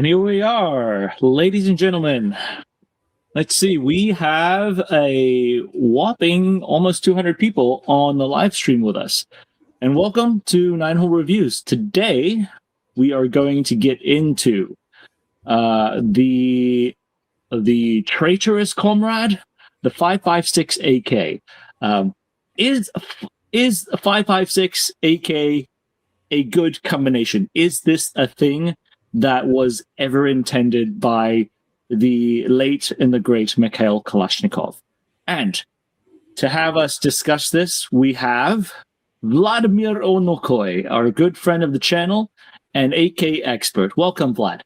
And here we are, ladies and gentlemen. Let's see, we have a whopping almost 200 people on the live stream with us. And welcome to Nine Hole Reviews. Today, we are going to get into the traitorous comrade, the 5.56 AK. Is a 5.56 AK a good combination? Is this a thing that was ever intended by the late and the great Mikhail Kalashnikov? And to have us discuss this, we have Vladimir Onokoy, our good friend of the channel and AK expert. Welcome, Vlad.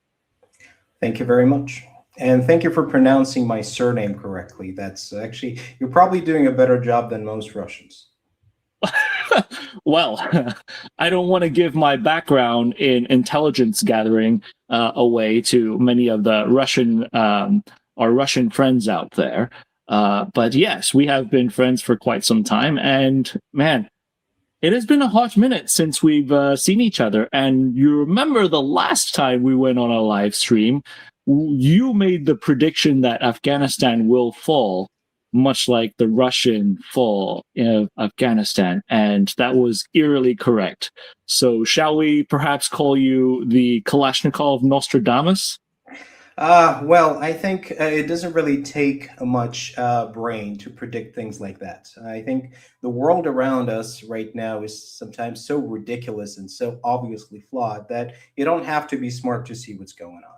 Thank you very much. And thank you for pronouncing my surname correctly. That's actually, you're probably doing a better job than most Russians. Well, I don't want to give my background in intelligence gathering away to many of the our Russian friends out there. But yes, we have been friends for quite some time. And man, it has been a hot minute since we've seen each other. And you remember the last time we went on a live stream, you made the prediction that Afghanistan will fall, much like the Russian fall in Afghanistan, and that was eerily correct. So shall we perhaps call you the Kalashnikov Nostradamus? Well, I think it doesn't really take much brain to predict things like that. I think the world around us right now is sometimes so ridiculous and so obviously flawed that you don't have to be smart to see what's going on.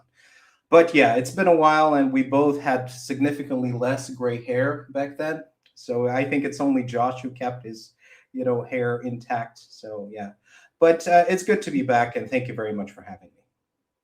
But yeah, it's been a while, and we both had significantly less gray hair back then. So I think it's only Josh who kept his, hair intact. So yeah, but it's good to be back, and thank you very much for having me.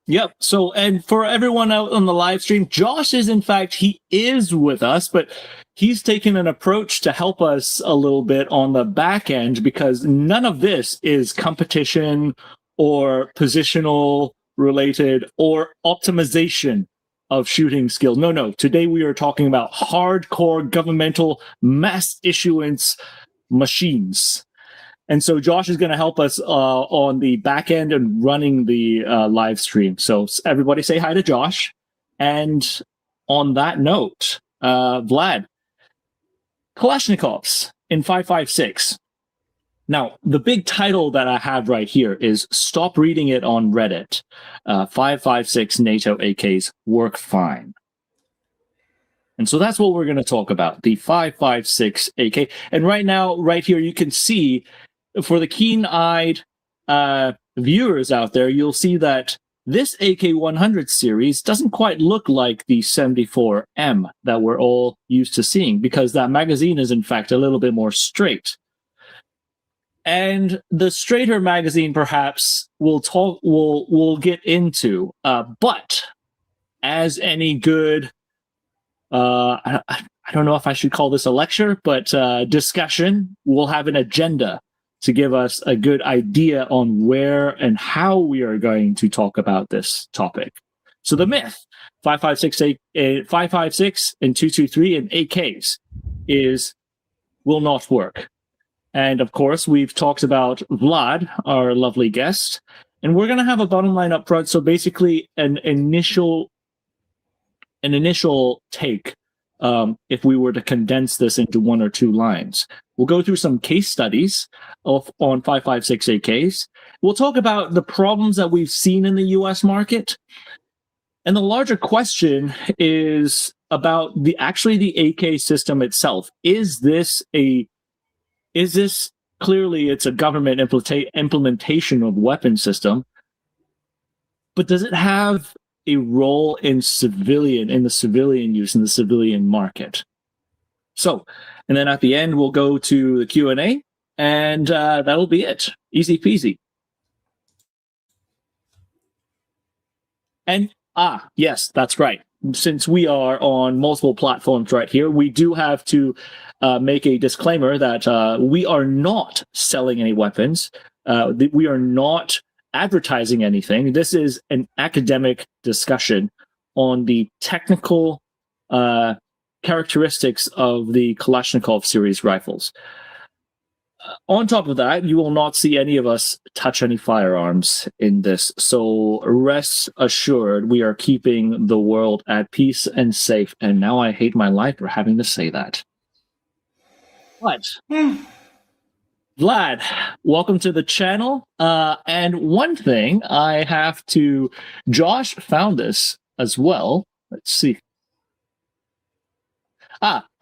Yep. So, and for everyone out on the live stream, Josh is, in fact, he is with us, but he's taken an approach to help us a little bit on the back end, because none of this is competition or positional related or optimization of shooting skill. No. Today we are talking about hardcore governmental mass issuance machines. And so Josh is going to help us on the back end and running the live stream. So everybody say hi to Josh. And on that note, Vlad, Kalashnikovs in 5.56. Now, the big title that I have right here is Stop Reading It on Reddit. 5.56 NATO AKs work fine. And so that's what we're going to talk about, the 5.56 AK. And right now, right here, you can see, for the keen-eyed viewers out there, you'll see that this AK-100 series doesn't quite look like the 74M that we're all used to seeing, because that magazine is, in fact, a little bit more straight. And the straighter magazine, perhaps, we'll get into. But as any good, I don't know if I should call this a lecture, but discussion, we'll have an agenda to give us a good idea on where and how we are going to talk about this topic. So the myth, 5.56 and 223 and AKs will not work. And of course, we've talked about Vlad, our lovely guest, and we're going to have a bottom line up front. So basically, an initial take, if we were to condense this into one or two lines. We'll go through some case studies on 5.56 AKs. We'll talk about the problems that we've seen in the U.S. market, and the larger question is about the AK system itself. Is this clearly it's a government implementation of weapon system, but does it have a role in the civilian use in the civilian market? So, and then at the end, we'll go to the Q&A, and that'll be it. Easy peasy. And, yes, that's right. Since we are on multiple platforms right here, we do have to make a disclaimer that we are not selling any weapons. We are not advertising anything. This is an academic discussion on the technical characteristics of the Kalashnikov series rifles. On top of that, you will not see any of us touch any firearms in this. So rest assured, we are keeping the world at peace and safe. And now I hate my life for having to say that. But Vlad, welcome to the channel. And one thing I have to, Josh found this as well. Let's see.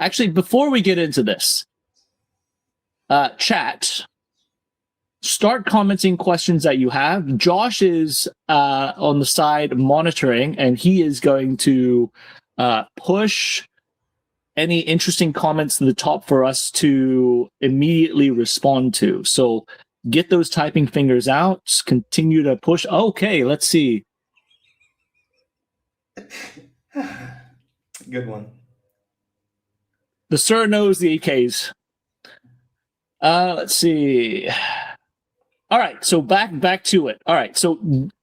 Actually, before we get into this, chat, start commenting questions that you have. Josh is on the side monitoring, and he is going to push any interesting comments to the top for us to immediately respond to. So get those typing fingers out. Continue to push. Okay, let's see. Good one. The sir knows the AKs. Let's see. All right, so back to it. All right, so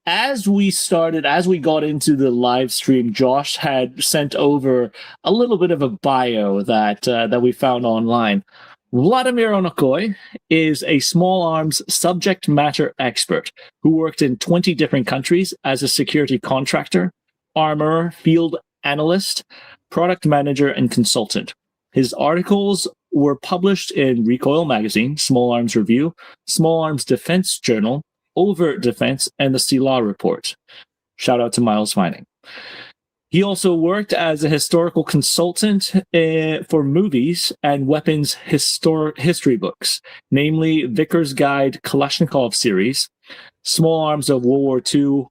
as we got into the live stream, Josh had sent over a little bit of a bio that we found online. Vladimir Onokoy is a small arms subject matter expert who worked in 20 different countries as a security contractor, armorer, field analyst, product manager, and consultant. His articles were published in Recoil Magazine, Small Arms Review, Small Arms Defense Journal, Overt Defense, and the CLA Report. Shout out to Miles Vining. He also worked as a historical consultant for movies and weapons history books, namely Vickers Guide Kalashnikov series, Small Arms of World War II,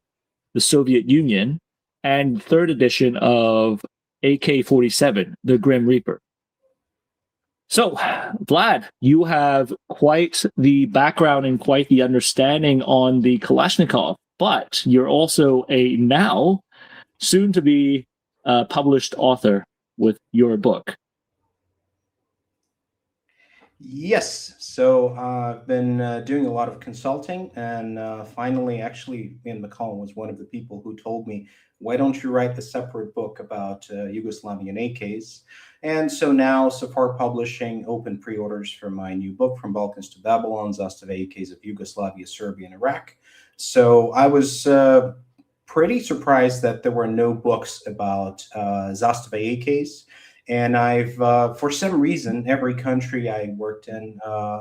the Soviet Union, and third edition of AK-47, the Grim Reaper. So, Vlad, you have quite the background and quite the understanding on the Kalashnikov, but you're also a now soon-to-be published author with your book. Yes. So I've been doing a lot of consulting, and finally, actually, Ian McCollum was one of the people who told me, why don't you write a separate book about Yugoslavian AKs? And so now Safar Publishing opened pre-orders for my new book, From Balkans to Babylon, Zastava AKs of Yugoslavia, Serbia, and Iraq. So I was pretty surprised that there were no books about Zastava AKs. And I've, for some reason, every country I worked in,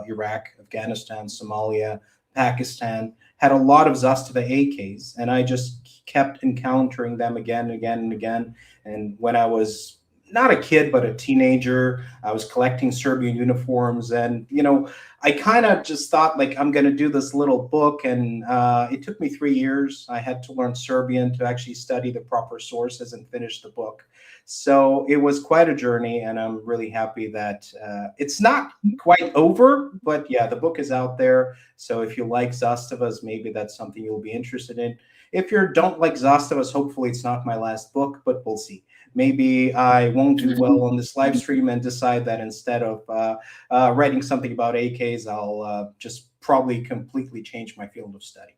Iraq, Afghanistan, Somalia, Pakistan, had a lot of Zastava AKs. And I just kept encountering them again and again and again. And when I was not a kid, but a teenager, I was collecting Serbian uniforms. And, you know, I kind of just thought, like, I'm going to do this little book. And it took me 3 years. I had to learn Serbian to actually study the proper sources and finish the book. So it was quite a journey, and I'm really happy that it's not quite over, but yeah, the book is out there. So if you like Zastavas, maybe that's something you'll be interested in. If you don't like Zastavas, hopefully it's not my last book, but we'll see. Maybe I won't do well on this live stream and decide that instead of writing something about AKs, I'll just probably completely change my field of study.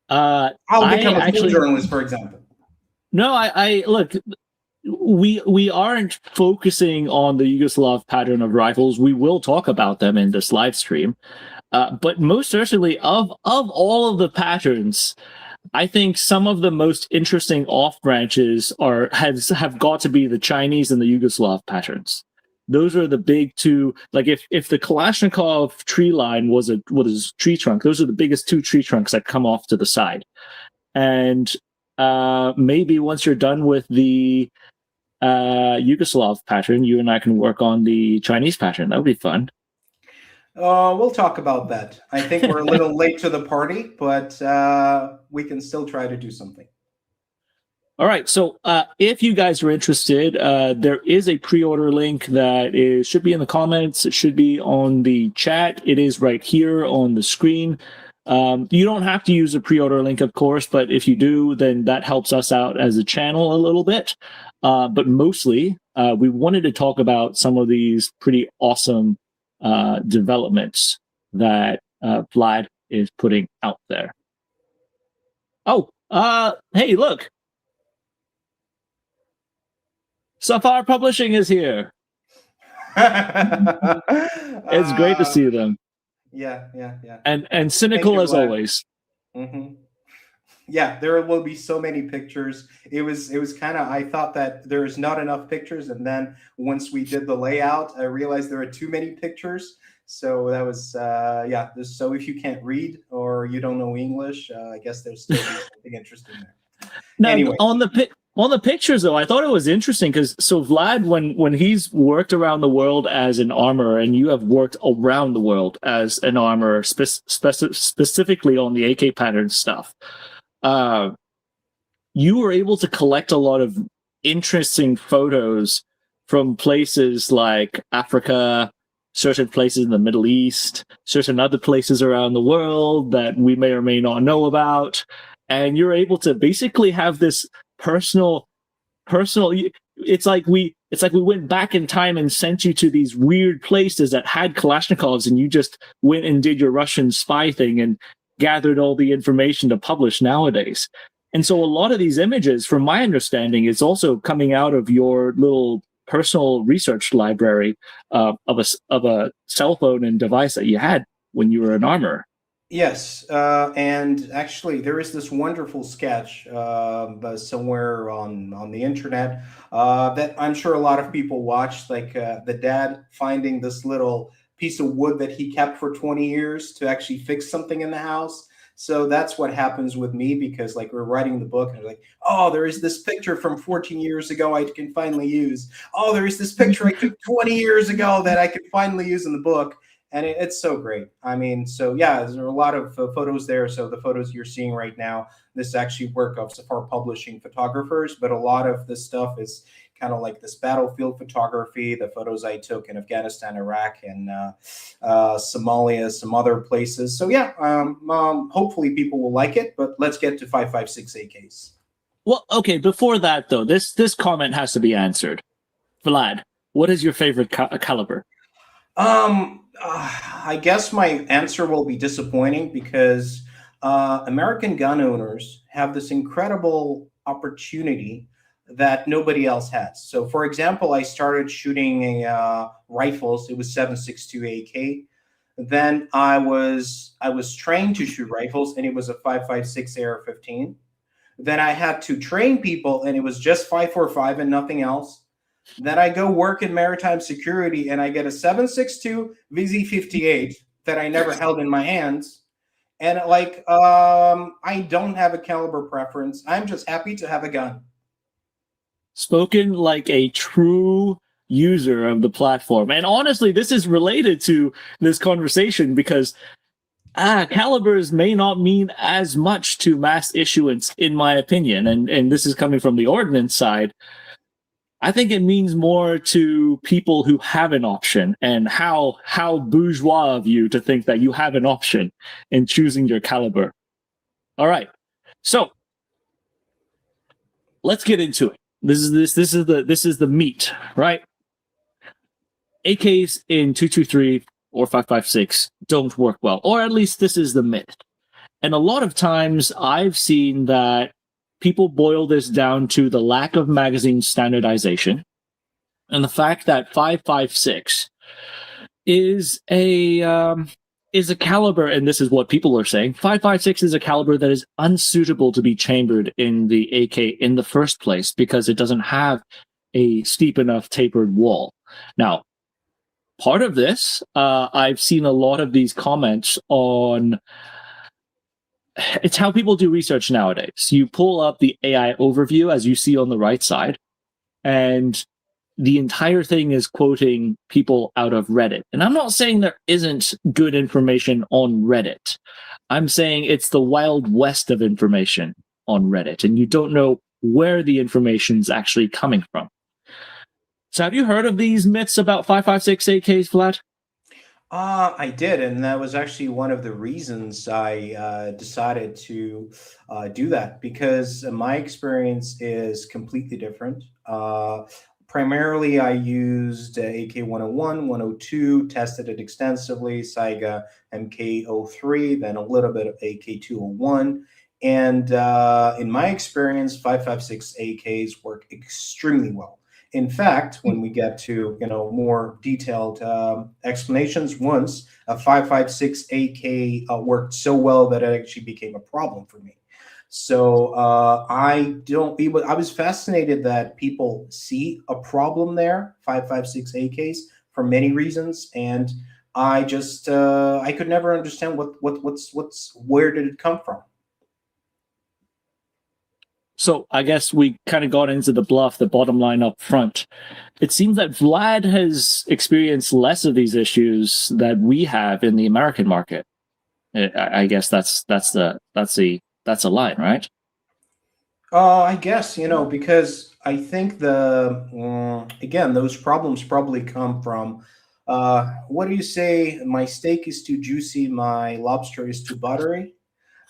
I'll become a field journalist, for example. No, I look, we aren't focusing on the Yugoslav pattern of rifles. We will talk about them in this live stream. But most certainly, of all of the patterns, I think some of the most interesting off branches have got to be the Chinese and the Yugoslav patterns. Those are the big two. Like if the Kalashnikov tree line was a tree trunk, those are the biggest two tree trunks that come off to the side. And maybe once you're done with the Yugoslav pattern, you and I can work on the Chinese pattern. That would be fun. We'll talk about that. I think we're a little late to the party, but we can still try to do something. All right. So if you guys are interested, there is a pre-order link that should be in the comments. It should be on the chat. It is right here on the screen. You don't have to use a pre-order link, of course, but if you do, then that helps us out as a channel a little bit. But mostly, we wanted to talk about some of these pretty awesome developments that Vlad is putting out there. Oh, hey, look. Safar Publishing is here. It's great to see them, Yeah, yeah, yeah. and Thank cynical you, as Vlad. always. Hmm. Yeah, there will be so many pictures. It was kind of, I thought that there's not enough pictures, and then once we did the layout, I realized there are too many pictures. So that was yeah. So if you can't read or you don't know English, I guess there'll still be something interesting there. Now Anyway, on the pictures though, I thought it was interesting because so Vlad, when he's worked around the world as an armorer, and you have worked around the world as an armorer, specifically on the AK pattern stuff, uh, you were able to collect a lot of interesting photos from places like Africa, certain places in the Middle East, certain other places around the world that we may or may not know about. And you're able to basically have this personal personal it's like we went back in time and sent you to these weird places that had Kalashnikovs, and you just went and did your Russian spy thing and gathered all the information to publish nowadays. And so a lot of these images, from my understanding, is also coming out of your little personal research library of a cell phone and device that you had when you were an armor. yes, and actually, there is this wonderful sketch somewhere on the internet that I'm sure a lot of people watched, like the dad finding this little piece of wood that he kept for 20 years to actually fix something in the house. So that's what happens with me, because like we're writing the book and like, oh, there is this picture from 14 years ago I can finally use. Oh, there is this picture I took 20 years ago that I can finally use in the book, and it's so great. I mean, so yeah, there are a lot of photos there. So the photos you're seeing right now, this is actually work of Safar Publishing photographers, but a lot of this stuff is kind of like this battlefield photography, the photos I took in Afghanistan, Iraq, and Somalia, some other places. So yeah, hopefully people will like it. But let's get to 5.56 AKs. Well, okay, before that though, this comment has to be answered. Vlad, what is your favorite caliber? I guess my answer will be disappointing, because American gun owners have this incredible opportunity that nobody else has. So, for example, I started shooting rifles. It was 7.62 AK. Then I was trained to shoot rifles, and it was a 5.56 AR-15. Then I had to train people, and it was just 5.45 and nothing else. Then I go work in maritime security, and I get a 7.62 VZ-58 that I never held in my hands. And like, I don't have a caliber preference. I'm just happy to have a gun. Spoken like a true user of the platform. And honestly, this is related to this conversation because calibers may not mean as much to mass issuance, in my opinion. And this is coming from the ordnance side. I think it means more to people who have an option, and how bourgeois of you to think that you have an option in choosing your caliber. All right. So let's get into it. This is the meat, right? AKs in 223 or 5.56 don't work well, or at least this is the myth. And a lot of times I've seen that people boil this down to the lack of magazine standardization and the fact that 5.56 is a caliber, and this is what people are saying. 5.56 is a caliber that is unsuitable to be chambered in the AK in the first place because it doesn't have a steep enough tapered wall. Now, part of this, I've seen a lot of these comments on. It's how people do research nowadays. You pull up the AI overview, as you see on the right side, and the entire thing is quoting people out of Reddit. And I'm not saying there isn't good information on Reddit. I'm saying it's the wild west of information on Reddit, and you don't know where the information's actually coming from. So have you heard of these myths about 5.56 AKs, Vlad? I did, and that was actually one of the reasons I decided to do that, because my experience is completely different. Primarily, I used AK-101, 102, tested it extensively, Saiga MK03, then a little bit of AK-201. And in my experience, 5.56 AKs work extremely well. In fact, when we get to more detailed explanations, once a 5.56 AK worked so well that it actually became a problem for me. So I don't. I was fascinated that people see a problem there. 5.56 AKs for many reasons, and I just I could never understand what's where did it come from. So I guess we kind of got into the bluff, the bottom line up front. It seems that Vlad has experienced less of these issues that we have in the American market. I guess that's a line, right? I guess because I think again those problems probably come from what do you say? My steak is too juicy, my lobster is too buttery.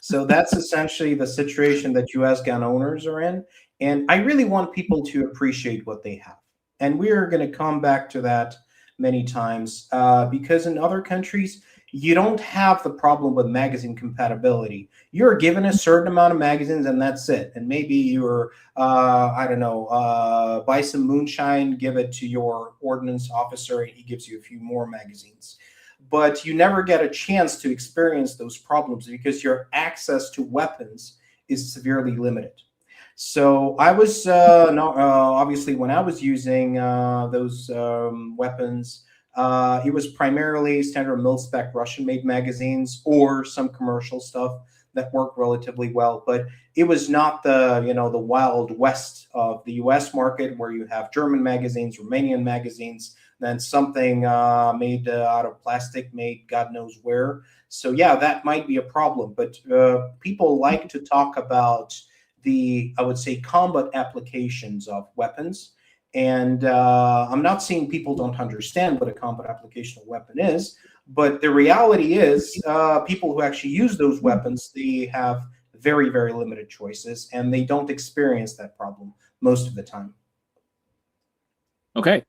So that's essentially the situation that U.S. gun owners are in, and I really want people to appreciate what they have. And we are going to come back to that many times because in other countries you don't have the problem with magazine compatibility. You're given a certain amount of magazines and that's it. And maybe you're, I don't know, buy some moonshine, give it to your ordnance officer, and he gives you a few more magazines. But you never get a chance to experience those problems because your access to weapons is severely limited. So I was not obviously when I was using those weapons, it was primarily standard mil-spec Russian-made magazines or some commercial stuff that worked relatively well. But it was not the wild west of the U.S. market where you have German magazines, Romanian magazines, then something made out of plastic, made God knows where. So yeah, that might be a problem. But people like to talk about I would say, combat applications of weapons. And I'm not saying people don't understand what a combat application of weapon is, but the reality is people who actually use those weapons, they have very, very limited choices, and they don't experience that problem most of the time. Okay.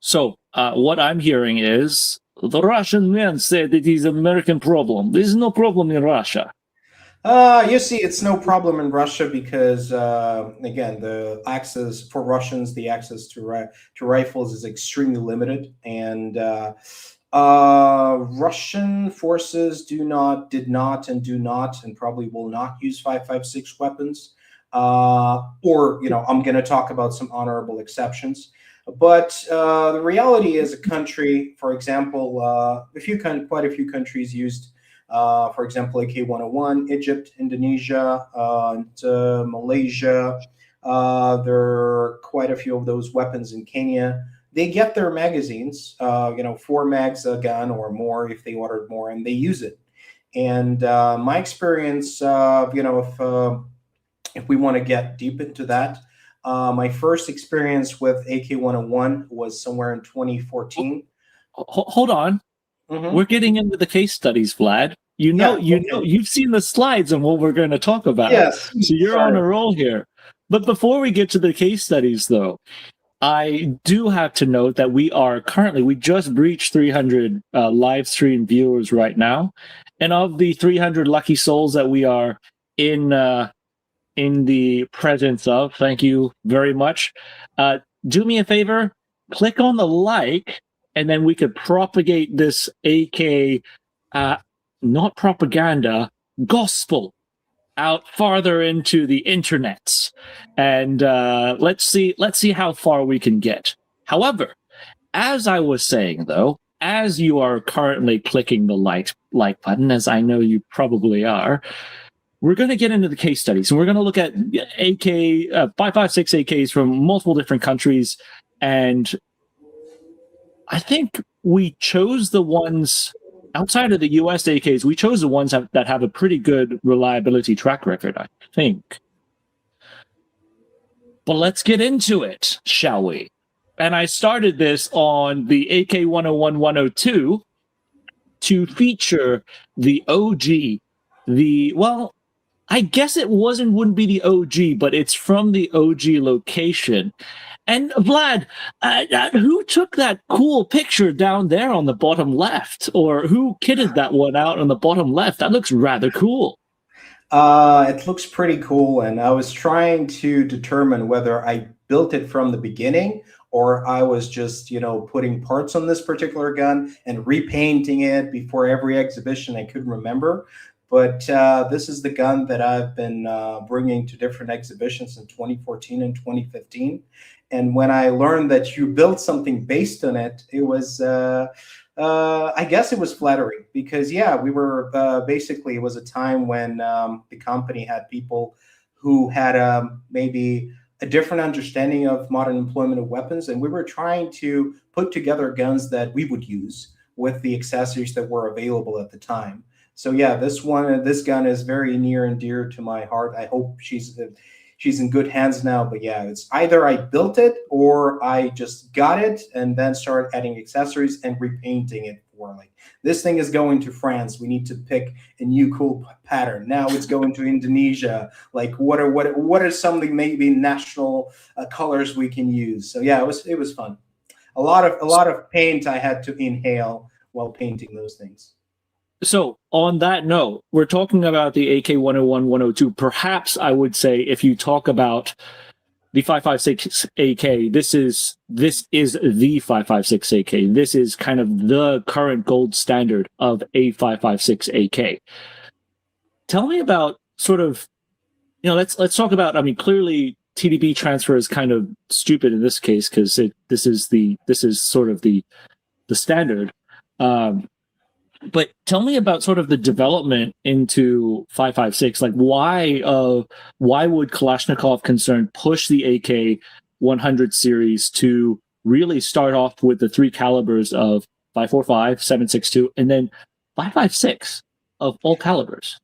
So what I'm hearing is the Russian men said it is an American problem. There is no problem in Russia. You see, it's no problem in Russia because, again, the access for Russians, the access to rifles is extremely limited, and Russian forces did not, and do not, and probably will not use 5.56 weapons. Or I'm going to talk about some honorable exceptions. But the reality is, a country, for example, quite a few countries used. For example, AK-101, Egypt, Indonesia, and, Malaysia. There are quite a few of those weapons in Kenya. They get their magazines, 4 mags a gun or more if they ordered more, and they use it. And my experience, if we want to get deep into that, my first experience with AK-101 was somewhere in 2014. Hold on. Mm-hmm. We're getting into the case studies, Vlad. You've seen the slides and what we're going to talk about. Yes. So you're on a roll here. But before we get to the case studies, though, I do have to note that we just breached 300 live stream viewers right now. And of the 300 lucky souls that we are in the presence of, thank you very much. Do me a favor, click on the like, and then we could propagate this AK, not propaganda, gospel out farther into the internets, and let's see how far we can get. However, as I was saying, though, as you are currently clicking the like button, as I know you probably are, we're going to get into the case studies, and we're going to look at AK 5.56 AKs from multiple different countries, and I think we chose the ones outside of the US AKs. We chose the ones that have a pretty good reliability track record, I think. But let's get into it, shall we? And I started this on the AK 101 102 to feature the OG. I guess it wouldn't be the OG, but it's from the OG location. And Vlad, who took that cool picture down there on the bottom left? Or who kitted that one out on the bottom left? That looks rather cool. It looks pretty cool, and I was trying to determine whether I built it from the beginning, or I was just, putting parts on this particular gun and repainting it before every exhibition. I couldn't remember. But this is the gun that I've been bringing to different exhibitions in 2014 and 2015. And when I learned that you built something based on it, it was, I guess it was flattering because, yeah, we were basically, it was a time when the company had people who had maybe a different understanding of modern employment of weapons. And we were trying to put together guns that we would use with the accessories that were available at the time. So yeah, this gun is very near and dear to my heart. I hope she's in good hands now. But yeah, it's either I built it or I just got it and then started adding accessories and repainting it for like this thing is going to France. We need to pick a new cool pattern. Now it's going to Indonesia. Like what are something maybe national colors we can use? So yeah, it was fun. A lot of paint I had to inhale while painting those things. So on that note, we're talking about the AK-101, 102. Perhaps I would say if you talk about the 5.56 AK, this is the 5.56 AK. This is kind of the current gold standard of a 5.56 AK. Tell me about sort of, let's talk about. I mean, clearly TDP transfer is kind of stupid in this case because this is sort of the standard. But tell me about sort of the development into 5.56. Like, why would Kalashnikov concern push the AK 100 series to really start off with the three calibers of 5.45, 7.62, and then 5.56 of all calibers?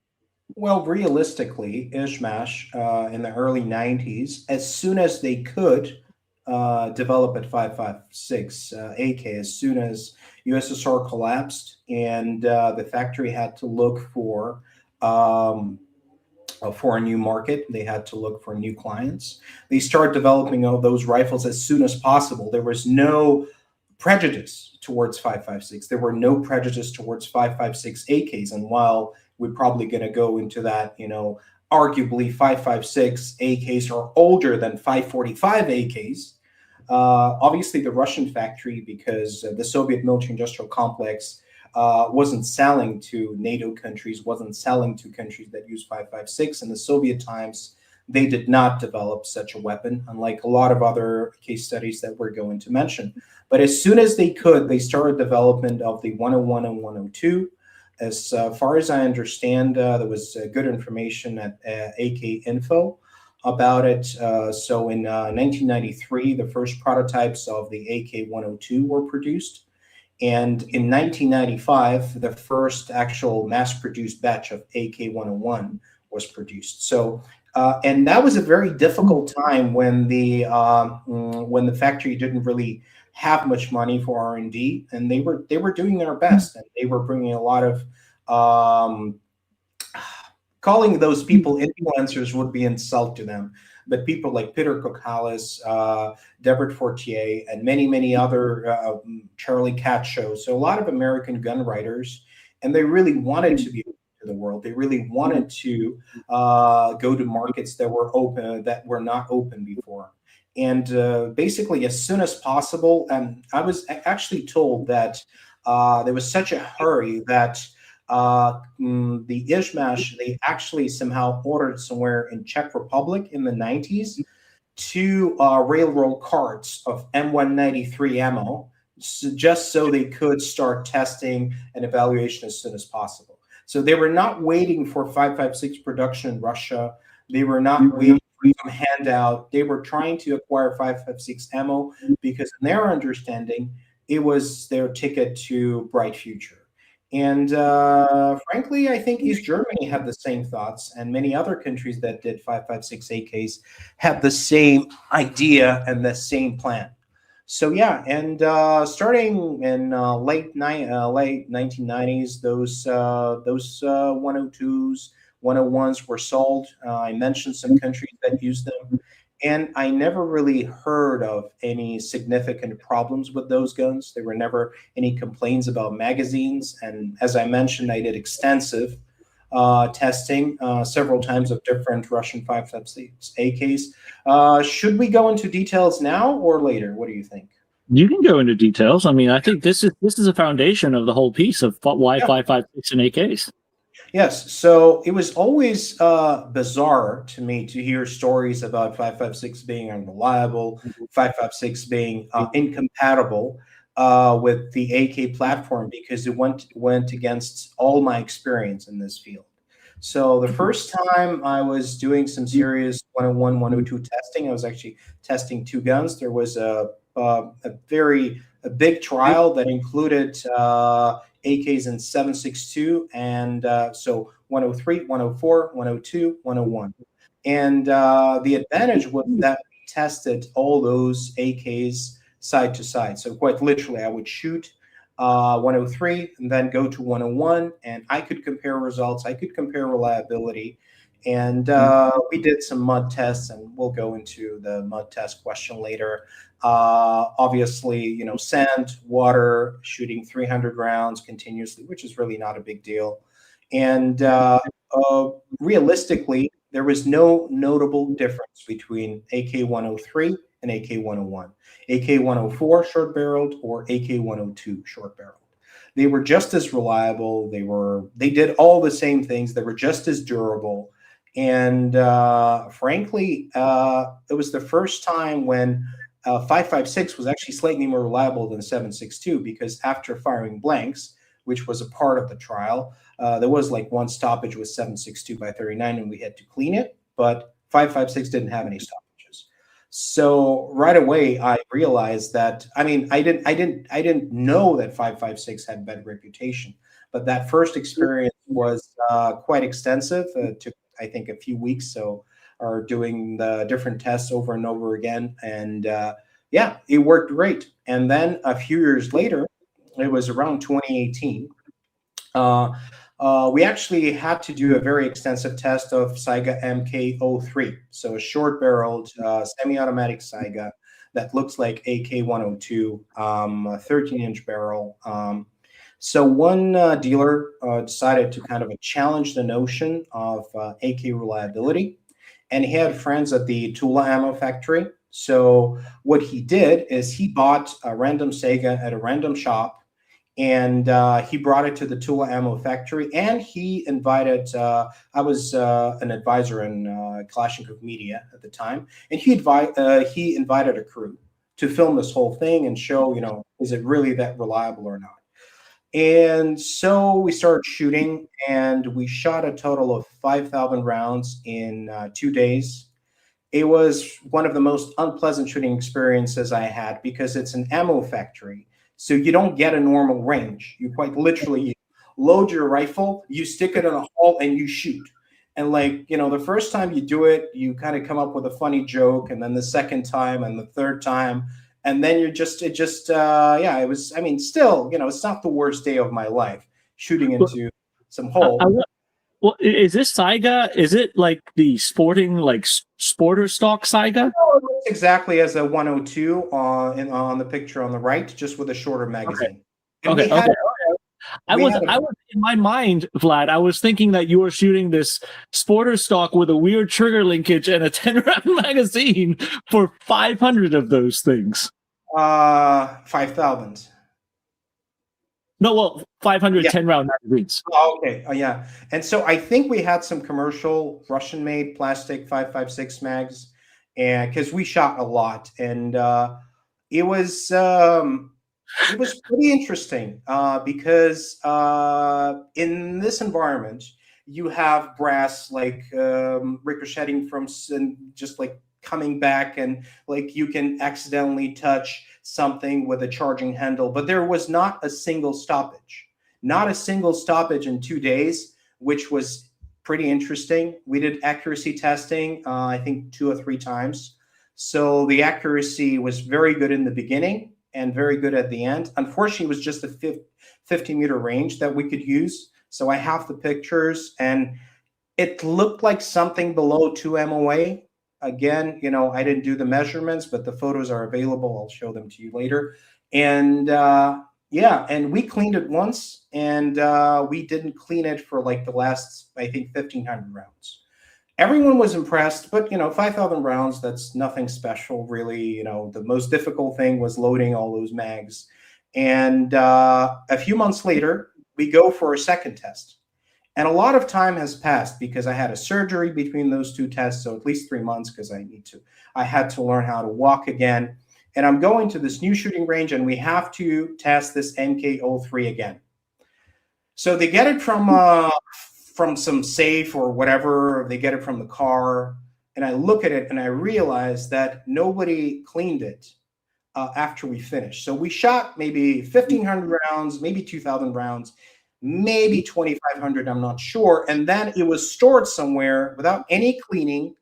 Well, realistically, Ishmash in the early 90s, as soon as they could develop at 5.56 AK, as soon as USSR collapsed and the factory had to look for a new market, they had to look for new clients. They started developing all those rifles as soon as possible. There was no prejudice towards 5.56. There were no prejudice towards 5.56 AKs. And while we're probably going to go into that, arguably 5.56 AKs are older than 5.45 AKs. Obviously, the Russian factory, because the Soviet military-industrial complex wasn't selling to NATO countries, wasn't selling to countries that use 5.56. In the Soviet times, they did not develop such a weapon, unlike a lot of other case studies that we're going to mention. But as soon as they could, they started development of the 101 and 102. As far as I understand, there was good information at AK Info about it. So in 1993, the first prototypes of the AK-102 were produced. And in 1995, the first actual mass-produced batch of AK-101 was produced. So, and that was a very difficult time when the factory didn't really have much money for R&D, and they were doing their best, and they were bringing a lot of calling those people influencers would be insult to them, but people like Peter Kokalis, Deborah Fortier, and many other Charlie Catshow. So a lot of American gun writers, and they really wanted to be to the world. They really wanted to go to markets that were open, that were not open before. And basically, as soon as possible, I was actually told that there was such a hurry that the Ishmash, they actually somehow ordered somewhere in Czech Republic in the 90s two railroad carts of M193 ammo, just so they could start testing and evaluation as soon as possible. So they were not waiting for 5.56 production in Russia. They were not waiting for some handout. They were trying to acquire 5.56 ammo because in their understanding, it was their ticket to bright future. And frankly, I think East Germany had the same thoughts, and many other countries that did 5.56 AKs had the same idea and the same plan. So yeah, and starting in late 1990s, those 102s, 101s were sold. I mentioned some countries that used them. And I never really heard of any significant problems with those guns. There were never any complaints about magazines. And as I mentioned, I did extensive testing several times of different Russian 5.56 AKs. Should we go into details now or later? What do you think? You can go into details. I mean, I think this is a foundation of the whole piece of why Yeah. 5.56 and AKs. Yes, so it was always bizarre to me to hear stories about 5.56 being unreliable, 5.56 being incompatible with the AK platform because it went against all my experience in this field. So the first time I was doing some serious 101, 102 testing, I was actually testing two guns. There was a big trial that included AKs in 7.62 and so 103, 104, 102, 101. And the advantage was that we tested all those AKs side to side. So quite literally, I would shoot 103 and then go to 101, and I could compare results. I could compare reliability. And we did some mud tests, and we'll go into the mud test question later. Obviously, sand, water, shooting 300 rounds continuously, which is really not a big deal. And realistically, there was no notable difference between AK-103 and AK-101, AK-104 short-barreled or AK-102 short-barreled. They were just as reliable. They did all the same things. They were just as durable. And frankly, it was the first time when 5.56 was actually slightly more reliable than 7.62 because after firing blanks, which was a part of the trial, there was like one stoppage with 7.62 by 39, and we had to clean it. But 5.56 didn't have any stoppages. So right away, I realized that. I mean, I didn't know that 5.56 had bad reputation, but that first experience was quite extensive. It took, I think, a few weeks. So, are doing the different tests over and over again, and yeah, it worked great. And then a few years later, it was around 2018. We actually had to do a very extensive test of Saiga MK03, so a short-barreled semi-automatic Saiga that looks like AK-102, a 13-inch barrel. So one dealer decided to kind of challenge the notion of AK reliability, and he had friends at the Tula ammo factory. So what he did is he bought a random Saiga at a random shop, and he brought it to the Tula ammo factory, and he invited, I was an advisor in Kalashnikov Media at the time, and he invited a crew to film this whole thing and show, is it really that reliable or not? And so we started shooting, and we shot a total of 5,000 rounds in 2 days. It was one of the most unpleasant shooting experiences I had because it's an ammo factory. So you don't get a normal range. You quite literally load your rifle, you stick it in a hole, and you shoot. And the first time you do it, you kind of come up with a funny joke, and then the second time and the third time, and then it was, I mean, still, it's not the worst day of my life shooting into some hole. Well, is this Saiga? Is it like the sporting, like sporter stock Saiga? No, it looks exactly as a 102 on the picture on the right, just with a shorter magazine. Okay. I was in my mind, Vlad. I was thinking that you were shooting this sporter stock with a weird trigger linkage and a 10-round magazine for 500 of those things. 5,000. No, well, 500 10-round magazines. Oh, okay. Yeah. And so I think we had some commercial Russian-made plastic 5.56 mags, and because we shot a lot, and it was pretty interesting because in this environment you have brass ricocheting from just like coming back, and like you can accidentally touch something with a charging handle, but there was not a single stoppage in 2 days, which was pretty interesting. We did accuracy testing, I think 2 or 3 times. So the accuracy was very good in the beginning and very good at the end. Unfortunately, it was just a 50-meter range that we could use. So I have the pictures, and it looked like something below 2 MOA. Again, I didn't do the measurements, but the photos are available. I'll show them to you later. And Yeah, and we cleaned it once, and we didn't clean it for like the last, I think, 1,500 rounds. Everyone was impressed, but 5,000 rounds, that's nothing special, really. The most difficult thing was loading all those mags. And a few months later, we go for a second test. And a lot of time has passed because I had a surgery between those two tests, so at least 3 months because I had to learn how to walk again. And I'm going to this new shooting range, and we have to test this MK03 again. So they get it from some safe or whatever. They get it from the car, and I look at it and I realize that nobody cleaned it after we finished. So we shot maybe 1,500 rounds, maybe 2,000 rounds, maybe 2,500. I'm not sure. And then it was stored somewhere without any cleaning,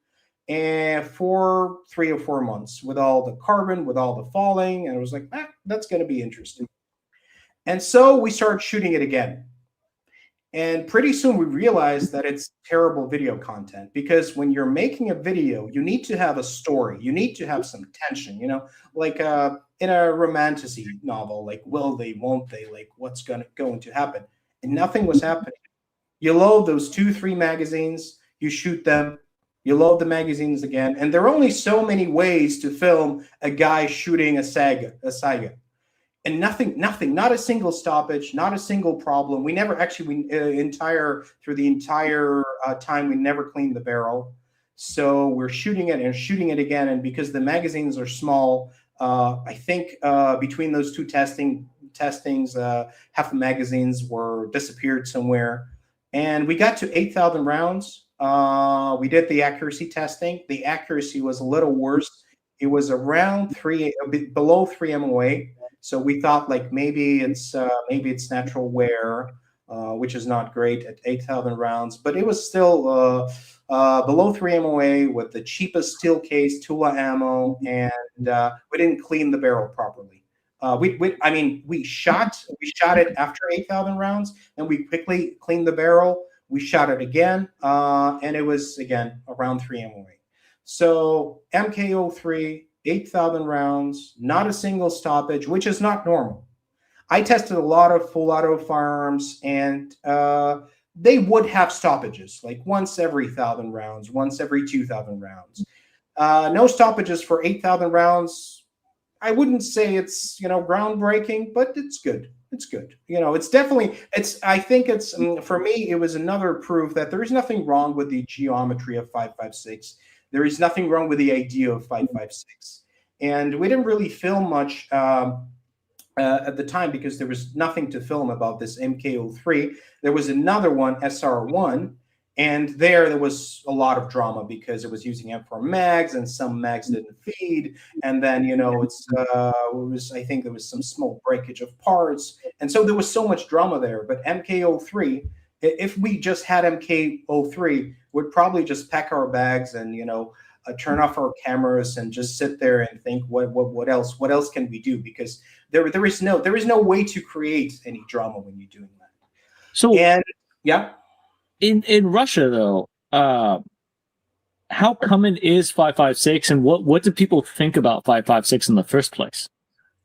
and for 3 or 4 months with all the carbon, with all the falling. And it was like, that's going to be interesting. And so we started shooting it again. And pretty soon we realized that it's terrible video content, because when you're making a video, you need to have a story. You need to have some tension, like in a romantasy novel, like will they, won't they, like what's going to happen. And nothing was happening. You load those 2-3 magazines, you shoot them, you load the magazines again. And there are only so many ways to film a guy shooting a Saiga. And nothing, not a single stoppage, not a single problem. We never actually, through the entire time, we never cleaned the barrel. So we're shooting it and shooting it again. And because the magazines are small, I think between those two testings, half the magazines were disappeared somewhere. And we got to 8,000 rounds. We did the accuracy testing. The accuracy was a little worse. It was around below 3 MOA. So we thought like maybe it's natural wear, which is not great at 8,000 rounds, but it was still below 3 MOA with the cheapest steel case, Tula ammo, and we didn't clean the barrel properly. We shot it after 8,000 rounds, and we quickly cleaned the barrel. We shot it again, and it was again around 3 MOA. So MK03. 8,000 rounds, not a single stoppage, which is not normal. I tested a lot of full auto firearms, and they would have stoppages, like once every 1,000 rounds, once every 2,000 rounds. No stoppages for 8,000 rounds. I wouldn't say it's groundbreaking, but it's good. It's good. It's definitely. I think it's for me. It was another proof that there is nothing wrong with the geometry of 5.56. There is nothing wrong with the idea of 5.56. And we didn't really film much at the time because there was nothing to film about this MK03. There was another one, SR1, and there was a lot of drama because it was using M4 mags, and some mags didn't feed. And then, I think there was some small breakage of parts. And so there was so much drama there. But MK03, if we just had MK03, we'd probably just pack our bags and turn off our cameras and just sit there and think what else can we do, because there is no way to create any drama when you're doing that. So yeah, in Russia though, how common is 5.56, and what do people think about 5.56 in the first place?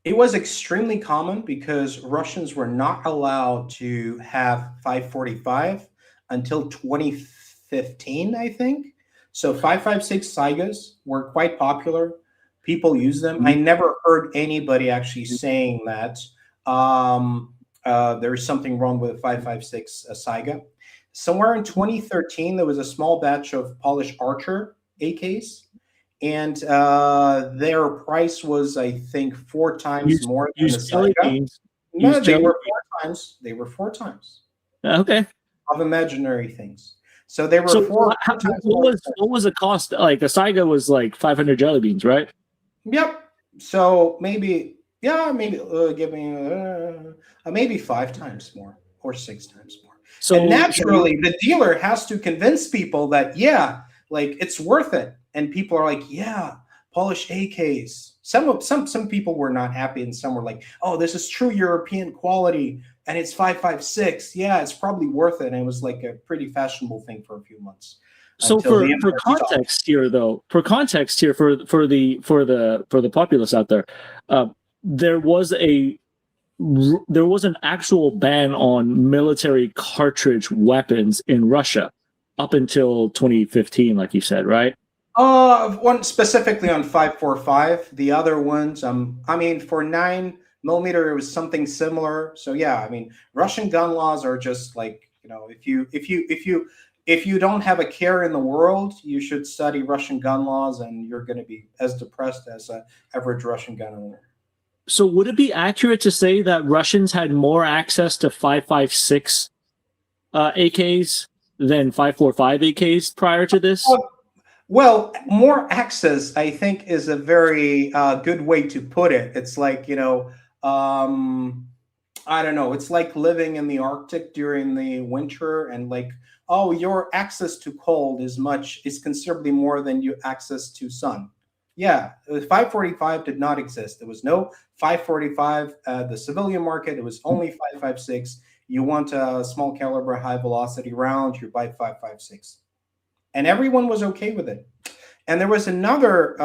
It was extremely common because Russians were not allowed to have 5.45 until 2015, I think. So 5.56 Saigas were quite popular. People use them. I never heard anybody actually saying that there is something wrong with a 5.56 Saiga. Somewhere in 2013, there was a small batch of Polish Archer AKs. And their price was, I think, 4 times more than the Saiga. No, they were 4 times. They were 4 times. Okay. Of imaginary things. So they were 4 times. What was the cost? Like the Saiga was like 500 jelly beans, right? Yep. So maybe give me maybe 5 times more or 6 times more. So and naturally, the dealer has to convince people that it's worth it. And people are like, yeah, Polish AKs. Some people were not happy, and some were like, oh, this is true European quality, and it's 5.56. Yeah, it's probably worth it. And it was like a pretty fashionable thing for a few months. So for context here, though, for the populace out there, there was a there was an actual ban on military cartridge weapons in Russia up until 2015, like you said, right? One specifically on 545. The other ones, I mean, for 9 millimeter, it was something similar. So yeah, I mean, Russian gun laws are just like, if you don't have a care in the world, you should study Russian gun laws, and you're going to be as depressed as an average Russian gun owner. So would it be accurate to say that Russians had more access to 5.56 AKs than 5.45 AKs prior to this? Well, more access, I think, is a very good way to put it. It's like, I don't know. It's like living in the Arctic during the winter, and like, oh, your access to cold is considerably more than your access to sun. Yeah, 545 did not exist. There was no 545 the civilian market. It was only 556. You want a small caliber, high velocity round, you buy 556, and everyone was okay with it. And there was another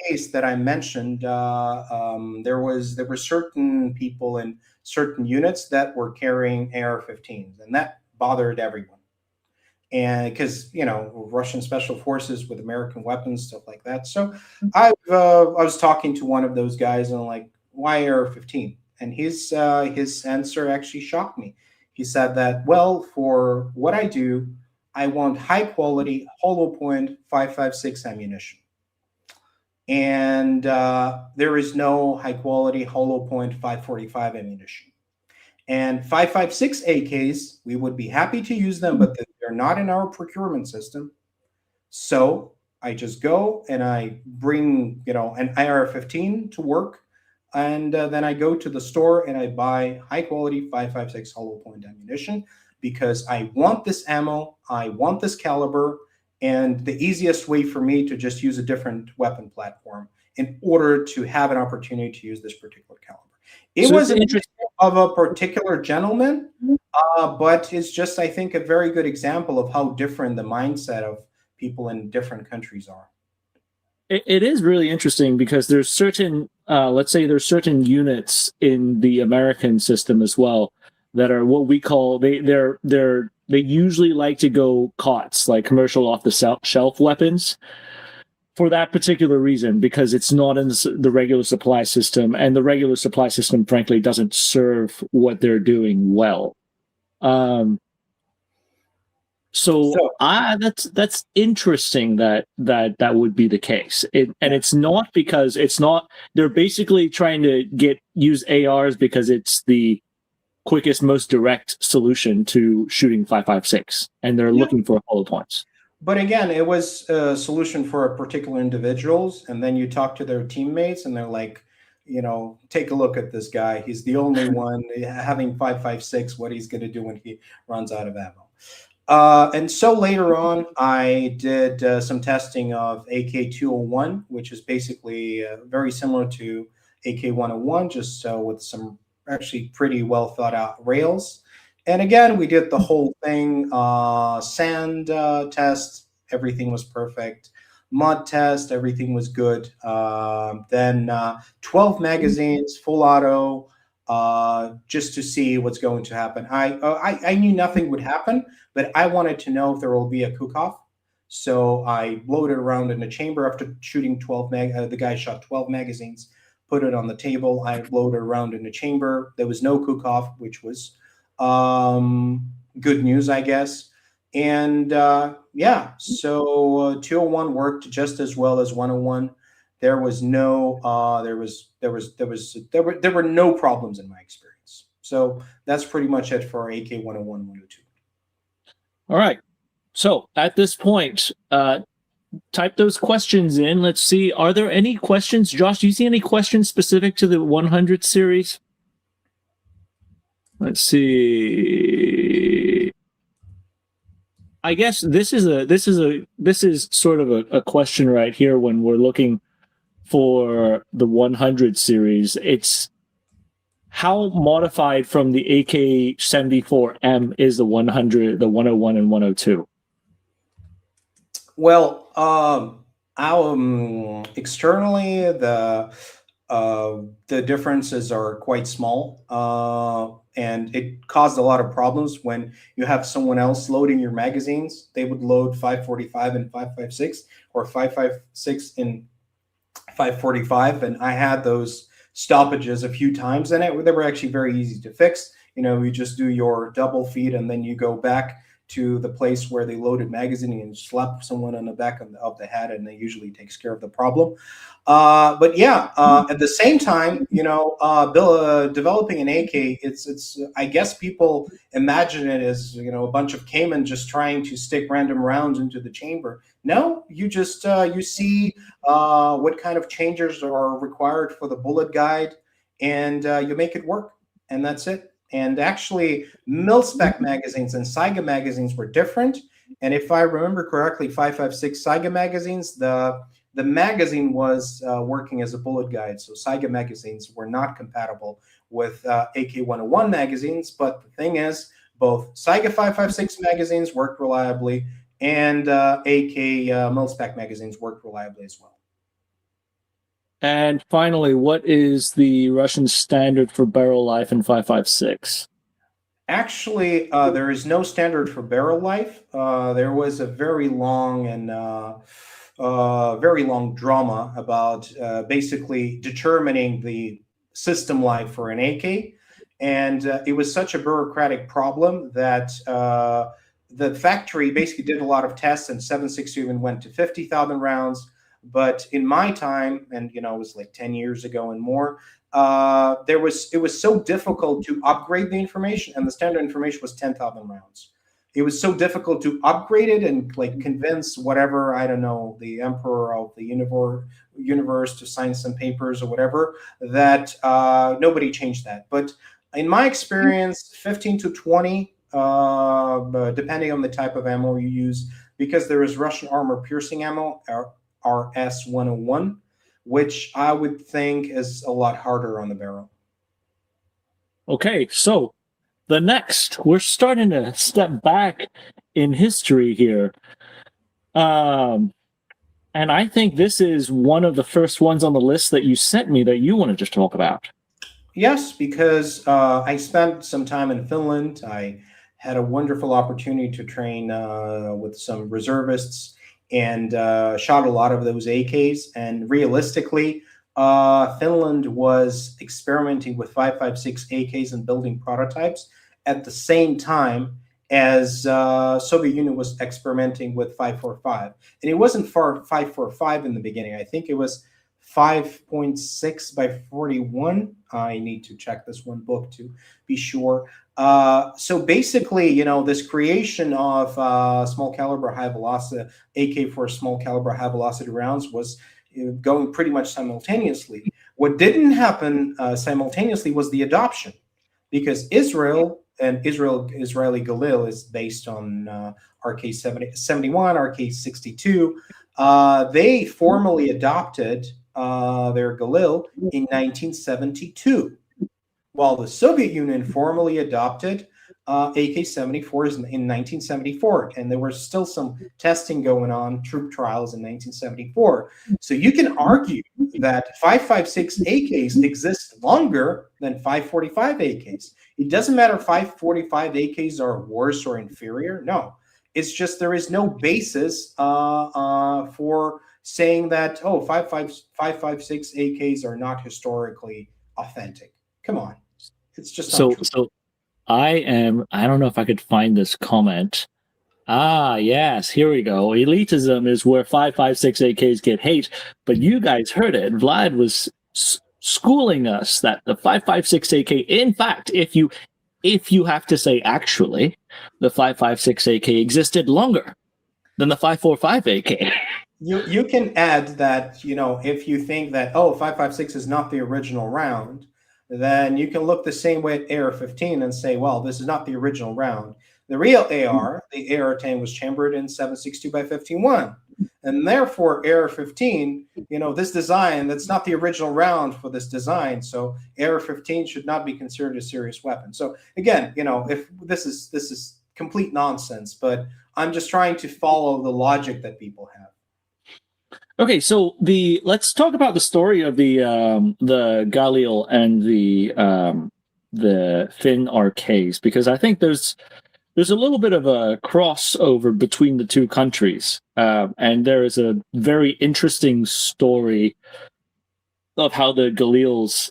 case that I mentioned. There were certain people in certain units that were carrying AR-15s, and that bothered everyone. And because Russian special forces with American weapons, stuff like that. So I was talking to one of those guys, and I'm like, why AR-15? And his answer actually shocked me. He said that, well, for what I do, I want high quality hollow point 5.56 ammunition. And there is no high quality hollow point 5.45 ammunition. And 5.56 AKs, we would be happy to use them, but they're not in our procurement system. So I just go and I bring, an AR-15 to work, and then I go to the store and I buy high quality 5.56 hollow point ammunition, because I want this ammo, I want this caliber, and the easiest way for me to just use a different weapon platform in order to have an opportunity to use this particular caliber. It was an interest of a particular gentleman, but it's just, I think, a very good example of how different the mindset of people in different countries are. It is really interesting because there's certain, let's say, there's certain units in the American system as well that are what we call they usually like to go COTS, like commercial off the shelf weapons, for that particular reason, because it's not in the regular supply system, and the regular supply system, frankly, doesn't serve what they're doing well. So that's interesting that would be the case. And it's not because they're basically trying to use ARs because it's the quickest, most direct solution to shooting 5.56, and they're looking for hollow points. But again, it was a solution for a particular individuals, and then you talk to their teammates, and they're like, take a look at this guy. He's the only one having 5.56. What he's going to do when he runs out of ammo. And so later on, I did some testing of AK-201, which is basically very similar to AK-101, just with some actually pretty well thought out rails. And again, we did the whole thing, sand test, everything was perfect. Mud test, everything was good. Then 12 magazines, full auto, just to see what's going to happen. I knew nothing would happen, but I wanted to know if there will be a cook-off. So I loaded around in a chamber after shooting 12 the guy shot 12 magazines, put it on the table. I loaded around in the chamber. There was no cook-off, which was good news, I guess. And so 201 worked just as well as 101. There was no there were no problems in my experience. So that's pretty much it for AK 101, 102. All right. So at this point, type those questions in. Let's see. Are there any questions? Josh, do you see any questions specific to the 100 series? Let's see. I guess this is sort of a question right here when we're looking for the 100 series. It's how modified from the AK-74M is the 100, the 101, and 102? Well, externally, The differences are quite small, and it caused a lot of problems when you have someone else loading your magazines. They would load 545 and 556, or 556 and 545, and I had those stoppages a few times, and they were actually very easy to fix. You just do your double feed, and then you go back to the place where they loaded magazine and slap someone on the back of the head, and it usually takes care of the problem. But yeah, at the same time, developing an AK, it's I guess people imagine it as a bunch of cavemen just trying to stick random rounds into the chamber. No, you just you see what kind of changes are required for the bullet guide, and you make it work, and that's it. And actually, mil-spec magazines and Saiga magazines were different. And if I remember correctly, 556 Saiga magazines, the magazine was working as a bullet guide. So Saiga magazines were not compatible with AK-101 magazines. But the thing is, both Saiga 556 magazines worked reliably, and AK mil-spec magazines worked reliably as well. And finally, what is the Russian standard for barrel life in 556? Actually, there is no standard for barrel life. There was a very long drama about basically determining the system life for an AK, and it was such a bureaucratic problem that the factory basically did a lot of tests, and 7.62 even went to 50,000 rounds. But in my time, and it was like 10 years ago and more, it was so difficult to upgrade the information, and the standard information was 10,000 rounds. It was so difficult to upgrade it and convince whatever, I don't know, the emperor of the universe to sign some papers or whatever, that nobody changed that. But in my experience, 15 to 20, depending on the type of ammo you use, because there is Russian armor piercing ammo, RS-101, which I would think is a lot harder on the barrel. Okay, so we're starting to step back in history here. And I think this is one of the first ones on the list that you sent me that you wanted to talk about. Yes, because I spent some time in Finland. I had a wonderful opportunity to train with some reservists, and shot a lot of those AKs. And realistically, Finland was experimenting with 5.56 AKs and building prototypes at the same time as Soviet Union was experimenting with 5.45. And it wasn't 5.45 in the beginning. I think it was 5.6 by 41. I need to check this one book to be sure. So basically, this creation of small caliber high velocity AK for small caliber high velocity rounds was going pretty much simultaneously. What didn't happen simultaneously was the adoption, because Israeli Galil is based on RK-71, RK-62. They formally adopted their Galil in 1972, while the Soviet Union formally adopted AK-74s in 1974, and there was still some testing going on, troop trials in 1974. So you can argue that 5.56 AKs exist longer than 5.45 AKs. It doesn't matter if 5.45 AKs are worse or inferior. No, it's just there is no basis for saying that, 5.56 AKs are not historically authentic. Come on. It's just not true. So I don't know if I could find this comment. Yes, here we go. Elitism is where 5.56 AKs get hate, but you guys heard it. Vlad was schooling us that the 5.56 AK, in fact, if you have to say actually, the 5.56 AK existed longer than the 5.45 AK. You can add that, if you think that, 5.56 is not the original round, then you can look the same way at AR-15 and say, well, this is not the original round. The real AR, the AR-10, was chambered in 7.62 by 51. And therefore, AR-15, this design, that's not the original round for this design. So AR-15 should not be considered a serious weapon. So again, if this is complete nonsense, but I'm just trying to follow the logic that people have. Okay, so let's talk about the story of the Galil and the Finn RKs, because I think there's a little bit of a crossover between the two countries, and there is a very interesting story of how the Galils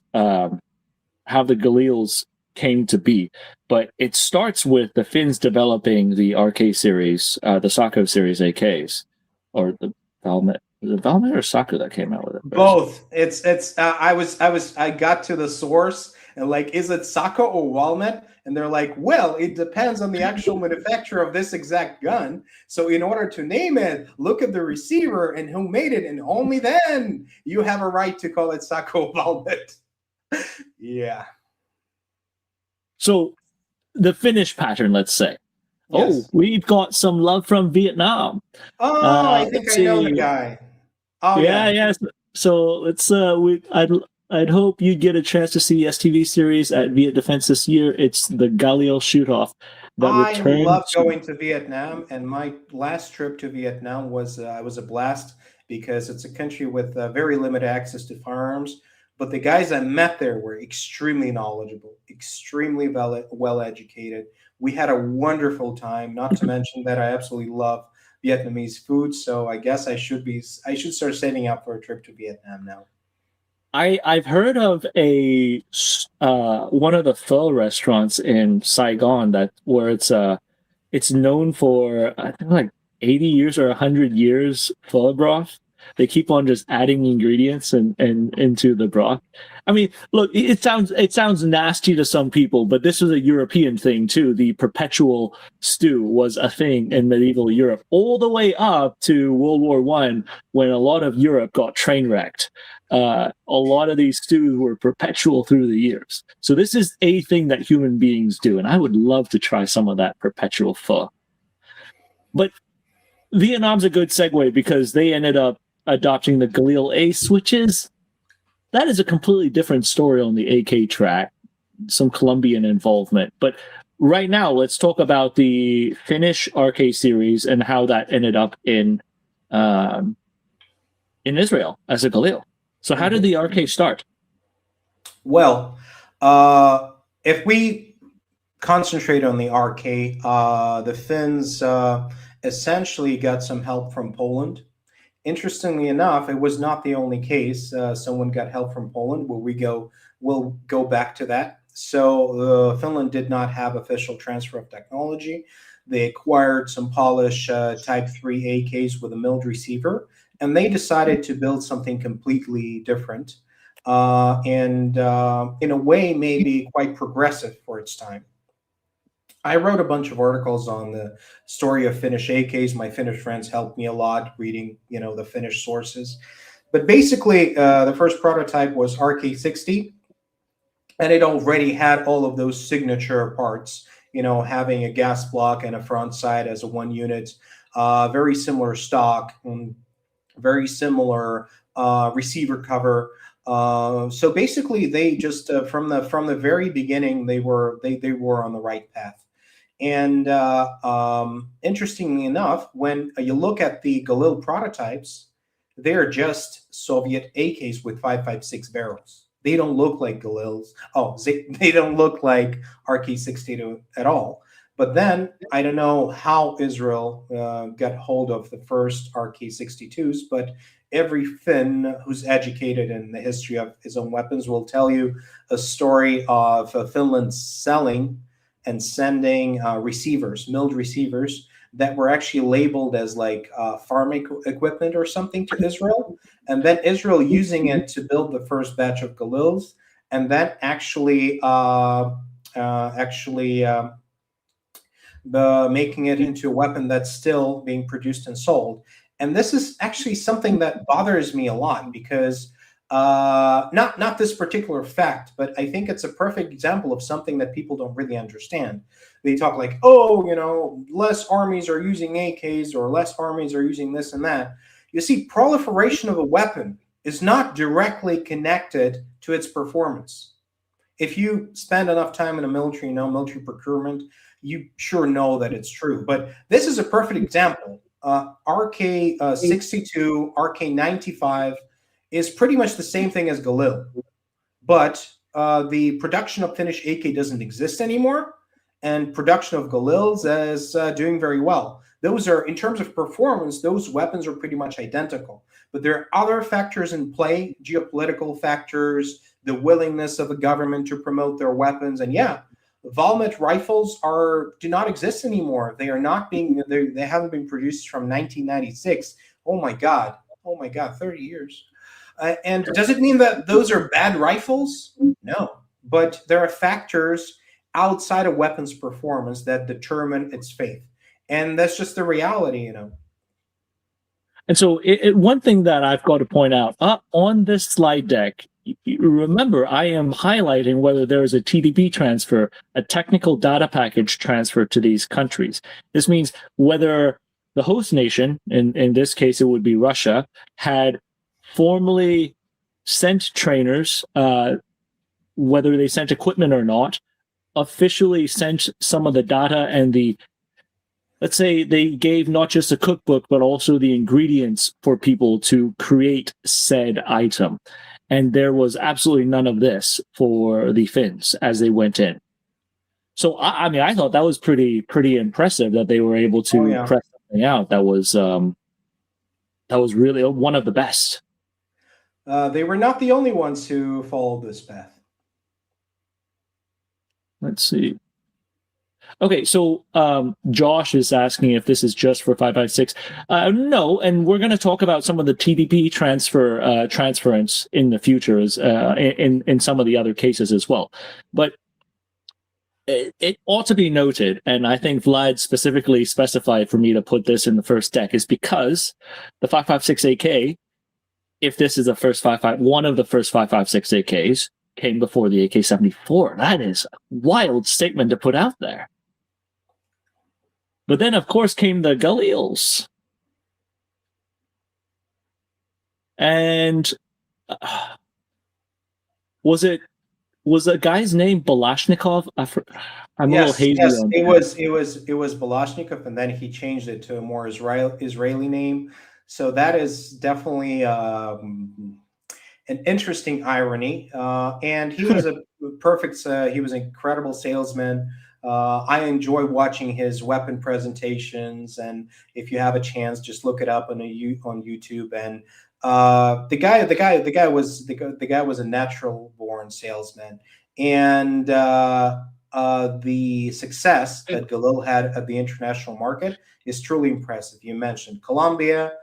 came to be. But it starts with the Finns developing the RK series, the Sako series AKs, or the Valmet or Sako that came out with it first. Both. It's. I got to the source and like, is it Saka or Walnut? And they're like, well, it depends on the actual manufacturer of this exact gun. So in order to name it, look at the receiver and who made it, and only then you have a right to call it Saka or Walnut. Yeah. So the Finnish pattern, let's say. Oh, Yes. we've got some love from Vietnam. Oh, I think Let's I know the see. guy. Oh Yeah, yeah. yeah. So let's I'd hope you'd get a chance to see the STV series at Viet Defense this year. It's the Galil shoot off that I love returned to. going to Vietnam, and my last trip to Vietnam was a blast because it's a country with very limited access to firearms. But the guys I met there were extremely knowledgeable, extremely well educated. We had a wonderful time. Not to mention that I absolutely love Vietnamese food. So I guess I should start setting up for a trip to Vietnam now. I've heard of a one of the pho restaurants in Saigon that where it's known for I think like 80 years or 100 years pho broth. They keep on just adding ingredients and into the broth. I mean, look, it sounds nasty to some people, but this was a European thing too. The perpetual stew was a thing in medieval Europe, all the way up to World War One, when a lot of Europe got train wrecked. A lot of these stews were perpetual through the years. So this is a thing that human beings do, and I would love to try some of that perpetual pho. But Vietnam's a good segue because they ended up adopting the Galil Ace, which is that is a completely different story on the AK track, some Colombian involvement. But right now, let's talk about the Finnish RK series and how that ended up in Israel as a Galil. So how did Mhm. the RK start? Well, if we concentrate on the RK, the Finns essentially got some help from Poland. Interestingly enough, it was not the only case. Someone got help from Poland. We'll go back to that. So Finland did not have official transfer of technology. They acquired some Polish Type 3 AKs with a milled receiver, and they decided to build something completely different, and in a way, maybe quite progressive for its time. I wrote a bunch of articles on the story of Finnish AKs. My Finnish friends helped me a lot reading, the Finnish sources. But basically, the first prototype was RK60, and it already had all of those signature parts. Having a gas block and a front sight as a one unit, very similar stock, and very similar receiver cover. So basically, they just from the very beginning they were on the right path. And interestingly enough, when you look at the Galil prototypes, they're just Soviet AKs with 5.56 barrels. They don't look like Galils. Oh, they don't look like RK-62 at all. But then I don't know how Israel got hold of the first RK-62s, but every Finn who's educated in the history of his own weapons will tell you a story of Finland selling and sending milled receivers that were actually labeled as like farm equipment or something to Israel, and then Israel using it to build the first batch of Galils, and then actually making it into a weapon that's still being produced and sold. And this is actually something that bothers me a lot because not this particular fact, but I think it's a perfect example of something that people don't really understand. They talk like, oh, less armies are using AKs or less armies are using this and that. You see, proliferation of a weapon is not directly connected to its performance. If you spend enough time in a military, military procurement, you sure know that it's true. But this is a perfect example. RK62, RK95 is pretty much the same thing as Galil, but the production of finished AK doesn't exist anymore, and production of Galils is doing very well. Those are, in terms of performance, those weapons are pretty much identical. But there are other factors in play, geopolitical factors, the willingness of the government to promote their weapons, and yeah, Valmet rifles do not exist anymore. They are not being they haven't been produced from 1996. Oh my God, 30 years. And does it mean that those are bad rifles? No, but there are factors outside of weapons performance that determine its fate, and that's just the reality, you know. And so, one thing that I've got to point out on this slide deck, remember, I am highlighting whether there is a TDP transfer, a technical data package transfer to these countries. This means whether the host nation, in this case it would be Russia, had formally sent trainers, whether they sent equipment or not, officially sent some of the data and let's say they gave not just a cookbook, but also the ingredients for people to create said item. And there was absolutely none of this for the Finns as they went in. So, I mean, I thought that was pretty impressive that they were able to press something out that was really one of the best. They were not the only ones who followed this path. Let's see. Okay, so Josh is asking if this is just for 5.56. No, and we're going to talk about some of the TDP transference in the future in some of the other cases as well. But it ought to be noted, and I think Vlad specifically specified for me to put this in the first deck, is because the 5.56 AK, if this is one of the first 5.56 AKs, came before the AK-74. That is a wild statement to put out there. But then, of course, came the Galils. And was a guy's name Balashnikov? I'm a little hazy on it was Balashnikov, and then he changed it to a more Israeli name. So that is definitely an interesting irony. And he was he was an incredible salesman. I enjoy watching his weapon presentations, and if you have a chance, just look it up on YouTube. And the guy was a natural born salesman, and the success that Galil had at the international market is truly impressive. You mentioned Colombia,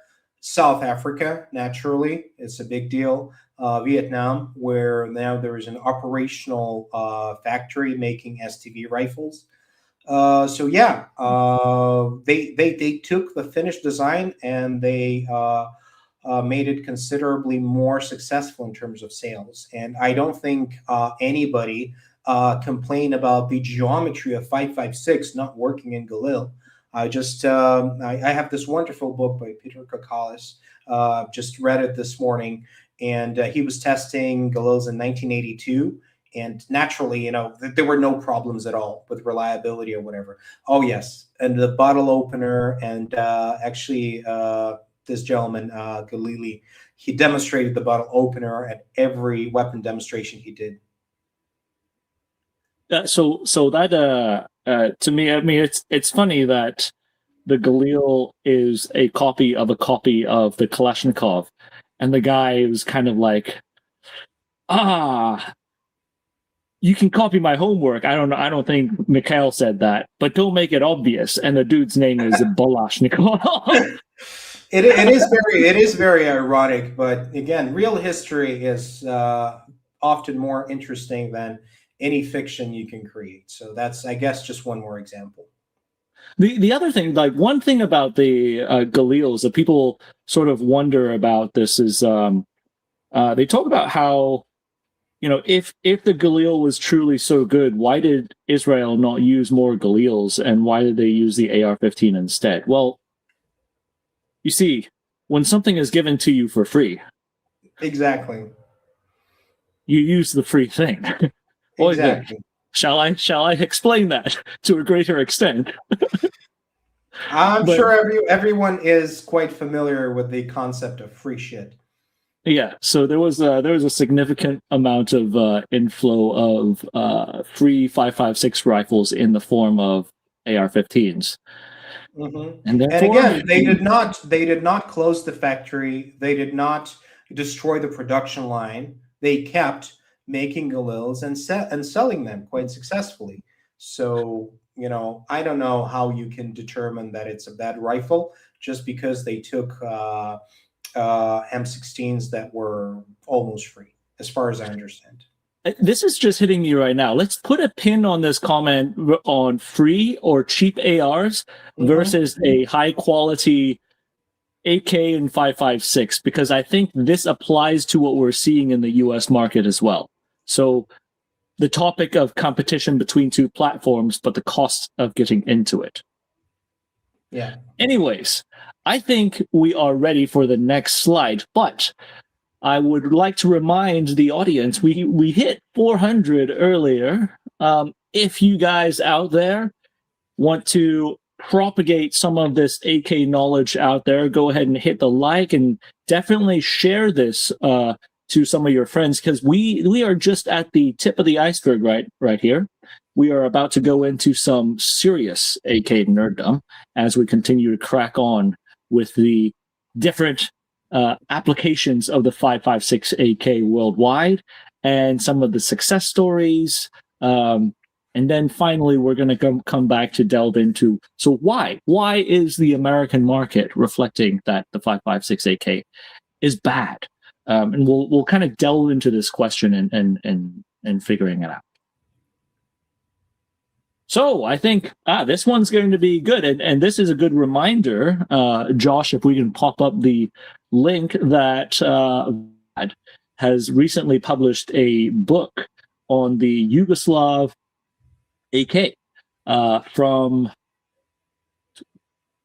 South Africa, naturally, it's a big deal. Vietnam, where now there is an operational factory making STV rifles. So yeah, they took the finished design and they made it considerably more successful in terms of sales. And I don't think anybody complained about the geometry of 5.56 not working in Galil. I have this wonderful book by Peter Kokalis. Just read it this morning. And he was testing Galils in 1982, and naturally, there were no problems at all with reliability or whatever. Oh yes, and the bottle opener, and actually, this gentleman Galili, he demonstrated the bottle opener at every weapon demonstration he did. So that to me, I mean, it's funny that the Galil is a copy of the Kalashnikov. And the guy was kind of like, you can copy my homework. I don't think Mikhail said that, but don't make it obvious. And the dude's name is Balashnikov. It is very ironic, but again, real history is often more interesting than any fiction you can create. So that's, I guess, just one more example. The other thing, like one thing about the Galils that people sort of wonder about this is they talk about how, if the Galil was truly so good, why did Israel not use more Galils, and why did they use the AR-15 instead? Well, you see, when something is given to you for free, exactly, you use the free thing. Exactly. Shall I explain that to a greater extent? I'm But sure everyone is quite familiar with the concept of free shit. yeah, so there was a significant amount of inflow of free 5.56 rifles in the form of AR-15s, Hmm. and And therefore, again, they did not close the factory. They did not destroy the production line. They kept making Galils and selling them quite successfully. So, I don't know how you can determine that it's a bad rifle just because they took M16s that were almost free, as far as I understand. this is just hitting me right now. Let's put a pin on this comment on free or cheap ARs Hmm. versus a high quality AK and 5.56, because I think this applies to what we're seeing in the US market as well. So the topic of competition between two platforms, but the cost of getting into it. Yeah. Anyways, I think we are ready for the next slide, but I would like to remind the audience we hit 400 earlier. If you guys out there want to propagate some of this AK knowledge out there, go ahead and hit the like and definitely share this to some of your friends, because we are just at the tip of the iceberg right here. We are about to go into some serious AK nerddom as we continue to crack on with the different applications of the 5.56 AK worldwide and some of the success stories. And then finally, we're going to come back to delve into, so why is the American market reflecting that the 5.56 AK is bad? And we'll kind of delve into this question and figuring it out. So I think this one's going to be good, and this is a good reminder, Josh. If we can pop up the link that has recently published a book on the Yugoslav AK from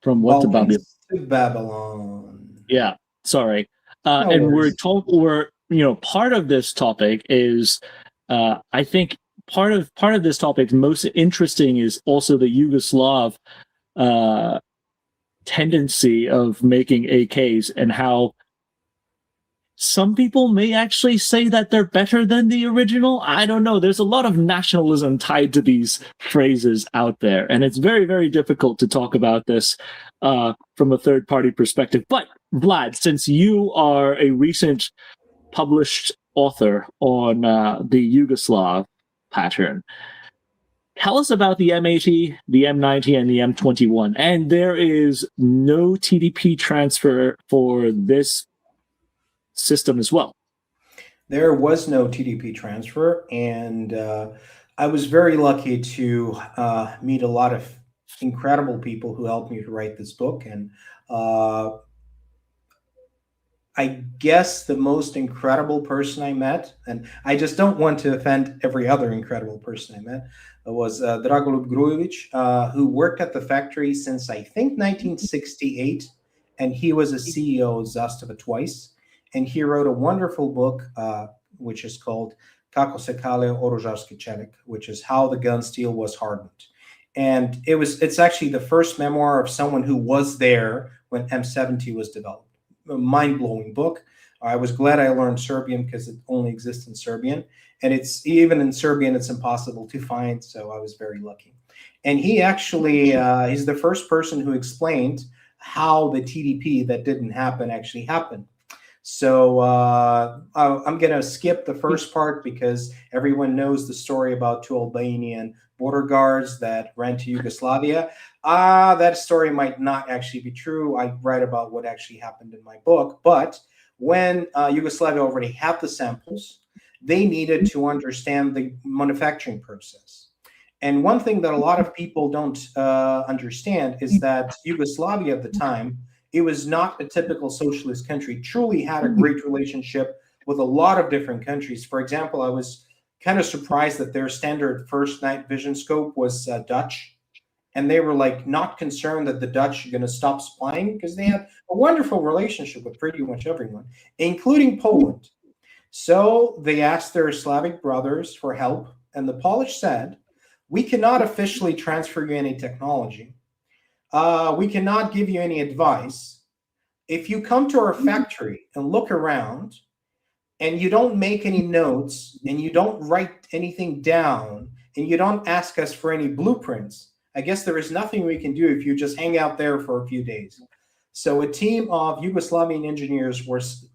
what's about the Balkans to Babylon. yeah, sorry. No And we're worries. told we're part of this topic is I think part of this topic most interesting is also the Yugoslav uh, tendency of making AKs and how some people may actually say that they're better than the original. I don't know. There's a lot of nationalism tied to these phrases out there, and it's very, very difficult to talk about this from a third party perspective. But Vlad, since you are a recent published author on the Yugoslav pattern, tell us about the M80, the M90, and the M21. And there is no TDP transfer for this system as well. There was no TDP transfer, and I was very lucky to meet a lot of incredible people who helped me to write this book. And uh, I guess the most incredible person I met, and I just don't want to offend every other incredible person I met, was Dragoljub Grujevic, who worked at the factory since I think 1968, and he was a CEO of Zastava twice. And he wrote a wonderful book, which is called Kako se kale oružarski čelik, which is how the gun steel was hardened. And it's actually the first memoir of someone who was there when M70 was developed. A mind-blowing book. I was glad I learned Serbian because it only exists in Serbian, and it's even in Serbian it's impossible to find. So I was very lucky. And he actually he's the first person who explained how the TDP that didn't happen actually happened. So I'm going to skip the first part because everyone knows the story about two Albanian border guards that ran to Yugoslavia. That story might not actually be true. I write about what actually happened in my book. But when Yugoslavia already had the samples, they needed to understand the manufacturing process. And one thing that a lot of people don't understand is that Yugoslavia at the time, it was not a typical socialist country, truly had a great relationship with a lot of different countries. For example, I was kind of surprised that their standard first night vision scope was Dutch. And they were like not concerned that the Dutch are going to stop supplying because they had a wonderful relationship with pretty much everyone, including Poland. So they asked their Slavic brothers for help. And the Polish said, we cannot officially transfer you any technology. We cannot give you any advice. If you come to our factory and look around and you don't make any notes and you don't write anything down and you don't ask us for any blueprints, I guess there is nothing we can do if you just hang out there for a few days. So a team of Yugoslavian engineers was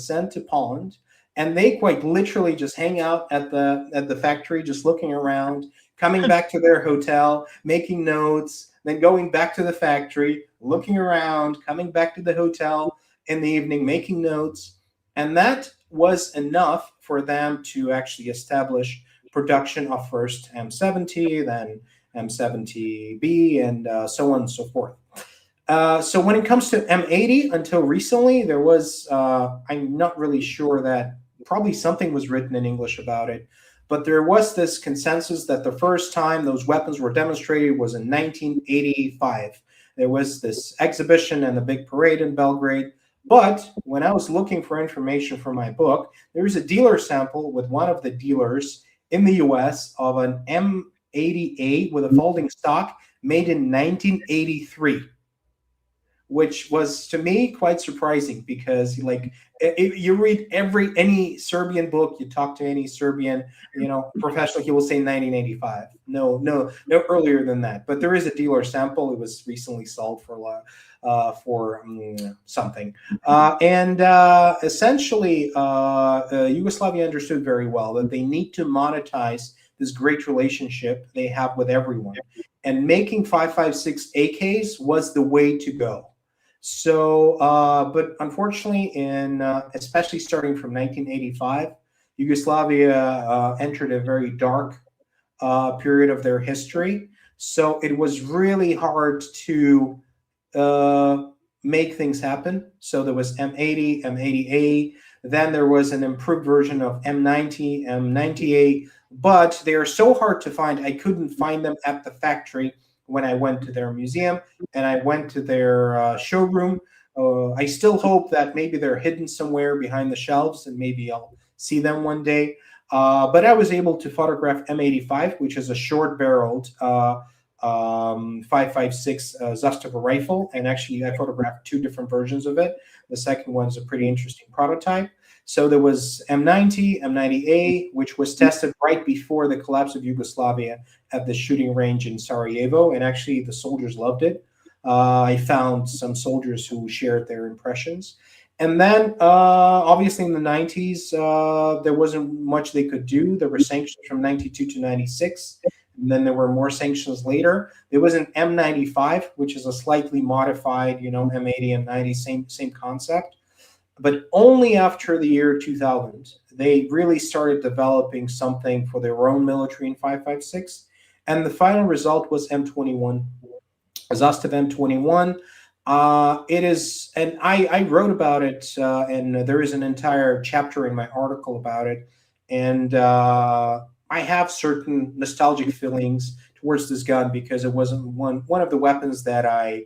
sent to Poland, and they quite literally just hang out at the factory, just looking around, coming back to their hotel, making notes, then going back to the factory, looking around, coming back to the hotel in the evening, making notes, and that was enough for them to actually establish production of first M70, then M70B, and so on and so forth. So when it comes to M80, until recently, there was, I'm not really sure that probably something was written in English about it, but there was this consensus that the first time those weapons were demonstrated was in 1985. There was this exhibition and the big parade in Belgrade. But when I was looking for information for my book, there was a dealer sample with one of the dealers in the US of an M80A with a folding stock made in 1983, which was to me quite surprising because like you read any Serbian book, you talk to any Serbian, professional, he will say 1985. No earlier than that. But there is a dealer sample. It was recently sold for something. And essentially, Yugoslavia understood very well that they need to monetize this great relationship they have with everyone. And making 5.56 AKs was the way to go. So, but unfortunately, especially starting from 1985, Yugoslavia entered a very dark period of their history. So it was really hard to make things happen. So there was M80, M80A. Then there was an improved version of M90, M90A. But they are so hard to find, I couldn't find them at the factory when I went to their museum and I went to their showroom. I still hope that maybe they're hidden somewhere behind the shelves and maybe I'll see them one day. But I was able to photograph M85, which is a short-barreled 5.56 Zastava rifle. And actually, I photographed two different versions of it. The second one is a pretty interesting prototype. So there was M90, M90A, which was tested right before the collapse of Yugoslavia at the shooting range in Sarajevo. And actually, the soldiers loved it. I found some soldiers who shared their impressions. And then, obviously, in the 90s, there wasn't much they could do. There were sanctions from 92 to 96. And then there were more sanctions later. There was an M95, which is a slightly modified, M80, M90, same concept. But only after the year 2000, they really started developing something for their own military in 5.56. And the final result was M21, Zastav M21. It is, and I wrote about it, and there is an entire chapter in my article about it. And I have certain nostalgic feelings towards this gun because it wasn't one of the weapons that I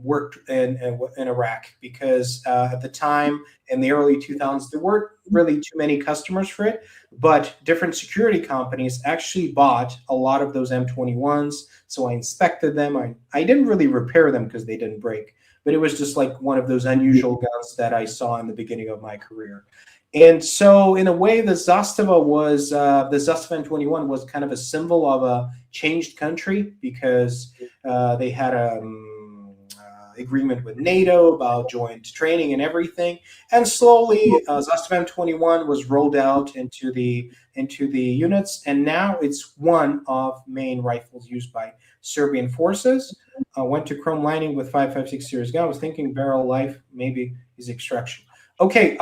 worked in Iraq, because at the time in the early 2000s there weren't really too many customers for it, but different security companies actually bought a lot of those M21s. So I inspected them. I didn't really repair them because they didn't break, but it was just like one of those unusual guns that I saw in the beginning of my career. And so in a way, the Zastava M21 was kind of a symbol of a changed country, because they had a agreement with NATO about joint training and everything. And slowly, Zastava M21 was rolled out into the units, and now it's one of main rifles used by Serbian forces. Went to chrome lining with 5.56 series gun. I was thinking barrel life maybe is extraction. Okay,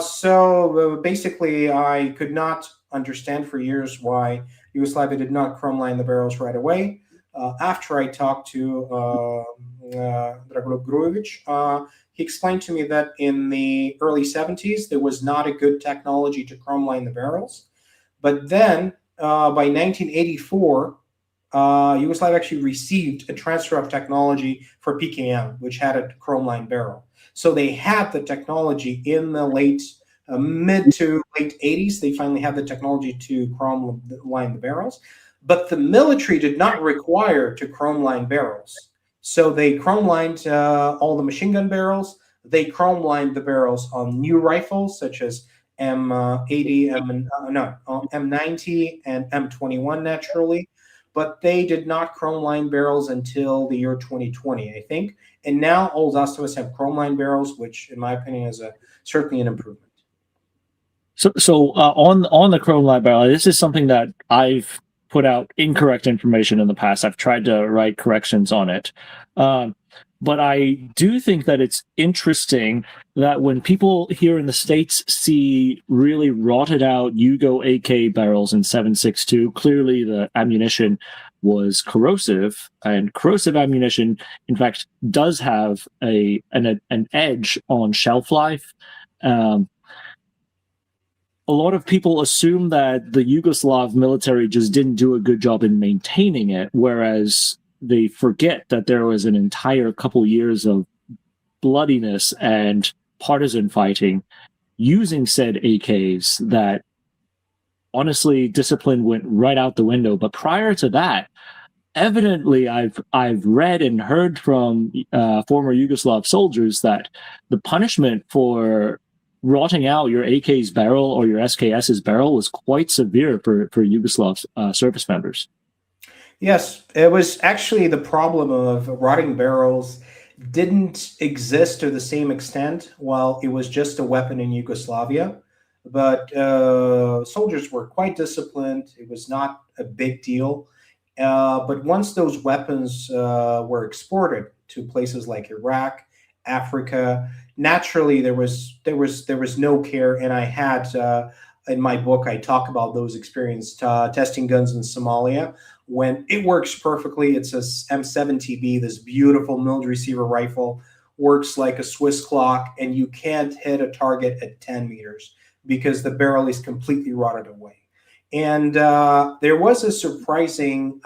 so basically, I could not understand for years why Yugoslavia did not chrome line the barrels right away. After I talked to Dragoljub Grujovic, he explained to me that in the early 70s, there was not a good technology to chrome line the barrels. But then by 1984, Yugoslavia actually received a transfer of technology for PKM, which had a chrome line barrel. So they had the technology in the mid to late 80s. They finally had the technology to chrome line the barrels. But the military did not require to chrome line barrels. So they chrome lined all the machine gun barrels. They chrome lined the barrels on new rifles such as M80, M90, and M21 naturally. But they did not chrome line barrels until the year 2020, I think. And now all Zastovas have chrome line barrels, which, in my opinion, is certainly an improvement. So on the Chrome Line barrel, this is something that I've put out incorrect information in the past. I've tried to write corrections on it, but I do think that it's interesting that when people here in the States see really rotted out Yugo AK barrels in 7.62, clearly the ammunition was corrosive, and corrosive ammunition, in fact, does have an edge on shelf life. A lot of people assume that the Yugoslav military just didn't do a good job in maintaining it, whereas they forget that there was an entire couple years of bloodiness and partisan fighting using said AKs that honestly discipline went right out the window. But prior to that, evidently I've read and heard from former Yugoslav soldiers that the punishment for rotting out your AK's barrel or your SKS's barrel was quite severe for Yugoslav service members. Yes, it was actually the problem of rotting barrels didn't exist to the same extent while it was just a weapon in Yugoslavia. But soldiers were quite disciplined. It was not a big deal. But once those weapons were exported to places like Iraq, Africa, naturally there was no care. And I had in my book I talk about those experiences testing guns in Somalia when it works perfectly. It's a M7TB, this beautiful milled receiver rifle, works like a Swiss clock, and you can't hit a target at 10 meters because the barrel is completely rotted away. And there was a surprising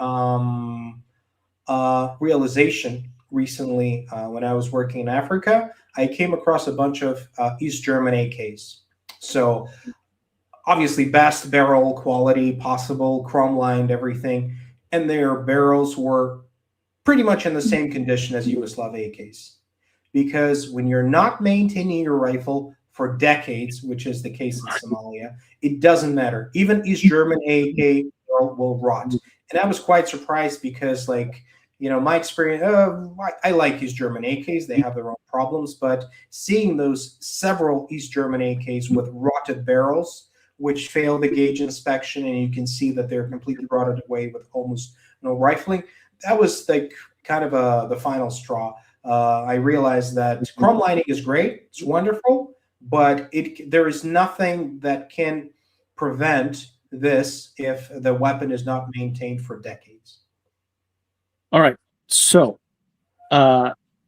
realization recently when I was working in Africa. I came across a bunch of East German AKs. So obviously best barrel quality possible, chrome lined, everything. And their barrels were pretty much in the same condition as Yugoslav AKs. Because when you're not maintaining your rifle for decades, which is the case in Somalia, it doesn't matter. Even East German AK will rot. And I was quite surprised because, like, my experience, I like East German AKs. They have their own problems. But seeing those several East German AKs with rotted barrels, which fail the gauge inspection, and you can see that they're completely rotted away with almost no rifling, that was like kind of the final straw. I realized that chrome lining is great. It's wonderful. But there is nothing that can prevent this if the weapon is not maintained for decades. All right, so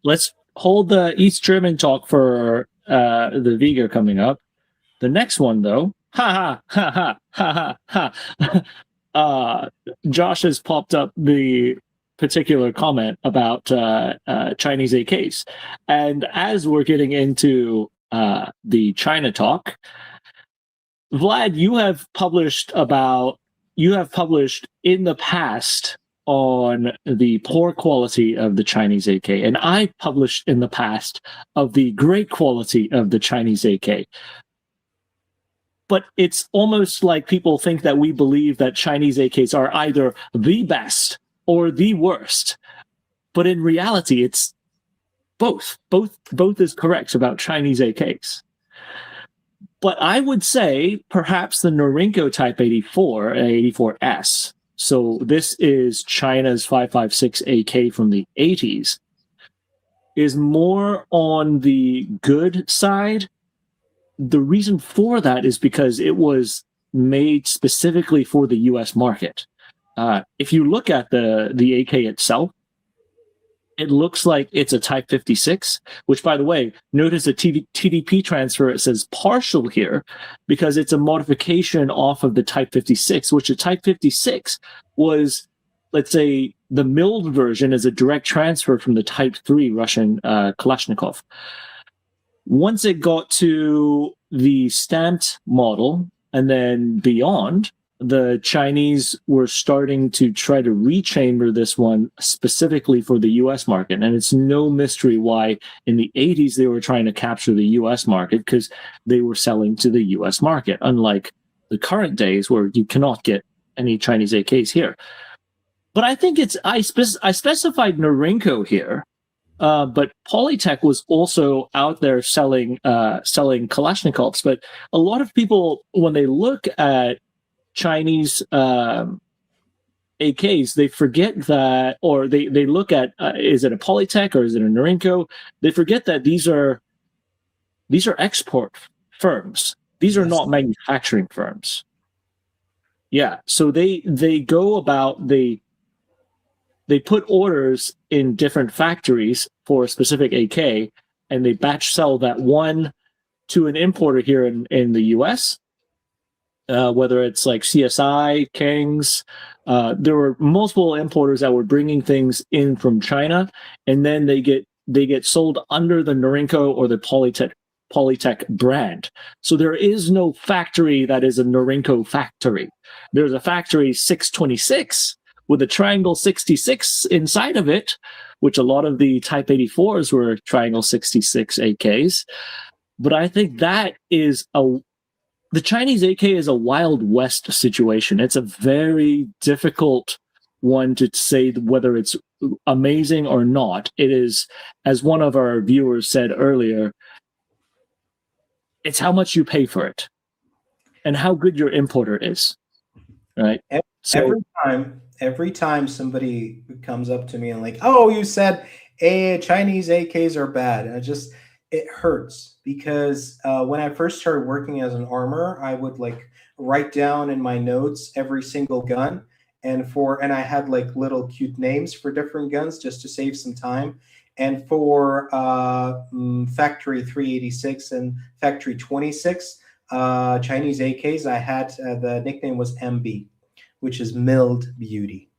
let's hold the East German talk for the Vega coming up. The next one, though, Josh has popped up the particular comment about Chinese AKs, and as we're getting into the China talk, Vlad, you have published in the past on the poor quality of the Chinese AK, and I published in the past of the great quality of the Chinese AK. But it's almost like people think that we believe that Chinese AKs are either the best or the worst. But in reality, it's both. Both is correct about Chinese AKs. But I would say perhaps the Norinco Type 84, 84S, so this is China's 5.56 AK from the 80s, is more on the good side. The reason for that is because it was made specifically for the US market. If you look at the AK itself, it looks like it's a Type 56, which, by the way, notice the TDP transfer, it says partial here because it's a modification off of the Type 56, which the Type 56 was, let's say, the milled version is a direct transfer from the Type 3 Russian Kalashnikov. Once it got to the stamped model and then beyond, the Chinese were starting to try to rechamber this one specifically for the US market. And it's no mystery why in the 80s they were trying to capture the US market, because they were selling to the US market, unlike the current days where you cannot get any Chinese AKs here. But I think I specified Norinco here, but Polytech was also out there selling Kalashnikovs. But a lot of people, when they look at Chinese AKs, they forget that, or they look at is it a Polytech or is it a Norinco? They forget that these are export firms. These are not manufacturing firms. Yeah, so they go about they put orders in different factories for a specific AK, and they batch sell that one to an importer here in the US, whether it's like CSI, King's. There were multiple importers that were bringing things in from China, and then they get sold under the Norinco or the Polytech brand. So there is no factory that is a Norinco factory. There's a factory 626 with a triangle 66 inside of it, which a lot of the Type 84s were triangle 66 AKs. But I think that is the Chinese AK is a Wild West situation. It's a very difficult one to say whether it's amazing or not. It is, as one of our viewers said earlier, it's how much you pay for it and how good your importer is, right? So every time somebody comes up to me and like, oh, you said Chinese AKs are bad, and it hurts because when I first started working as an armor, I would like write down in my notes every single gun, and I had like little cute names for different guns just to save some time. And for Factory 386 and Factory 26 Chinese AKs, I had the nickname was MB, which is Milled Beauty.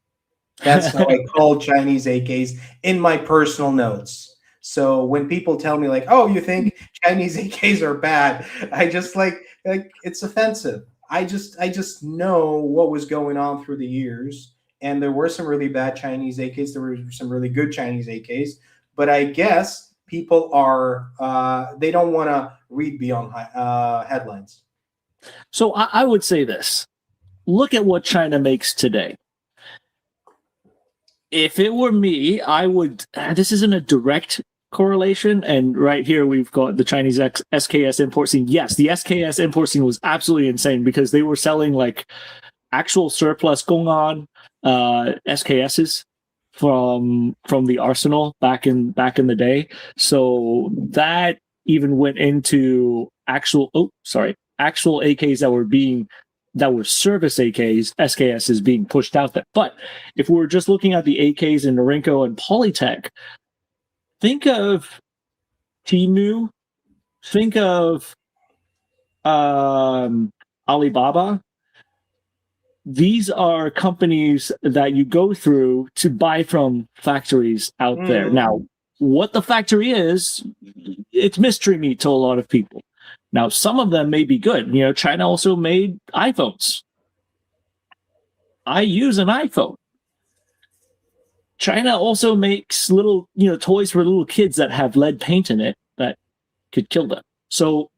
That's how I called Chinese AKs in my personal notes. So when people tell me like, "Oh, you think Chinese AKs are bad?" I just like it's offensive. I just know what was going on through the years, and there were some really bad Chinese AKs. There were some really good Chinese AKs, but I guess people are they don't want to read beyond headlines. So I would say this: look at what China makes today. If it were me, I would. This isn't a direct correlation, and right here we've got the Chinese SKS import scene. Yes, the SKS import scene was absolutely insane because they were selling like actual surplus Gong'an SKSs from the arsenal back in the day. So that even went into actual AKs that were service AKs, SKS is being pushed out there. But if we're just looking at the AKs in Norinco and Polytech, think of Temu, think of Alibaba. These are companies that you go through to buy from factories out there. Now, what the factory is, it's mystery meat to a lot of people. Now, some of them may be good. You know, China also made iPhones. I use an iPhone. China also makes little, toys for little kids that have lead paint in it that could kill them. So,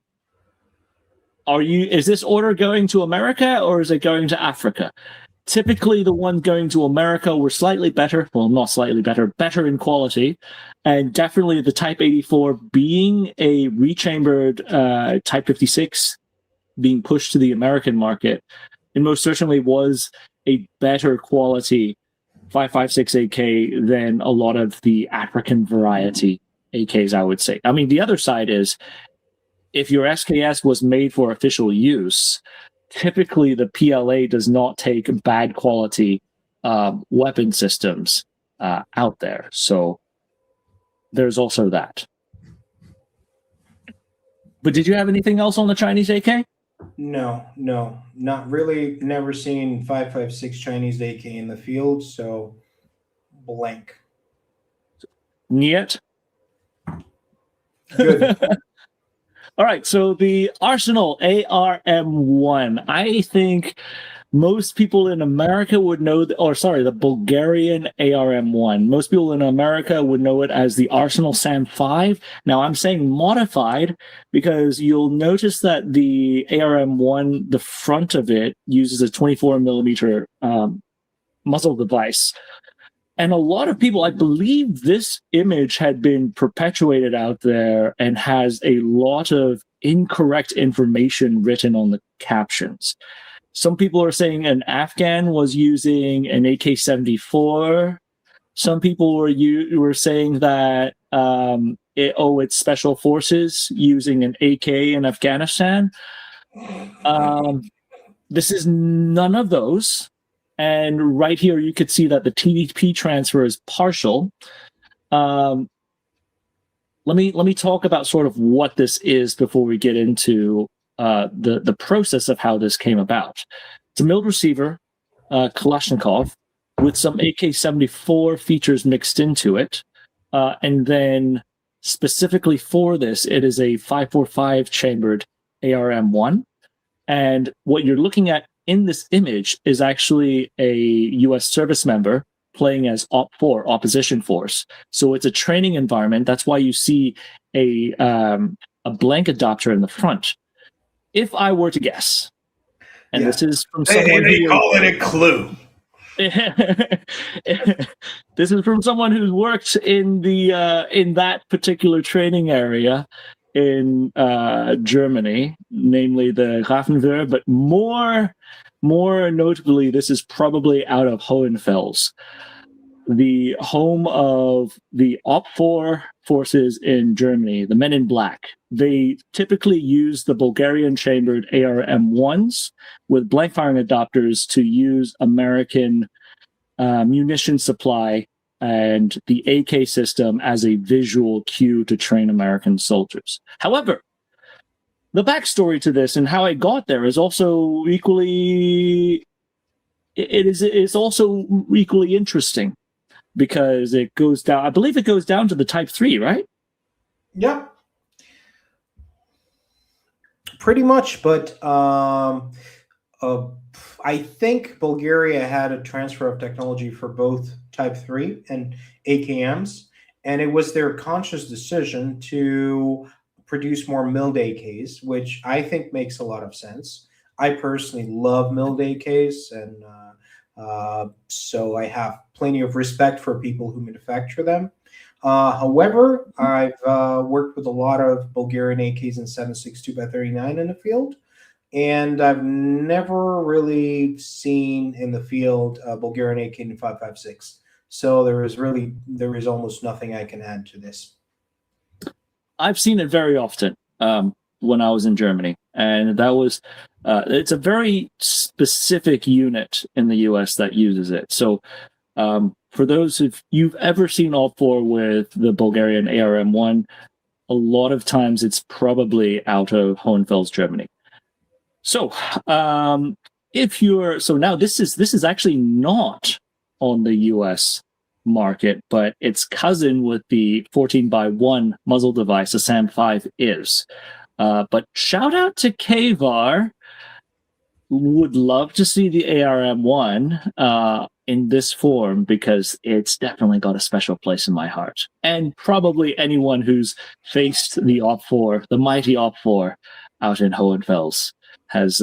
is this order going to America or is it going to Africa? Typically, the ones going to America were slightly better. Well, not slightly better, better in quality. And definitely the Type 84 being a rechambered Type 56 being pushed to the American market, it most certainly was a better quality 5.56 AK than a lot of the African variety AKs, I would say. I mean, the other side is if your SKS was made for official use, typically the PLA does not take bad quality weapon systems out there. So there's also that. But did you have anything else on the Chinese AK? No, not really. Never seen 5.56 Chinese AK in the field, so blank. Niet. Good. All right, so the Arsenal ARM1. I think most people in America would know, the Bulgarian ARM-1. Most people in America would know it as the Arsenal SAM-5. Now, I'm saying modified because you'll notice that the ARM-1, the front of it, uses a 24 millimeter muzzle device. And a lot of people, I believe this image had been perpetuated out there and has a lot of incorrect information written on the captions. Some people are saying an Afghan was using an AK-74. Some people were saying that it's special forces using an AK in Afghanistan. This is none of those. And right here, you could see that the TDP transfer is partial. Let me talk about sort of what this is before we get into the process of how this came about. It's a milled receiver, Kalashnikov, with some AK-74 features mixed into it. And then specifically for this, it is a 5.45 chambered ARM-1. And what you're looking at in this image is actually a U.S. service member playing as OP4, opposition force. So it's a training environment. That's why you see a blank adapter in the front. If I were to guess, and this is from someone they call it a clue. This is from someone who's worked in that particular training area in Germany, namely the Raffenwehr, but more notably, this is probably out of Hohenfels, the home of the OP4 forces in Germany, the Men in Black. They typically use the Bulgarian chambered ARM-1s with blank firing adapters to use American munition supply and the AK system as a visual cue to train American soldiers. However, the backstory to this and how I got there is also equally interesting because it goes down. I believe it goes down to the Type 3, right? Yeah, pretty much. But I think Bulgaria had a transfer of technology for both Type 3 and AKMs, and it was their conscious decision to produce more milled AKs, which I think makes a lot of sense. I personally love milled AKs, and so I have plenty of respect for people who manufacture them. However, I've worked with a lot of Bulgarian AKs in 7.62x39 in the field, and I've never really seen in the field a Bulgarian AK in 5.56. So there is almost nothing I can add to this. I've seen it very often when I was in Germany, and that was it's a very specific unit in the U.S. that uses it. So for those if you've ever seen all four with the Bulgarian ARM-1, a lot of times it's probably out of Hohenfels, Germany. So now this is actually not on the U.S. market, but its cousin with the 14x1 muzzle device, the SAM-5 is. But shout out to Kvar. Would love to see the ARM-1 in this form because it's definitely got a special place in my heart. And probably anyone who's faced the OP4, the mighty OP4 out in Hohenfels has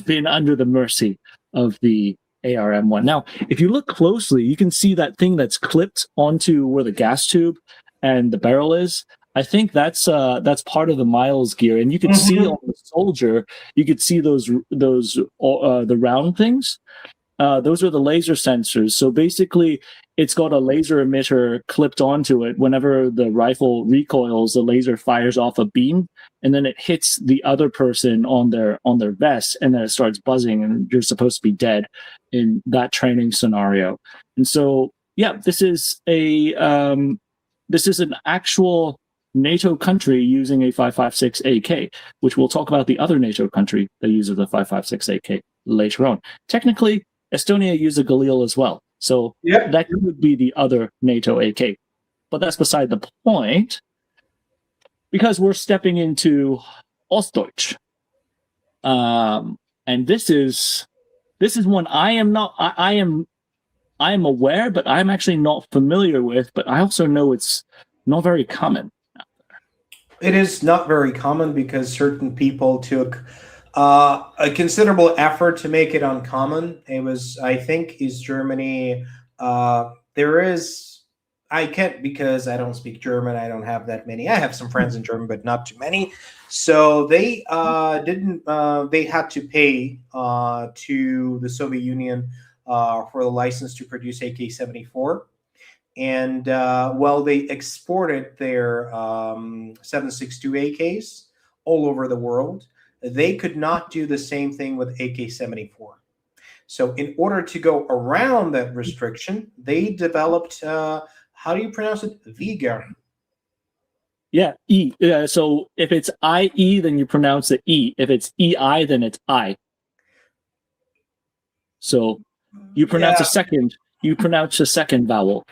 been under the mercy of the ARM-1. Now, if you look closely, you can see that thing that's clipped onto where the gas tube and the barrel is. I think that's part of the Miles gear, and you can see on the soldier, you could see those the round things. Those are the laser sensors. So basically, it's got a laser emitter clipped onto it. Whenever the rifle recoils, the laser fires off a beam, and then it hits the other person on their vest, and then it starts buzzing, and you're supposed to be dead in that training scenario. And so, yeah, this is an actual NATO country using a 5.56 AK, which we'll talk about the other NATO country that uses the 5.56 AK later on. Technically, Estonia used a Galil as well. So that could be the other NATO AK. But that's beside the point, because we're stepping into Ostdeutsch. And this is this is one I am not. I am aware, but I'm actually not familiar with. But I also know it's not very common. It is not very common because certain people took a considerable effort to make it uncommon. It was, I think, East Germany. There is, I can't because I don't speak German. I don't have that many. I have some friends in German, but not too many. So they didn't. They had to pay to the Soviet Union for the license to produce AK-74, and well, they exported their 7.62 AKs all over the world. They could not do the same thing with AK-74. So, in order to go around that restriction, they developed how do you pronounce it? Viger. Yeah, E. So if it's IE, then you pronounce it E. If it's EI, then it's I. So you pronounce Yeah, a second. You pronounce a second vowel.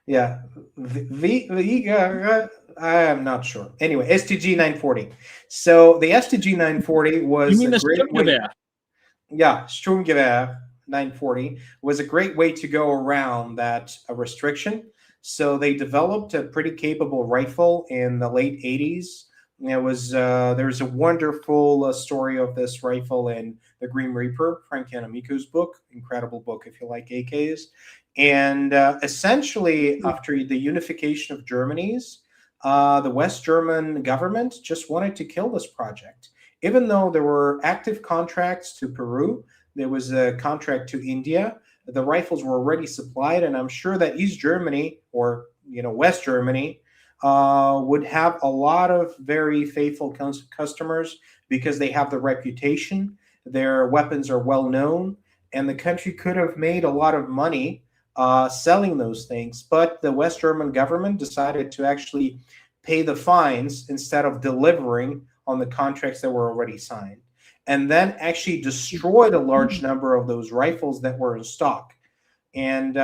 yeah. Viger. I am not sure. Anyway, STG 940. So the STG 940 You was mean a the great way. Sturmgewehr? Yeah, Sturmgewehr 940 was a great way to go around that restriction. So they developed a pretty capable rifle in the late 80s. There was there's a wonderful story of this rifle in The Green Reaper, Frank Yanamiko's book, incredible book if you like AKs. And essentially, after the unification of Germany's, the West German government just wanted to kill this project. Even though there were active contracts to Peru, there was a contract to India. The rifles were already supplied, and I'm sure that East Germany or West Germany would have a lot of very faithful customers because they have the reputation. Their weapons are well known, and the country could have made a lot of money selling those things. But the West German government decided to actually pay the fines instead of delivering on the contracts that were already signed, and then actually destroyed a large number of those rifles that were in stock. And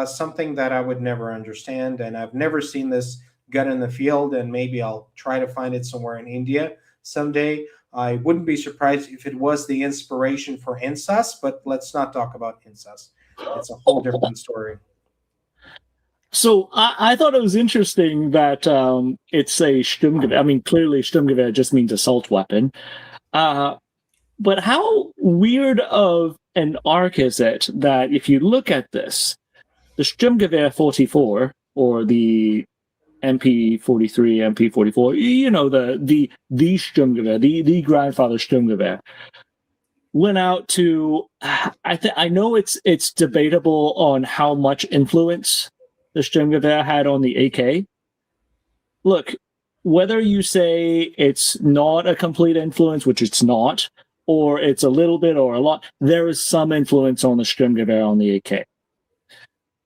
something that I would never understand, and I've never seen this gun in the field, and maybe I'll try to find it somewhere in India someday. I wouldn't be surprised if it was the inspiration for incest, but let's not talk about incest. It's a whole different story. So I thought it was interesting that it's a Sturmgewehr. I mean, clearly Sturmgewehr just means assault weapon. But how weird of an arc is it that if you look at this, the Sturmgewehr 44 or the MP43, MP44, the Sturmgewehr, the grandfather Sturmgewehr, went out to. I know it's debatable on how much influence the Sturmgewehr had on the AK. Look, whether you say it's not a complete influence, which it's not, or it's a little bit or a lot, there is some influence on the Sturmgewehr on the AK.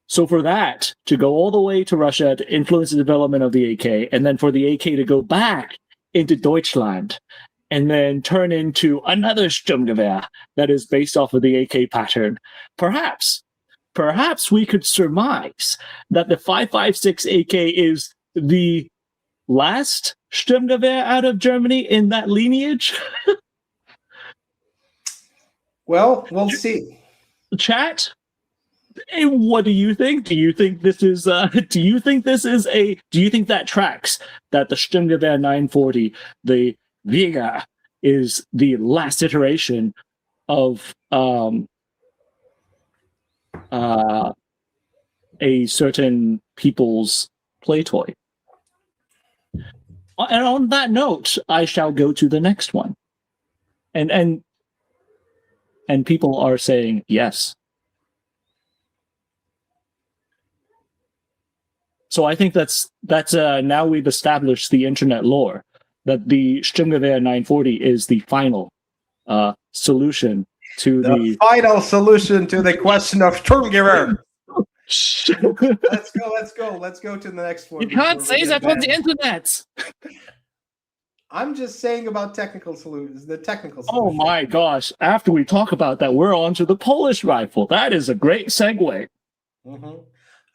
So for that to go all the way to Russia to influence the development of the AK, and then for the AK to go back into Deutschland, and then turn into another Sturmgewehr that is based off of the AK pattern, perhaps we could surmise that the 5.56 AK is the last Sturmgewehr out of Germany in that lineage. Well, we'll see. Chat, what do you think? Do you think this is? Do you think that tracks that the Sturmgewehr 940, the Vega, is the last iteration of a certain people's play toy? And on that note, I shall go to the next one. And people are saying yes. So I think that's now we've established the internet lore that the Sturmgewehr 940 is the final solution to the final solution to the question of Sturmgewehr. Let's go to the next one. You can't say that on the internet. I'm just saying about technical solutions, the technical Oh solution. my gosh. After we talk about that, we're on to the Polish rifle. That is a great segue. Mm-hmm.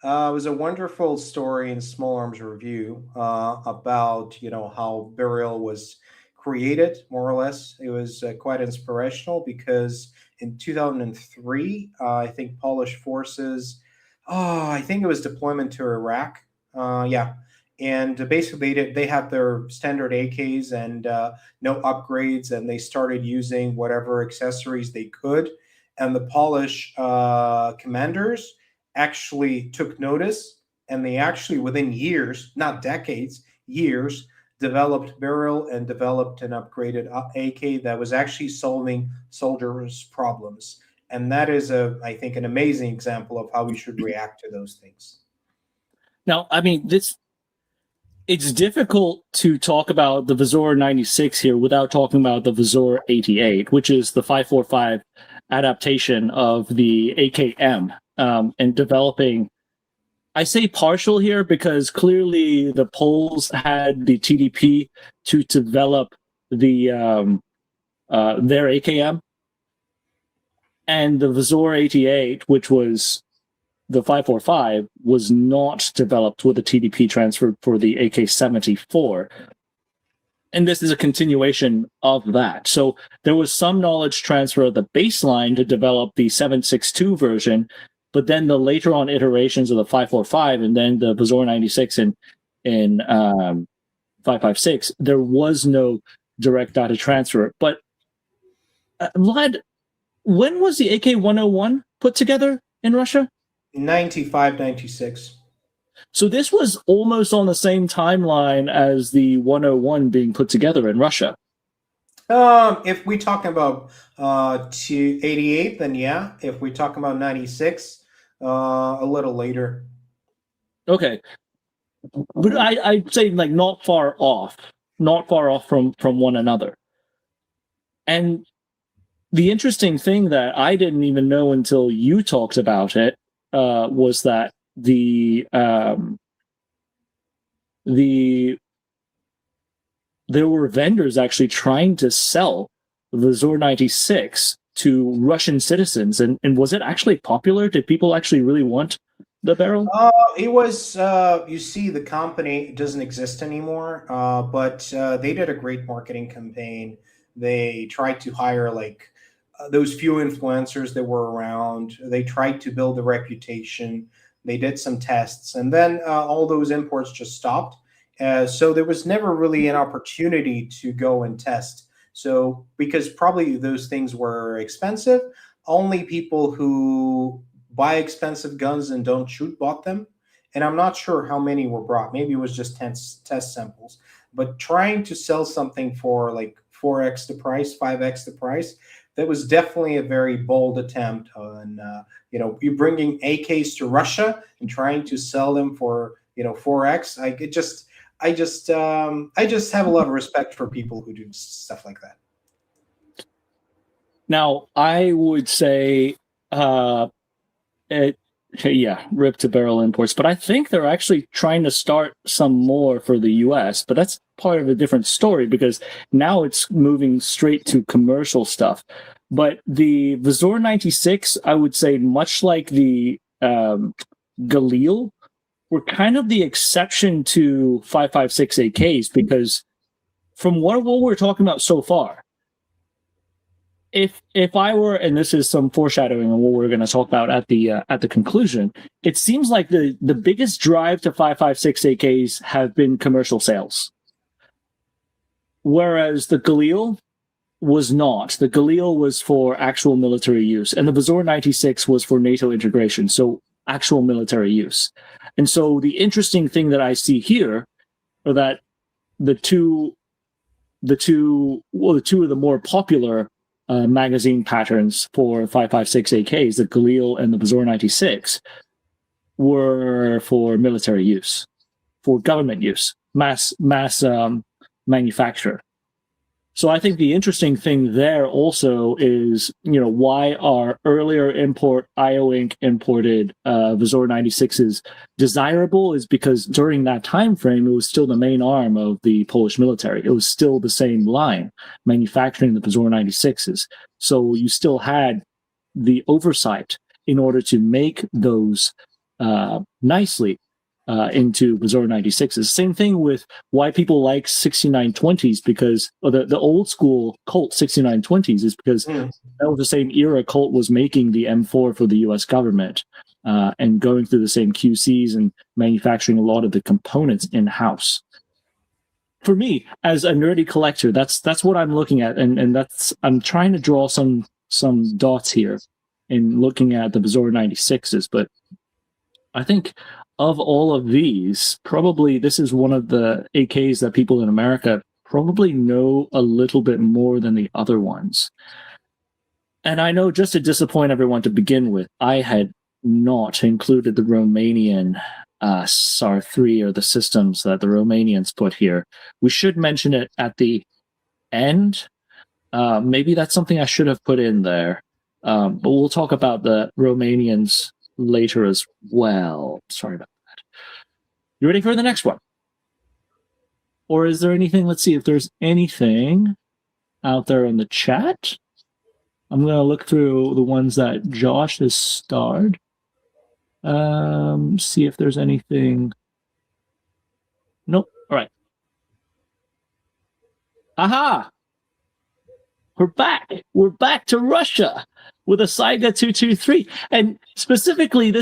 It was a wonderful story in Small Arms Review about how Beryl was created, more or less. It was quite inspirational because in 2003, I think Polish forces, oh, I think it was deployment to Iraq. Yeah. And basically, they had their standard AKs and no upgrades, and they started using whatever accessories they could. And the Polish commanders actually took notice, and they actually, within years, not decades, years, developed barrel and developed an upgraded AK that was actually solving soldiers' problems. And that is I think, an amazing example of how we should react to those things. Now, I mean, it's difficult to talk about the Vizor 96 here without talking about the Vizor 88, which is the 545 adaptation of the AKM, and developing. I say partial here because clearly the Poles had the TDP to develop their AKM, and the Vizor 88, which was the 545, was not developed with a TDP transfer for the AK-74. And this is a continuation of that. So there was some knowledge transfer of the baseline to develop the 762 version, but then the later on iterations of the 545 and then the Vizor 96 in 556, there was no direct data transfer. But Vlad, when was the AK-101 put together in Russia? 95, 96. So this was almost on the same timeline as the 101 being put together in Russia. If we talk about 88, then yeah. If we talk about 96, a little later. Okay, but I'd say like not far off from one another. And the interesting thing that I didn't even know until you talked about it was that there were vendors actually trying to sell the Vizor 96 to Russian citizens, and was it actually popular? Did people actually really want the barrel? It was, you see, the company doesn't exist anymore, but they did a great marketing campaign. They tried to hire those few influencers that were around. They tried to build a reputation. They did some tests, and then all those imports just stopped. So there was never really an opportunity to go and test. So because probably those things were expensive, only people who buy expensive guns and don't shoot bought them. And I'm not sure how many were brought. Maybe it was just test samples. But trying to sell something for like 4x the price, 5x the price, that was definitely a very bold attempt on, you bringing AKs to Russia and trying to sell them for, 4x. I just have a lot of respect for people who do stuff like that. Now, I would say, rip to barrel imports, but I think they're actually trying to start some more for the US, but that's part of a different story because now it's moving straight to commercial stuff. But the Vizor 96, I would say, much like the Galil, were kind of the exception to 556 AKs because from what we're talking about so far, if I were, and this is some foreshadowing on what we're going to talk about at the conclusion, it seems like the biggest drive to 556 AKs have been commercial sales, whereas the Galil was not. The Galil was for actual military use, and the Vizor 96 was for NATO integration, so actual military use. And so the interesting thing that I see here are that the two of the more popular magazine patterns for 556 AKs, the Galil and the Vizor 96, were for military use, for government use, mass manufacture. So I think the interesting thing there also is, why our earlier import IO Inc. imported Vizor 96s desirable is because during that time frame, it was still the main arm of the Polish military. It was still the same line manufacturing the Vizor 96s. So you still had the oversight in order to make those nicely into Bazaar 96s. Same thing with why people like 6920s, because the old school Colt 6920s is because that was the same era Colt was making the M4 for the US government and going through the same QCs and manufacturing a lot of the components in-house. For me, as a nerdy collector, that's what I'm looking at, and that's I'm trying to draw some dots here in looking at the Bazaar 96s, but I think of all of these, probably this is one of the AKs that people in America probably know a little bit more than the other ones. And I know, just to disappoint everyone to begin with, I had not included the Romanian SAR-3 or the systems that the Romanians put here. We should mention it at the end. Maybe that's something I should have put in there. But we'll talk about the Romanians later as well. Sorry about that. You ready for the next one? Or is there anything? Let's see if there's anything out there in the chat. I'm going to look through the ones that Josh has starred. See if there's anything. Nope. All right. Aha! We're back. We're back to Russia with a Saiga 223. And specifically,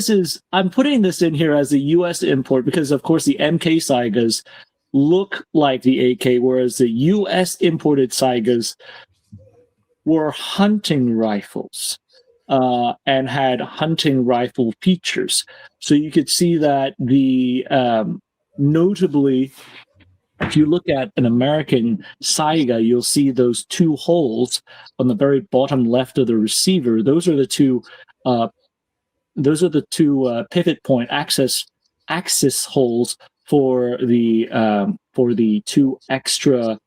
I'm putting this in here as a US import because, of course, the MK Saigas look like the AK, whereas the US imported Saigas were hunting rifles and had hunting rifle features. So you could see that notably, if you look at an American Saiga, you'll see those two holes on the very bottom left of the receiver. Those are the two pivot point axis holes for the two extra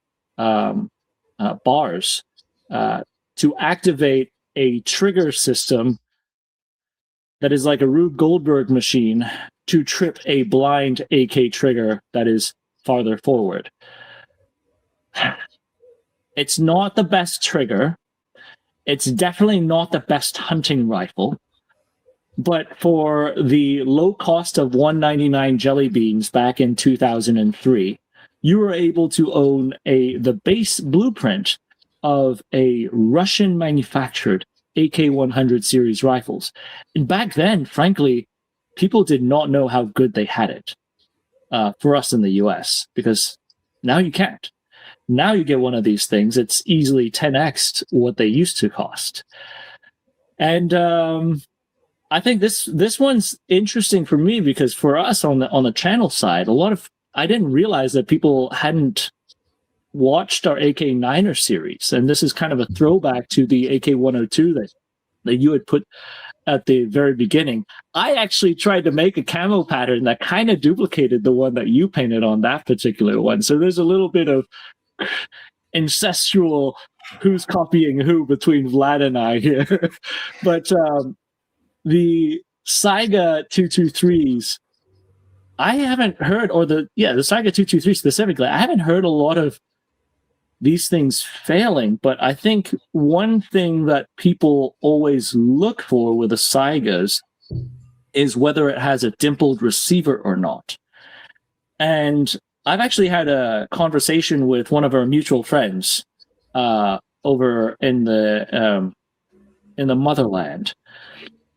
bars to activate a trigger system that is like a Rube Goldberg machine to trip a blind AK trigger that is farther forward. It's not the best trigger. It's definitely not the best hunting rifle. But for the low cost of $199 jelly beans back in 2003, you were able to own the base blueprint of a Russian manufactured AK-100 series rifles. And back then, frankly, people did not know how good they had it for us in the US, because now you can't. Now you get one of these things, it's easily 10x what they used to cost. And I think this one's interesting for me because for us on the channel side, I didn't realize that people hadn't watched our AK-9er series, and this is kind of a throwback to the AK-102 that you had put at the very beginning. I actually tried to make a camo pattern that kind of duplicated the one that you painted on that particular one. So there's a little bit of incestual who's copying who between Vlad and I here. But the Saiga 223s, I haven't heard, or the Saiga 223 specifically, I haven't heard a lot of these things failing, but I think one thing that people always look for with the Saigas is whether it has a dimpled receiver or not. And I've actually had a conversation with one of our mutual friends over in the motherland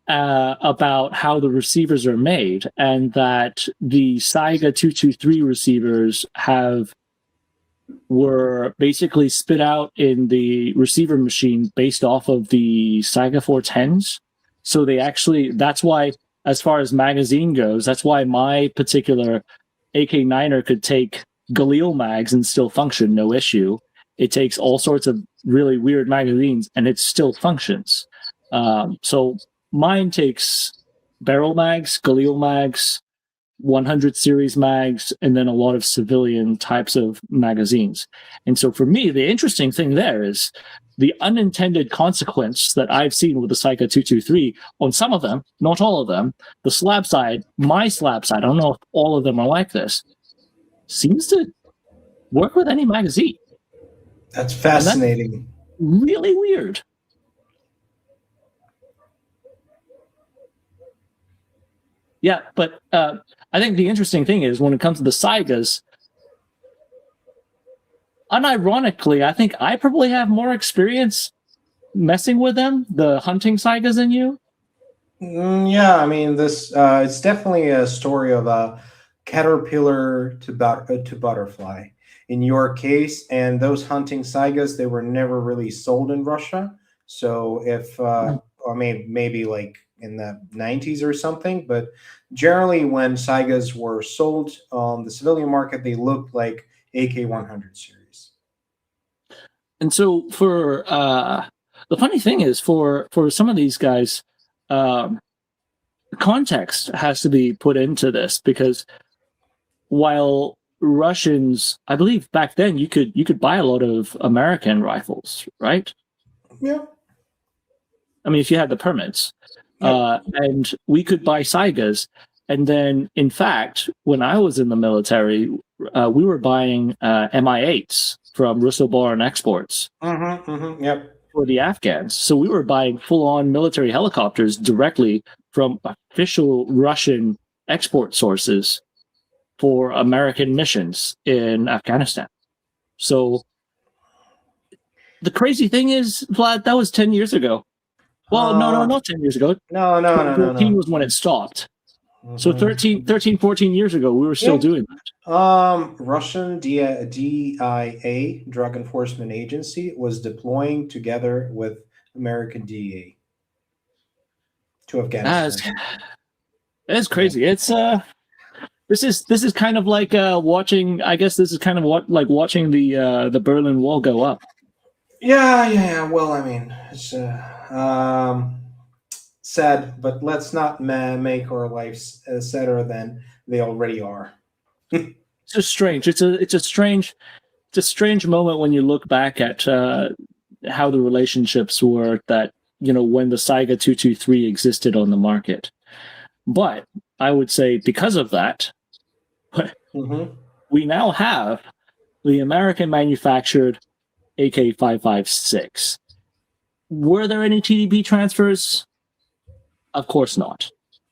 about how the receivers are made, and that the Saiga 223 receivers were basically spit out in the receiver machine based off of the Saiga 410s. So that's why, as far as magazine goes, that's why my particular AK-9er could take Galil mags and still function, no issue. It takes all sorts of really weird magazines and it still functions. So mine takes barrel mags, Galil mags, 100 series mags, and then a lot of civilian types of magazines. And so for me, the interesting thing there is the unintended consequence that I've seen with the Saiga 223 on some of them, not all of them. The slab side, my slab side, I don't know if all of them are like this, seems to work with any magazine. That's fascinating. That's really weird. Yeah, but I think the interesting thing is when it comes to the Saigas, unironically, I think I probably have more experience messing with them, the hunting Saigas, than you. Yeah, I mean, this it's definitely a story of a caterpillar to butterfly. In your case, and those hunting saigas, they were never really sold in Russia. So if I mean, maybe like in the 90s or something, but generally when saigas were sold on the civilian market, they looked like AK-100 series. And so for the funny thing is for some of these guys, um, context has to be put into this because while Russians, I believe back then you could buy a lot of American rifles, right? Yeah, I mean, if you had the permits, yeah. and we could buy Saigas. And then, in fact, when I was in the military, we were buying Mi-8s from Russo Boron Exports Yep. for the Afghans. So we were buying full-on military helicopters directly from official Russian export sources for American missions in Afghanistan. So the crazy thing is, Vlad, that was 10 years ago. Well, no, Uh, not 10 years ago. no, no, no, no, 2014 no. was when it stopped. So Mhm. 14 years ago, we were still Yeah. doing that. Russian DIA, Drug Enforcement Agency, was deploying together with American DEA to That's, Afghanistan. that's Yeah. crazy. It's this is kind of like watching. I guess this is kind of what like watching the Berlin Wall go up. Yeah. Well, I mean, it's sad, but let's not make our lives sadder than they already are. It's just strange. It's a strange moment when you look back at how the relationships were that when the Saiga 223 existed on the market. But I would say because of that, hmm we now have the American manufactured AK-556. Were there any TDP transfers? Of course not.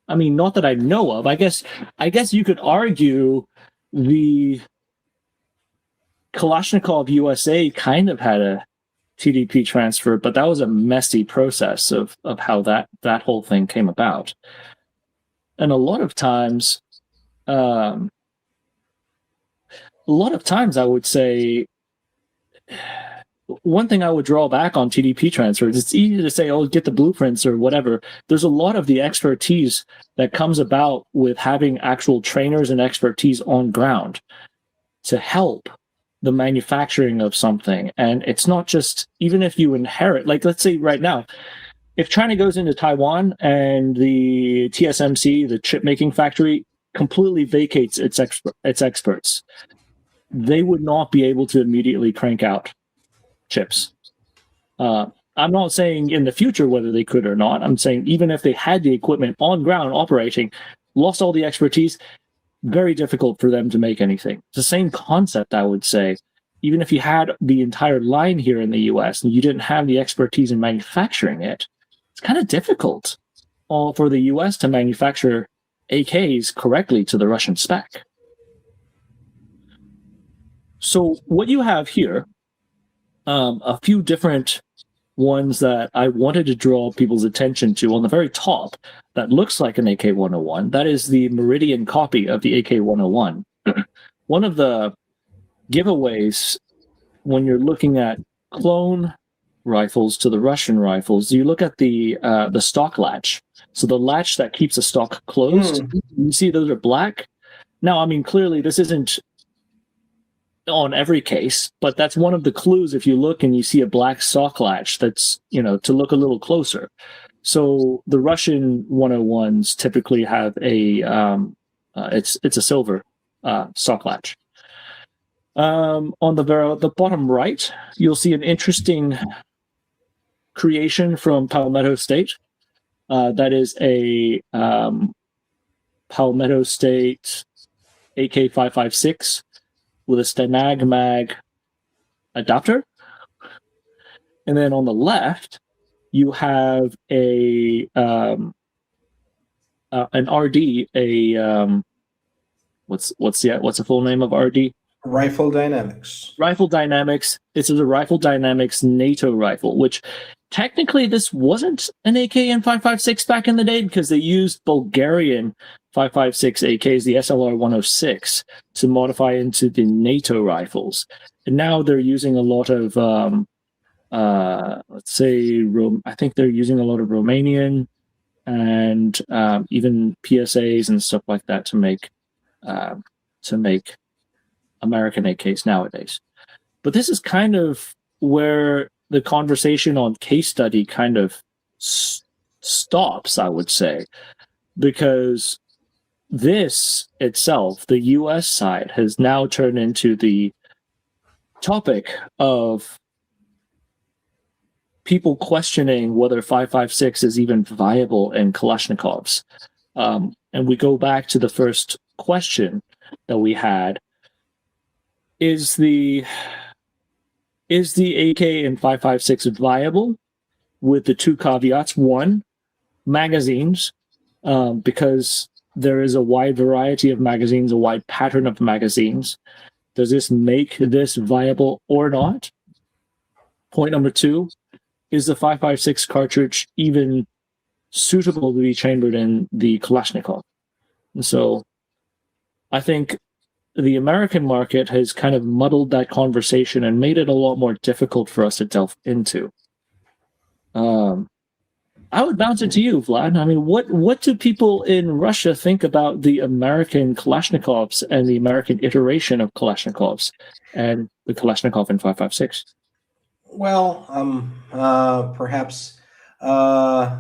I mean, not that I know of. I guess you could argue the Kalashnikov USA kind of had a TDP transfer, but that was a messy process of how that whole thing came about. And um, a lot of times, I would say one thing I would draw back on TDP transfers. It's easy to say, "Oh, get the blueprints or whatever." There's a lot of the expertise that comes about with having actual trainers and expertise on ground to help the manufacturing of something. And it's not just even if you inherit, like let's say right now, if China goes into Taiwan and the TSMC, the chip making factory, completely vacates its experts, they would not be able to immediately crank out chips. Uh, I'm not saying in the future whether they could or not. I'm saying even if they had the equipment on ground operating, lost all the expertise, very difficult for them to make anything. It's the same concept, I would say. Even if you had the entire line here in the US and you didn't have the expertise in manufacturing it, it's kind of difficult for the US to manufacture AKs correctly to the Russian spec. So, what you have here, a few different ones that I wanted to draw people's attention to on the very top that looks like an AK-101. That is the Meridian copy of the AK-101. One of the giveaways when you're looking at clone rifles to the Russian rifles, you look at the stock latch. So the latch that keeps a stock closed, you see those are black. Now, I mean, clearly this isn't on every case, but that's one of the clues if you look and you see a black sock latch that's, to look a little closer. So the Russian 101s typically have it's a silver sock latch. On the bottom right, you'll see an interesting creation from Palmetto State. That is a Palmetto State AK-556 with a Stenag mag adapter. And then on the left, you have a an RD, what's the full name of RD? Rifle Dynamics. Rifle Dynamics. This is a Rifle Dynamics NATO rifle, which technically this wasn't an AK 5.56 back in the day because they used Bulgarian 5.56 AKs, the SLR 106, to modify into the NATO rifles. And now they're using a lot of, let's say, I think they're using a lot of Romanian and even PSAs and stuff like that to make American AKs nowadays. But this is kind of where the conversation on case study kind of stops, I would say, because this itself, the US side, has now turned into the topic of people questioning whether 5.56 is even viable in Kalashnikovs. And we go back to the first question that we had. Is the AK in 5.56 viable? With the two caveats. One, magazines, because there is a wide variety of magazines, a wide pattern of magazines. Does this make this viable or not? Point number two, is the 5.56 cartridge even suitable to be chambered in the Kalashnikov? And so I think the American market has kind of muddled that conversation and made it a lot more difficult for us to delve into. I would bounce it to you, Vlad. I mean, what do people in Russia think about the American Kalashnikovs and the American iteration of Kalashnikovs and the Kalashnikov in 5.56? Well, perhaps I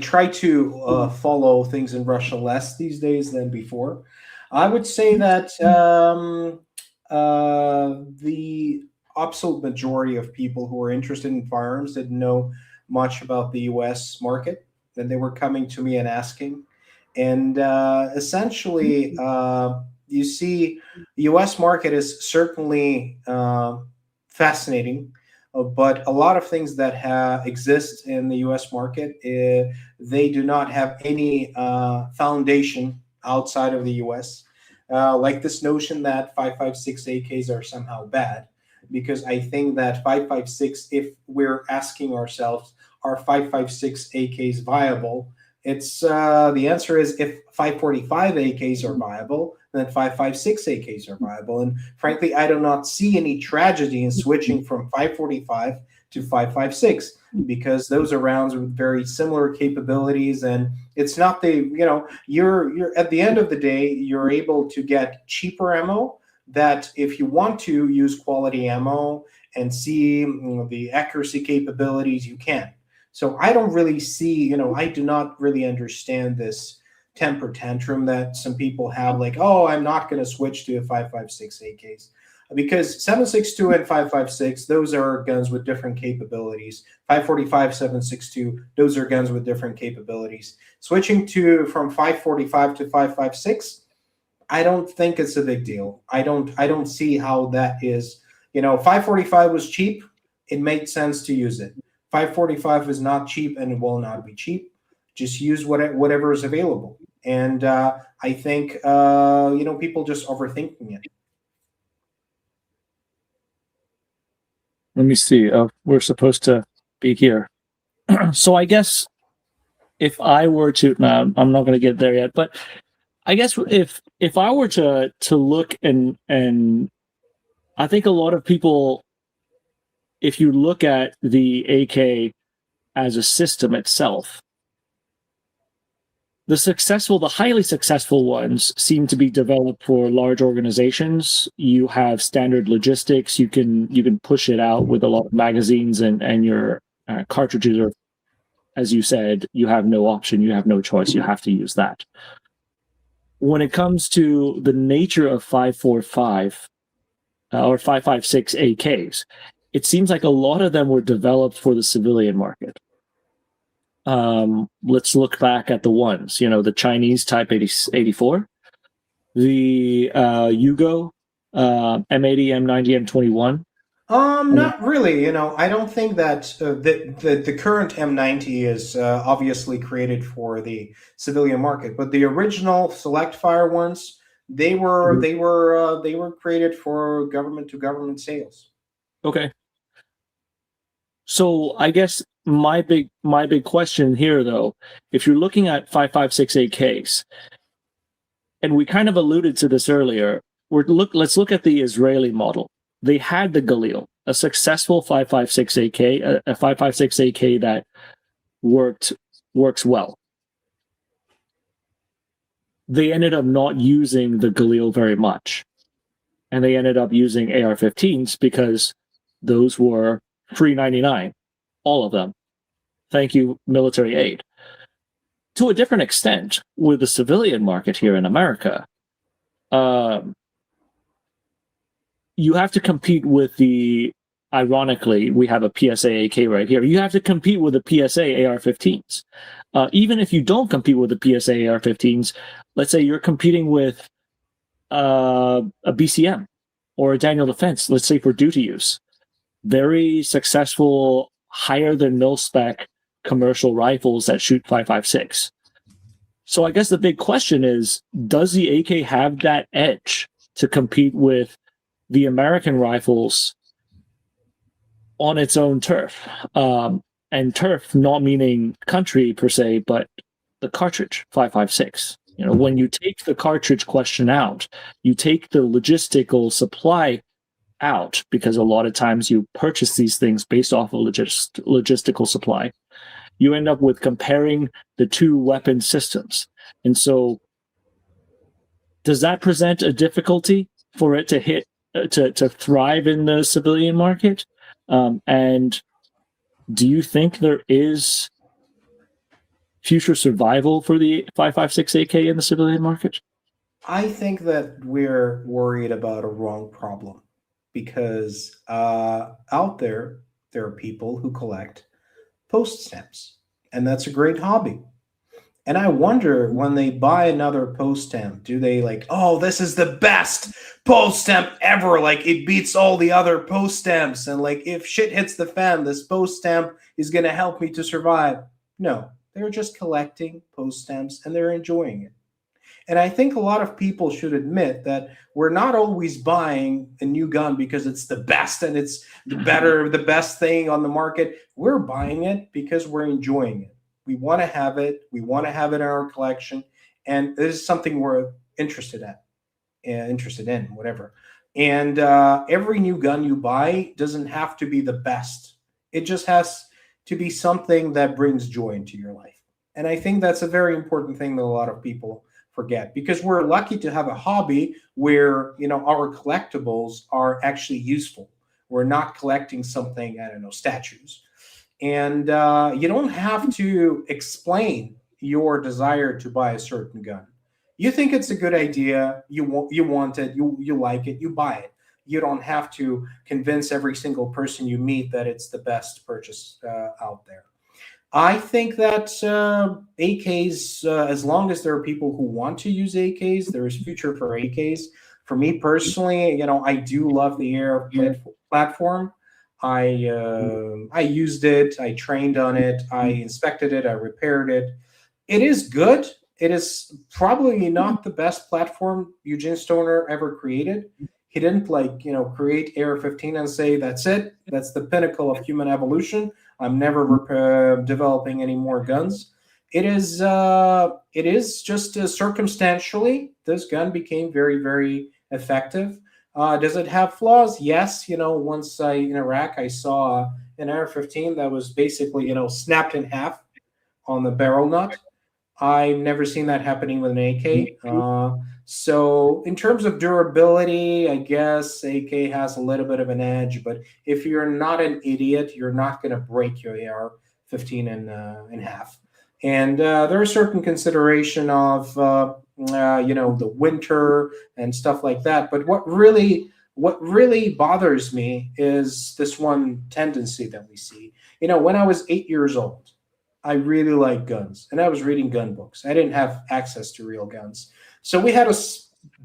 try to follow things in Russia less these days than before. I would say that the absolute majority of people who are interested in firearms didn't know much about the U.S. market. Then they were coming to me and asking, and essentially, you see, the U.S. market is certainly fascinating, but a lot of things that exist in the U.S. market, they do not have any foundation outside of the U.S. Like this notion that 5.56 AKs are somehow bad, because I think that 5.56, if we're asking ourselves, are 5.56 AKs viable? It's the answer is if 5.45 AKs are viable, then 5.56 AKs are viable. And frankly, I do not see any tragedy in switching from 5.45 to 5.56 because those are rounds with very similar capabilities, and it's not you're at the end of the day you're able to get cheaper ammo that if you want to use quality ammo and see the accuracy capabilities, you can. So I don't really see, I do not really understand this temper tantrum that some people have, like, oh, I'm not going to switch to a 5.56 AKs. Because 7.62 and 5.56, those are guns with different capabilities. 5.45, 7.62, those are guns with different capabilities. Switching from 5.45 to 5.56, I don't think it's a big deal. I don't see how that is. 5.45 was cheap. It made sense to use it. 5.45 is not cheap and it will not be cheap. Just use whatever is available. And I think, people just overthinking it. Let me see. We're supposed to be here. So I guess if I were to, no, I'm not going to get there yet, but I guess if I were to look and I think a lot of people, if you look at the AK as a system itself, the highly successful ones seem to be developed for large organizations. You have standard logistics. You can push it out with a lot of magazines, and your cartridges are, as you said, you have no option. You have no choice. You have to use that. When it comes to the nature of 5.45 or 5.56 AKs, it seems like a lot of them were developed for the civilian market. Let's look back at the ones, the Chinese Type 84, the Yugo, M80, M90, M21. Not really. I don't think that the current M90 is obviously created for the civilian market, but the original select fire ones, Mhm. they were created for government to government sales. Okay. So I guess my big question here though, if you're looking at 5.56 AKs, and we kind of alluded to this earlier, let's look at the Israeli model. They had the Galil, a successful 5.56 AK, a 5.56 AK that worked works well. They ended up not using the Galil very much, and they ended up using AR-15s because those were free 99, all of them. Thank you, military aid. To a different extent, with the civilian market here in America, um, you have to compete with the. Ironically, we have a PSA AK right here. You have to compete with the PSA AR-15s. Even if you don't compete with the PSA AR-15s, let's say you're competing with a BCM or a Daniel Defense, let's say for duty use. Very successful, higher than mil spec commercial rifles that shoot 5.56. So I guess the big question is, does the AK have that edge to compete with the American rifles on its own turf? And turf not meaning country per se, but the cartridge 5.56. When you take the cartridge question out, you take the logistical supply out, because a lot of times you purchase these things based off of logistical supply. You end up with comparing the two weapon systems. And so, does that present a difficulty for it to hit, to thrive in the civilian market? And do you think there is future survival for the 5.56 AK in the civilian market? I think that we're worried about a wrong problem because out there are people who collect post stamps, and that's a great hobby. And I wonder when they buy another post stamp, do they like, oh, this is the best post stamp ever? Like it beats all the other post stamps. And like if shit hits the fan, this post stamp is going to help me to survive. No, they're just collecting post stamps and they're enjoying it. And I think a lot of people should admit that we're not always buying a new gun because it's the best and it's the best thing on the market. We're buying it because we're enjoying it. We want to have it. We want to have it in our collection. And this is something we're interested in, whatever. And every new gun you buy doesn't have to be the best. It just has to be something that brings joy into your life. And I think that's a very important thing that a lot of people forget because we're lucky to have a hobby where our collectibles are actually useful. We're not collecting something, I don't know, statues, and you don't have to explain your desire to buy a certain gun. You think it's a good idea, you want it, you like it, you buy it. You don't have to convince every single person you meet that it's the best purchase out there. I think that AKs, as long as there are people who want to use AKs, there is future for AKs. For me personally, I do love the Air platform. I used it, I trained on it, I inspected it, I repaired it. It is good. It is probably not the best platform Eugene Stoner ever created. He didn't create Air 15 and say that's it. That's the pinnacle of human evolution. I'm never developing any more guns. It is just circumstantially this gun became very very effective. Does it have flaws? Yes. Once in Iraq I saw an AR-15 that was basically snapped in half on the barrel nut. I've never seen that happening with an AK. So in terms of durability, I guess AK has a little bit of an edge. But if you're not an idiot, you're not going to break your AR-15 in half. And there are certain consideration of the winter and stuff like that. But what really bothers me is this one tendency that we see. When I was 8 years old, I really liked guns, and I was reading gun books. I didn't have access to real guns, so we had a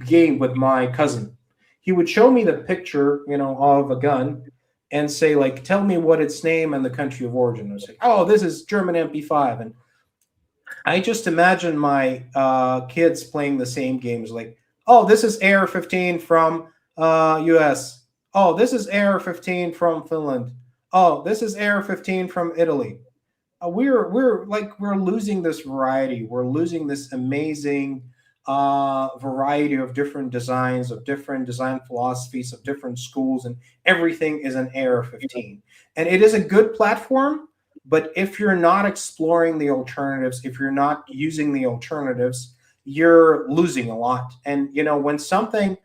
game with my cousin. He would show me the picture, of a gun, and say like, tell me what its name and the country of origin. I was like, oh, this is German MP5, and I just imagine my kids playing the same games. Like, oh, this is AR-15 from U.S. Oh, this is AR-15 from Finland. Oh, this is AR-15 from Italy. We're losing this variety. We're losing this amazing variety of different designs, of different design philosophies, of different schools, and everything is an AR-15. And it is a good platform, but if you're not exploring the alternatives, if you're not using the alternatives, you're losing a lot. And when something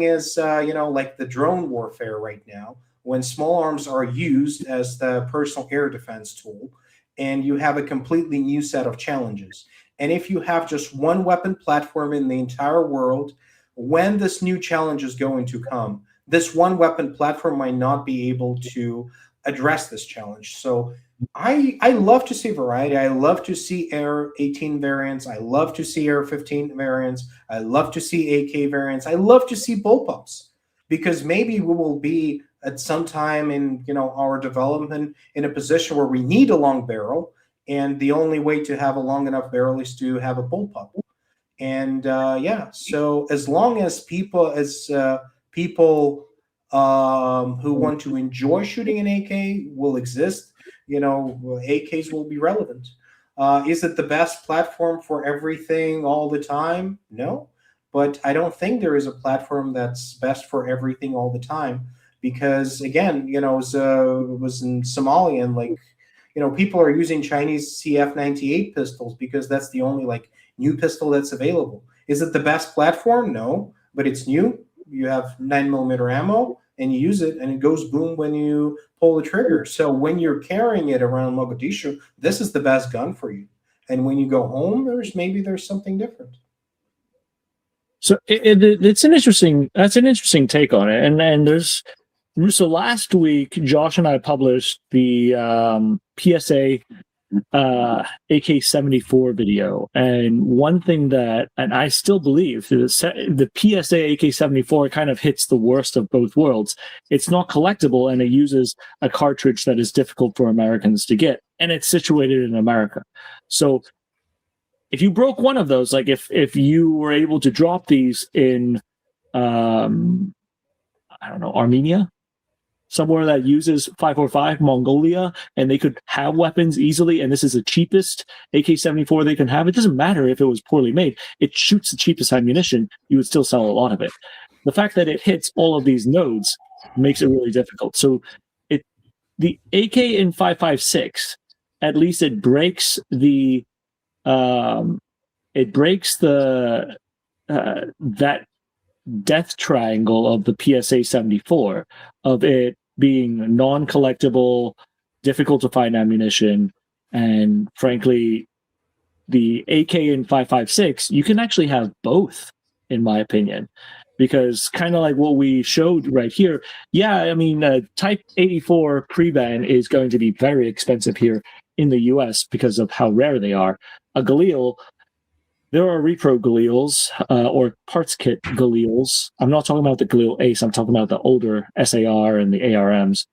is like the drone warfare right now, when small arms are used as the personal air defense tool, and you have a completely new set of challenges. And if you have just one weapon platform in the entire world, when this new challenge is going to come, this one weapon platform might not be able to address this challenge. So I love to see variety. I love to see Air 18 variants. I love to see Air 15 variants. I love to see AK variants. I love to see bullpups, because maybe we will be at some time in our development in a position where we need a long barrel, and the only way to have a long enough barrel is to have a bullpup. And yeah, so as long as people who want to enjoy shooting an AK will exist, AKs will be relevant. Is it the best platform for everything all the time? No, but I don't think there is a platform that's best for everything all the time, because again, it was in Somalia, and like, people are using Chinese CF98 pistols because that's the only like new pistol that's available. Is it the best platform? No, but it's new. You have 9mm ammo, and you use it, and it goes boom when you pull the trigger. So when you're carrying it around Mogadishu, this is the best gun for you. And when you go home, there's something different. So it's an interesting take on it, and there's so last week Josh and I published the PSA AK-74 video, and one thing that, and I still believe the PSA AK-74 kind of hits the worst of both worlds. It's not collectible, and it uses a cartridge that is difficult for Americans to get, and it's situated in America. So if you broke one of those, like if you were able to drop these in I don't know, Armenia, somewhere that uses 545, Mongolia, and they could have weapons easily, and this is the cheapest AK-74 they can have. It doesn't matter if it was poorly made. It shoots the cheapest ammunition. You would still sell a lot of it. The fact that it hits all of these nodes makes it really difficult. So the AK in 556, at least it breaks the that death triangle of the PSA 74, of it being non-collectible, difficult to find ammunition, and frankly, the AK in 556, you can actually have both, in my opinion, because kind of like what we showed right here. Yeah, I mean, Type 84 pre-ban is going to be very expensive here in the US because of how rare they are. A Galil, there are repro Galils or parts kit Galils. I'm not talking about the Galil Ace. I'm talking about the older SAR and the ARMs,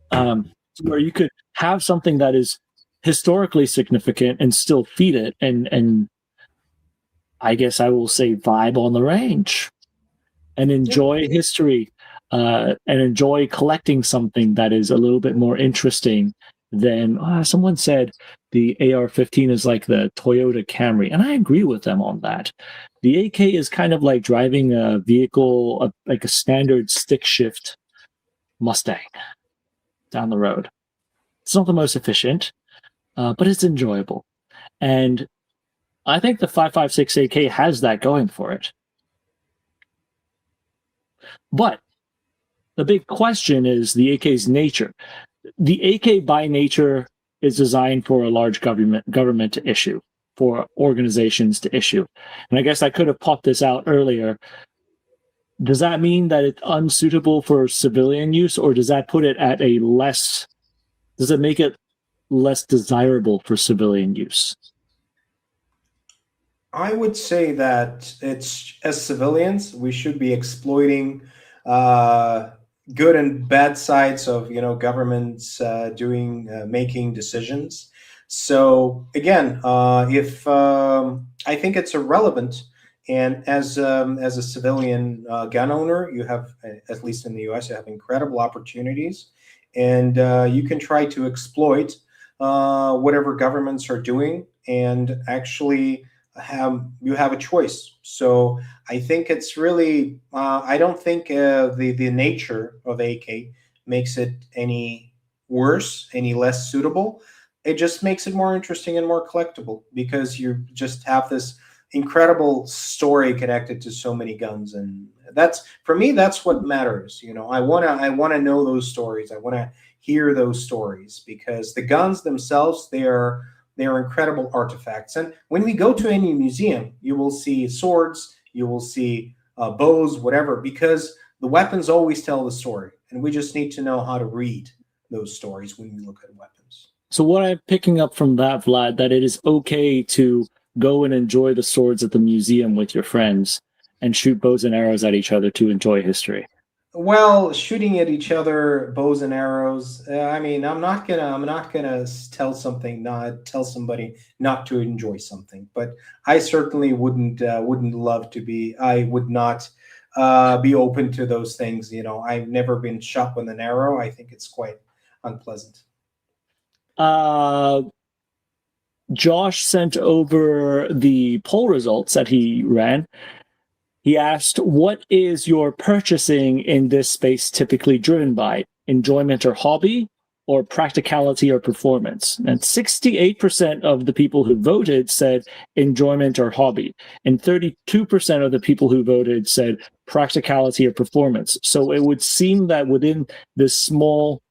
where you could have something that is historically significant and still feed it, and I guess I will say vibe on the range and enjoy history and enjoy collecting something that is a little bit more interesting than someone said the AR-15 is like the Toyota Camry, and I agree with them on that. The AK is kind of like driving a vehicle, like a standard stick shift Mustang down the road. It's not the most efficient, but it's enjoyable. And I think the 556 AK has that going for it. But the big question is the AK's nature. The AK by nature is designed for a large government to issue, for organizations to issue. And I guess I could have popped this out earlier. Does that mean that it's unsuitable for civilian use, or does that put it at a less, does it make it less desirable for civilian use? I would say that it's, as civilians, we should be exploiting uh, good and bad sides of governments doing making decisions. So again, if I think it's irrelevant, and as a civilian gun owner, you have, at least in the U.S., you have incredible opportunities, and you can try to exploit whatever governments are doing, and actually have a choice. So I think it's really. I don't think the nature of AK makes it any worse, any less suitable. It just makes it more interesting and more collectible because you just have this incredible story connected to so many guns, and that's for me. That's what matters. I wanna know those stories. I wanna hear those stories because the guns themselves, they are incredible artifacts. And when we go to any museum, you will see swords, you will see bows, whatever, because the weapons always tell the story, and we just need to know how to read those stories when we look at weapons. So what I'm picking up from that, Vlad, that it is okay to go and enjoy the swords at the museum with your friends and shoot bows and arrows at each other to enjoy history. Well, shooting at each other, bows and arrows. I mean, I'm not gonna tell somebody not to enjoy something. But I certainly wouldn't love to be. I would not be open to those things. I've never been shot with an arrow. I think it's quite unpleasant. Uh, Josh sent over the poll results that he ran. He asked, what is your purchasing in this space typically driven by? Enjoyment or hobby, or practicality or performance? And 68% of the people who voted said enjoyment or hobby. And 32% of the people who voted said practicality or performance. So it would seem that within this small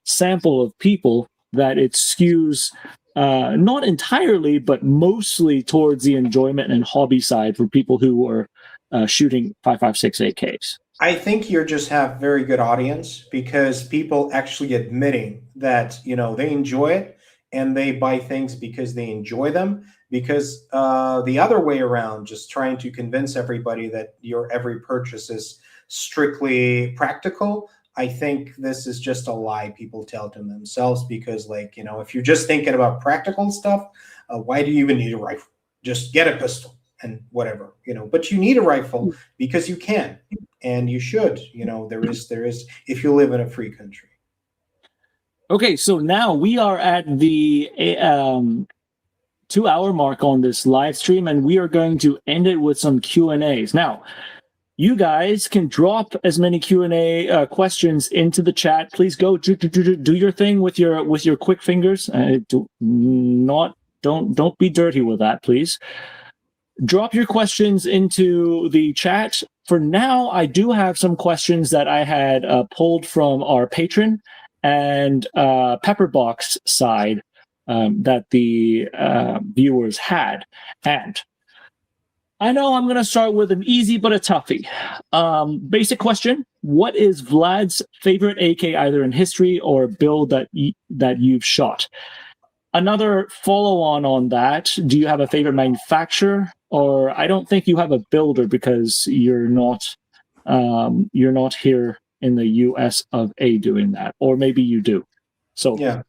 sample of people, that it skews not entirely, but mostly towards the enjoyment and hobby side for people who are shooting 5.56 AKs. I think you just have very good audience because people actually admitting that they enjoy it and they buy things because they enjoy them. Because the other way around, just trying to convince everybody that your every purchase is strictly practical. I think this is just a lie people tell to themselves because, like, if you're just thinking about practical stuff, why do you even need a rifle? Just get a pistol and whatever. But you need a rifle because you can and you should. There is if you live in a free country. Okay, so now we are at the 2 hour mark on this live stream, and we are going to end it with some Q&As. Now, you guys can drop as many Q&A questions into the chat. Please go do your thing with your quick fingers. Don't be dirty with that, please. Drop your questions into the chat. For now, I do have some questions that I had pulled from our patron and Pepperbox side that the viewers had. And I know I'm going to start with an easy but a toughie. Basic question: what is Vlad's favorite AK, either in history or build that you've shot? Another follow-on that: do you have a favorite manufacturer? Or I don't think you have a builder because you're not here in the U.S. of A doing that, or maybe you do. So Yeah.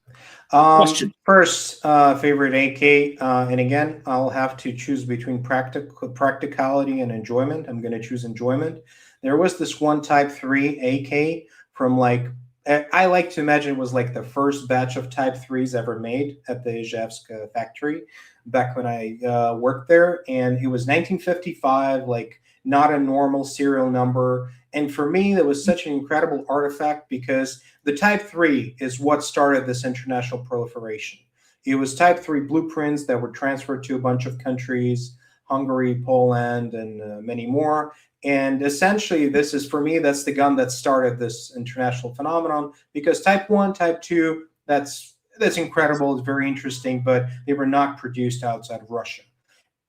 question. First, favorite AK, and again, I'll have to choose between practicality and enjoyment. I'm going to choose enjoyment. There was this one Type 3 AK from I like to imagine it was like the first batch of Type 3s ever made at the Ijevsk factory back when I worked there. And it was 1955, like not a normal serial number. And for me, that was such an incredible artifact because the Type 3 is what started this international proliferation. It was Type 3 blueprints that were transferred to a bunch of countries, Hungary, Poland, and many more. And essentially, this is, for me, that's the gun that started this international phenomenon because Type 1, Type 2, that's incredible. It's very interesting, but they were not produced outside of Russia.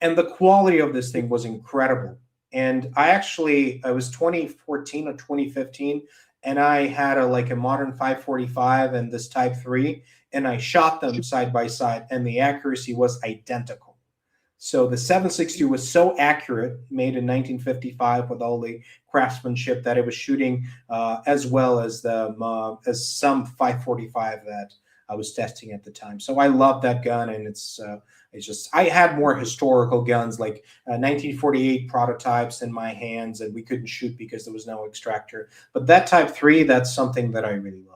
And the quality of this thing was incredible. And I was 2014 or 2015, and I had a modern 545 and this Type 3, and I shot them side by side, and the accuracy was identical. So the 7.62 was so accurate, made in 1955 with all the craftsmanship, that it was shooting as well as the as some 5.45 that I was testing at the time. So I love that gun, and it's just, I had more historical guns like 1948 prototypes in my hands, and we couldn't shoot because there was no extractor. But that Type 3, that's something that I really loved.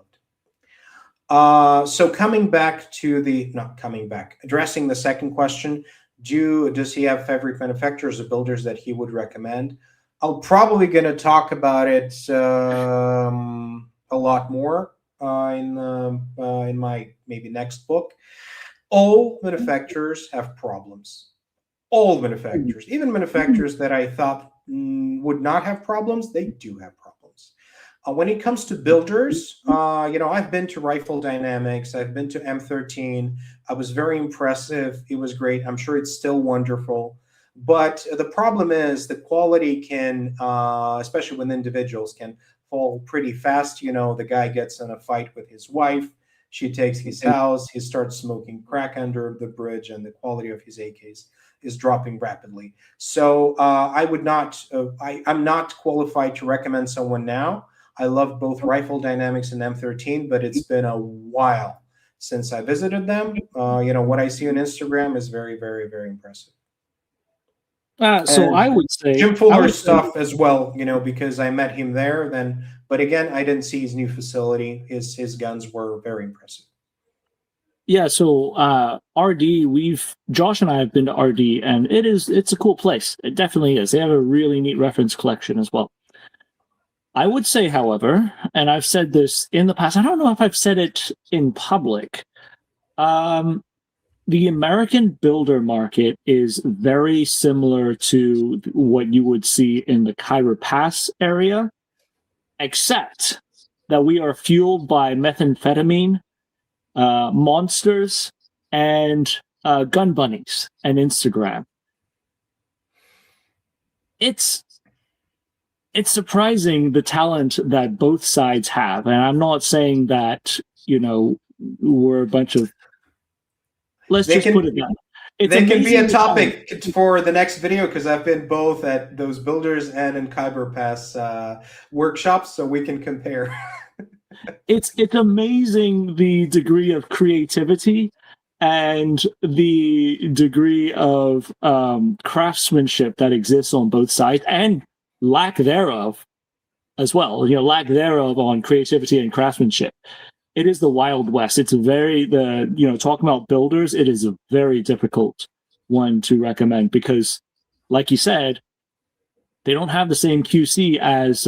So coming back to the, not coming back, addressing the second question, does he have favorite manufacturers or builders that he would recommend? I'm probably going to talk about it a lot more in my maybe next book. All manufacturers have problems. All manufacturers, even manufacturers that I thought would not have problems, they do have problems. When it comes to builders, I've been to Rifle Dynamics, I've been to M13. I was very impressive. It was great. I'm sure it's still wonderful. But the problem is the quality can, especially with individuals, can fall pretty fast. The guy gets in a fight with his wife. She takes his house. He starts smoking crack under the bridge, and the quality of his AKs is dropping rapidly. So I would not, I'm not qualified to recommend someone now. I love both Rifle Dynamics and M13, but it's been a while since I visited them. What I see on Instagram is very, very, very impressive. So I would say Jim Fuller's stuff as well, because I met him there. But again, I didn't see his new facility. His guns were very impressive. Yeah, so RD, Josh and I have been to RD, and it's a cool place. It definitely is. They have a really neat reference collection as well. I would say, however, and I've said this in the past, I don't know if I've said it in public, the American builder market is very similar to what you would see in the Khyber Pass area, except that we are fueled by methamphetamine, monsters, and gun bunnies and Instagram. It's surprising the talent that both sides have, and I'm not saying that we're a bunch of. Let's just put it down. They can be a topic for the next video, because I've been both at those builders and in Khyber Pass workshops, so we can compare. It's amazing the degree of creativity and the degree of craftsmanship that exists on both sides, and lack thereof as well. Lack thereof on creativity and craftsmanship. It is the Wild West. It's talking about builders, it is a very difficult one to recommend because, like you said, they don't have the same QC as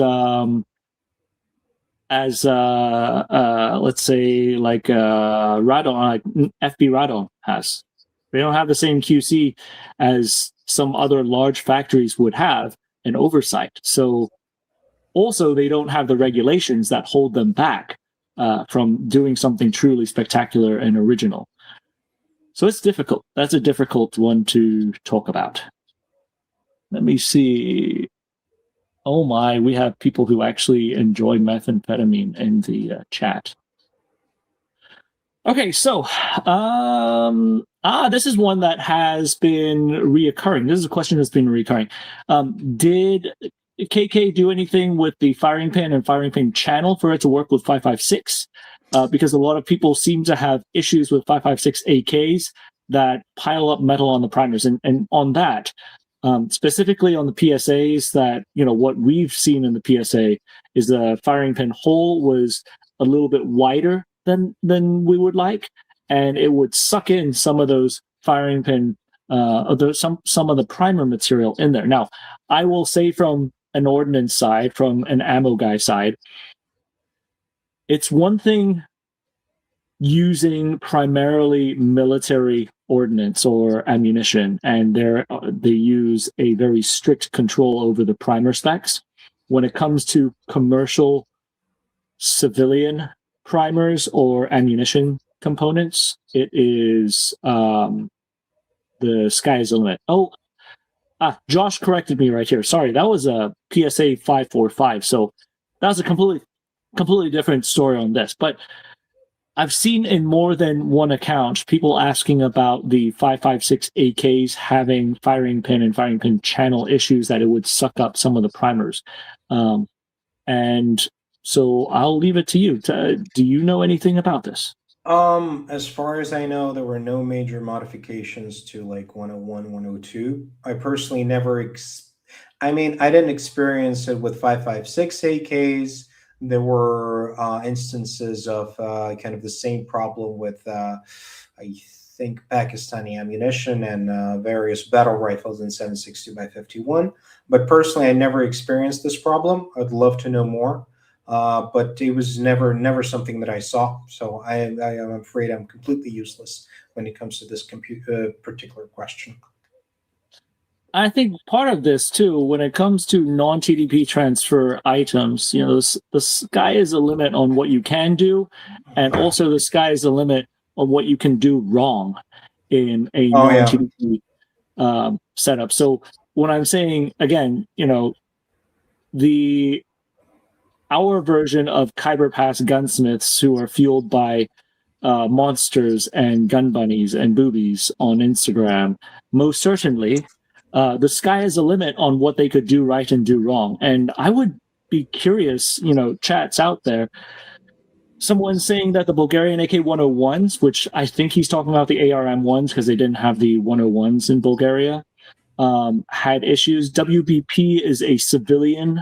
let's say like Radon, like FB Radon has. They don't have the same QC as some other large factories would have, and oversight. So also they don't have the regulations that hold them back from doing something truly spectacular and original. So it's difficult. That's a difficult one to talk about. Let me see. Oh my, we have people who actually enjoy methamphetamine in the chat. Okay, so this is one that has been reoccurring. This is a question that's been reoccurring. Did KK do anything with the firing pin and firing pin channel for it to work with 5.56? Because a lot of people seem to have issues with 5.56 AKs that pile up metal on the primers. And on that, specifically on the PSAs, that what we've seen in the PSA is the firing pin hole was a little bit wider than we would like, and it would suck in some of those firing pin, some of the primer material in there. Now, I will say from an ordnance side, from an ammo guy side, it's one thing using primarily military ordnance or ammunition, and they use a very strict control over the primer specs. When it comes to commercial civilian primers or ammunition components, it is the sky is the limit. Josh corrected me right here. Sorry, that was a PSA 545. So that was a completely different story on this. But I've seen in more than one account people asking about the 556 AKs having firing pin and firing pin channel issues, that it would suck up some of the primers. Um, and so I'll leave it to you. Do you know anything about this? As far as I know, there were no major modifications to like 101, 102. I personally never I mean, I didn't experience it with 556 AKs. There were instances of kind of the same problem with, I think, Pakistani ammunition and various battle rifles in 7.62 by 51. But personally, I never experienced this problem. I'd love to know more. But it was never something that I saw. So I am afraid I'm completely useless when it comes to this particular question. I think part of this too, when it comes to non-TDP transfer items, the sky is a limit on what you can do, and also the sky is a limit on what you can do wrong in a Oh yeah. non-TDP setup. So when I'm saying again, the our version of Khyber Pass gunsmiths who are fueled by monsters and gun bunnies and boobies on Instagram, most certainly, the sky is a limit on what they could do right and do wrong. And I would be curious, chats out there, someone saying that the Bulgarian AK-101s, which I think he's talking about the ARM ones because they didn't have the 101s in Bulgaria, had issues. WBP is a civilian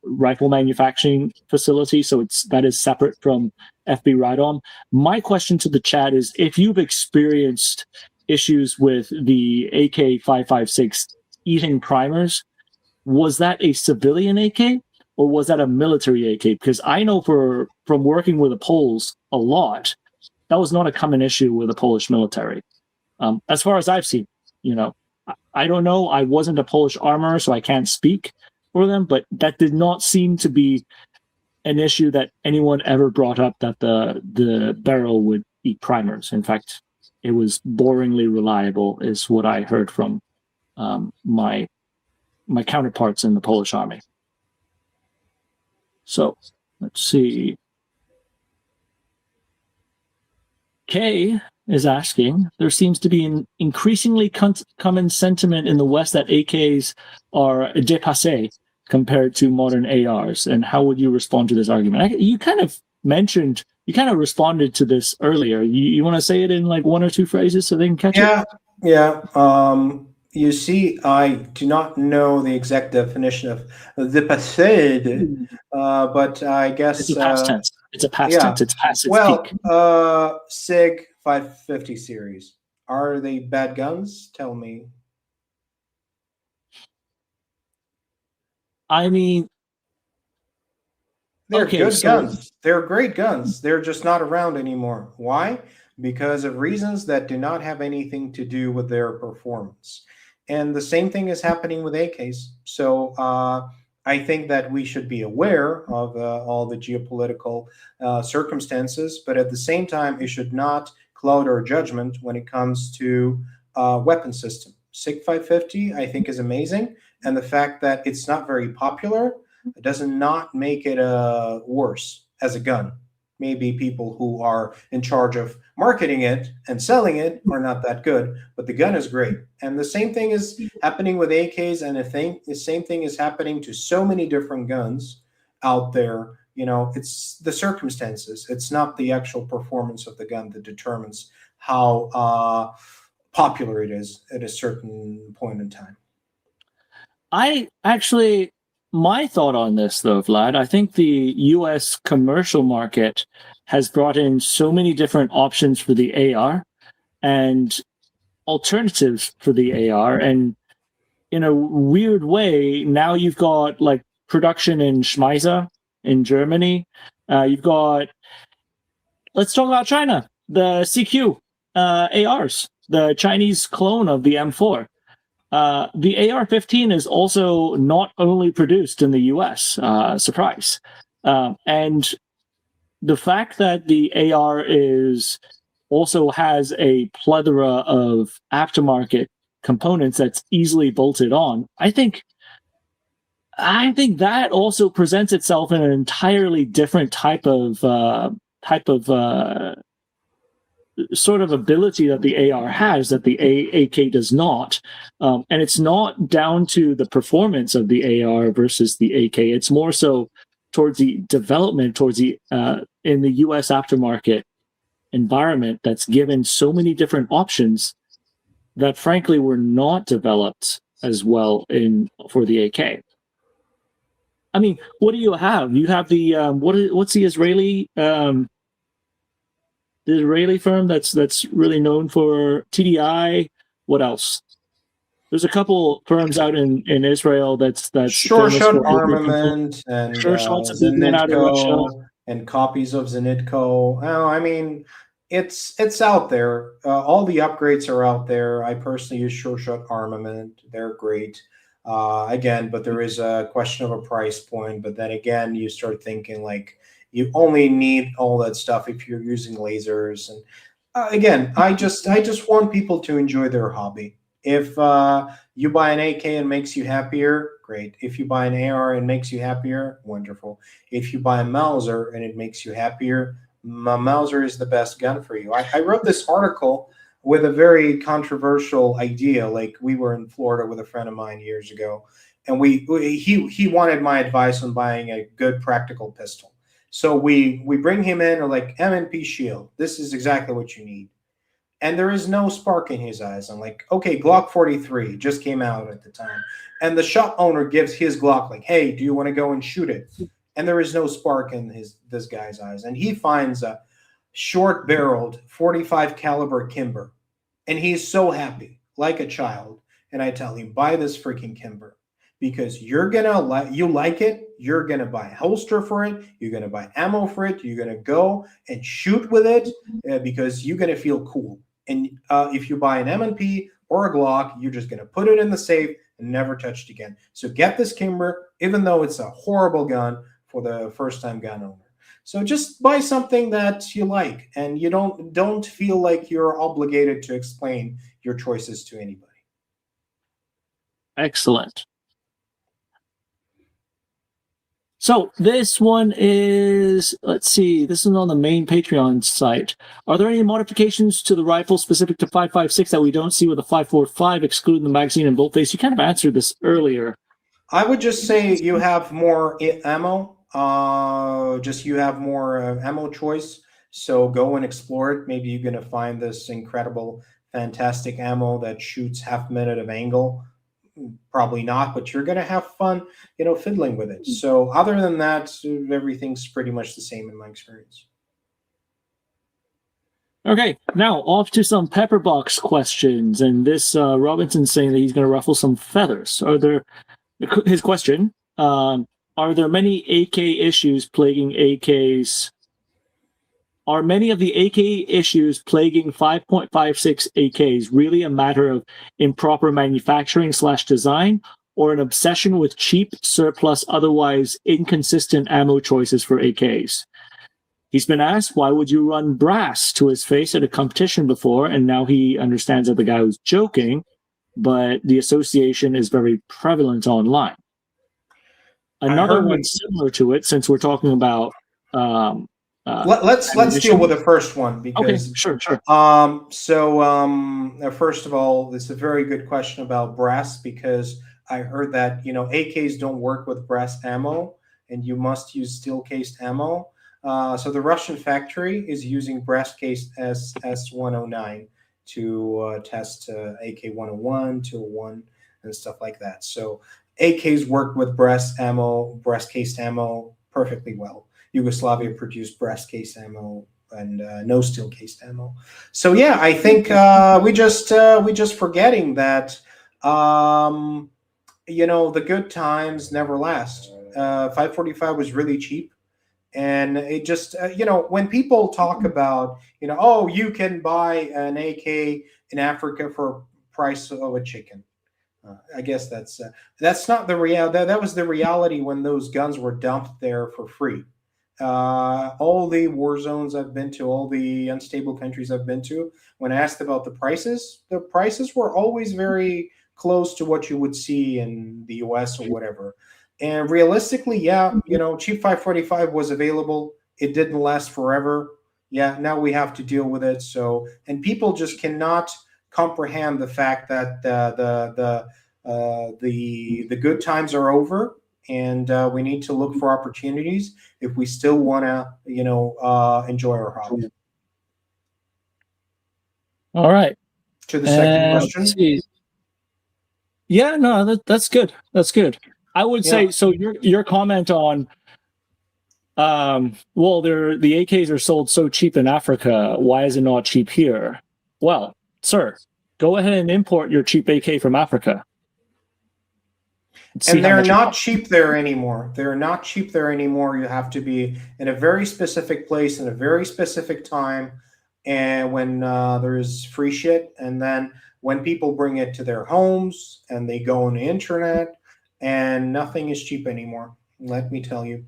rifle manufacturing facility, so that is separate from FB Radom. My question to the chat is, if you've experienced issues with the AK-556 eating primers, was that a civilian AK or was that a military AK? Because I know from working with the Poles a lot, that was not a common issue with the Polish military. As far as I've seen, I don't know. I wasn't a Polish armorer, so I can't speak for them, but that did not seem to be an issue that anyone ever brought up, that the barrel would eat primers. In fact, it was boringly reliable, is what I heard from my counterparts in the Polish army. So let's see. Kay is asking, there seems to be an increasingly common sentiment in the West that AKs are dépassé compared to modern ARs. And how would you respond to this argument? You kind of responded to this earlier. You want to say it in like one or two phrases so they can catch it? Yeah. You see, I do not know the exact definition of dépassé, but I guess it's a past tense. It's a past tense. It's past its peak. SIG 550 series, are they bad guns? Tell me. I mean, they're good guns. They're great guns. They're just not around anymore. Why? Because of reasons that do not have anything to do with their performance. And the same thing is happening with AKs. So I think that we should be aware of all the geopolitical circumstances, but at the same time, it should not cloud our judgment when it comes to weapon system. SIG 550, I think, is amazing. And the fact that it's not very popular does not make it worse as a gun. Maybe people who are in charge of marketing it and selling it are not that good, but the gun is great. And the same thing is happening with AKs, and the same thing is happening to so many different guns out there. It's the circumstances. It's not the actual performance of the gun that determines how popular it is at a certain point in time. My thought on this, though, Vlad, I think the U.S. commercial market has brought in so many different options for the AR and alternatives for the AR. And in a weird way, now you've got like production in Schmeisser in Germany. Let's talk about China, the CQ ARs, the Chinese clone of the M4. The AR-15 is also not only produced in the U.S., surprise. And the fact that the AR also has a plethora of aftermarket components that's easily bolted on, I think I think that also presents itself in an entirely different type of sort of ability that the AR has that the AK does not. And it's not down to the performance of the AR versus the AK. It's more so towards the development, towards the in the US aftermarket environment that's given so many different options that frankly were not developed as well in for the AK. I mean, what do you have? You have the what's the Israeli firm that's really known for TDI. What else? There's a couple firms out in Israel that's Sure famous Shot for AK components. Armament and Sure shots a big one out of Russia. Zenitco and copies of Zenitco. Oh, I mean, it's out there. All the upgrades are out there. I personally use Sure Shot Armament. They're great. Again, but there is a question of a price point. But then again, you start thinking like you only need all that stuff if you're using lasers. And again, I just want people to enjoy their hobby. If you buy an AK and makes you happier, great. If you buy an AR and makes you happier, wonderful. If you buy a Mauser and it makes you happier, my Mauser is the best gun for you. I wrote this article with a very controversial idea. Like we were in Florida with a friend of mine years ago, and he wanted my advice on buying a good practical pistol. So we bring him in, or like M&P Shield. This is exactly what you need, and there is no spark in his eyes. I'm like, okay, Glock 43 just came out at the time. And the shop owner gives his Glock like, hey, do you want to go and shoot it? And there is no spark in this guy's eyes. And he finds a short-barreled 45 caliber Kimber. And he's so happy, like a child. And I tell him, buy this freaking Kimber. Because you're gonna you like it, you're gonna buy a holster for it, you're gonna buy ammo for it, you're gonna go and shoot with it because you're gonna feel cool. And if you buy an M&P or a Glock, you're just gonna put it in the safe and never touch it again. So get this Kimber, even though it's a horrible gun for the first-time gun owner. So just buy something that you like, and you don't feel like you're obligated to explain your choices to anybody. Excellent. So this one is, let's see, this is on the main Patreon site. Are there any modifications to the rifle specific to 5.56 that we don't see with the 5.45, excluding the magazine and bolt face? You kind of answered this earlier. I would just say you have more ammo. You have more ammo choice. So go and explore it. Maybe you're going to find this incredible, fantastic ammo that shoots half minute of angle. Probably not, but you're going to have fun, fiddling with it. So other than that, everything's pretty much the same in my experience. Okay, now off to some Pepperbox questions. And this Robinson's saying that he's going to ruffle some feathers. His question, are there many AK issues plaguing AKs? Are many of the AK issues plaguing 5.56 AKs really a matter of improper manufacturing/design, or an obsession with cheap, surplus, otherwise inconsistent ammo choices for AKs? He's been asked, why would you run brass to his face at a competition before? And now he understands that the guy was joking, but the association is very prevalent online. Another one similar to it, since we're talking about let's deal with the first one because sure. First of all, this is a very good question about brass, because I heard that AKs don't work with brass ammo and you must use steel cased ammo. So the Russian factory is using brass cased S109 to test AK-101, 201, and stuff like that. So AKs work with brass cased ammo perfectly well. Yugoslavia produced brass case ammo and no steel cased ammo. So yeah, I think we just forgetting that the good times never last. 545 was really cheap, and it just when people talk about oh, you can buy an AK in Africa for price of a chicken. I guess that's not the reality. That was the reality when those guns were dumped there for free. All the war zones I've been to, all the unstable countries I've been to, when asked about the prices were always very close to what you would see in the US or whatever. And realistically, yeah, cheap 545 was available. It didn't last forever. Yeah, now we have to deal with it. So, and people just cannot comprehend the fact that the good times are over, and we need to look for opportunities if we still want to, enjoy our hobby. All right. To the second Let's question, see. Yeah, no, that's good. That's good. I would yeah. say so. Your comment on well, the AKs are sold so cheap in Africa. Why is it not cheap here? Well, sir, go ahead and import your cheap AK from Africa. See And how they're much it not costs. cheap there anymore. They're not cheap there anymore. You have to be in a very specific place in a very specific time, and when there's free shit, and then when people bring it to their homes and they go on the internet, and nothing is cheap anymore. Let me tell you.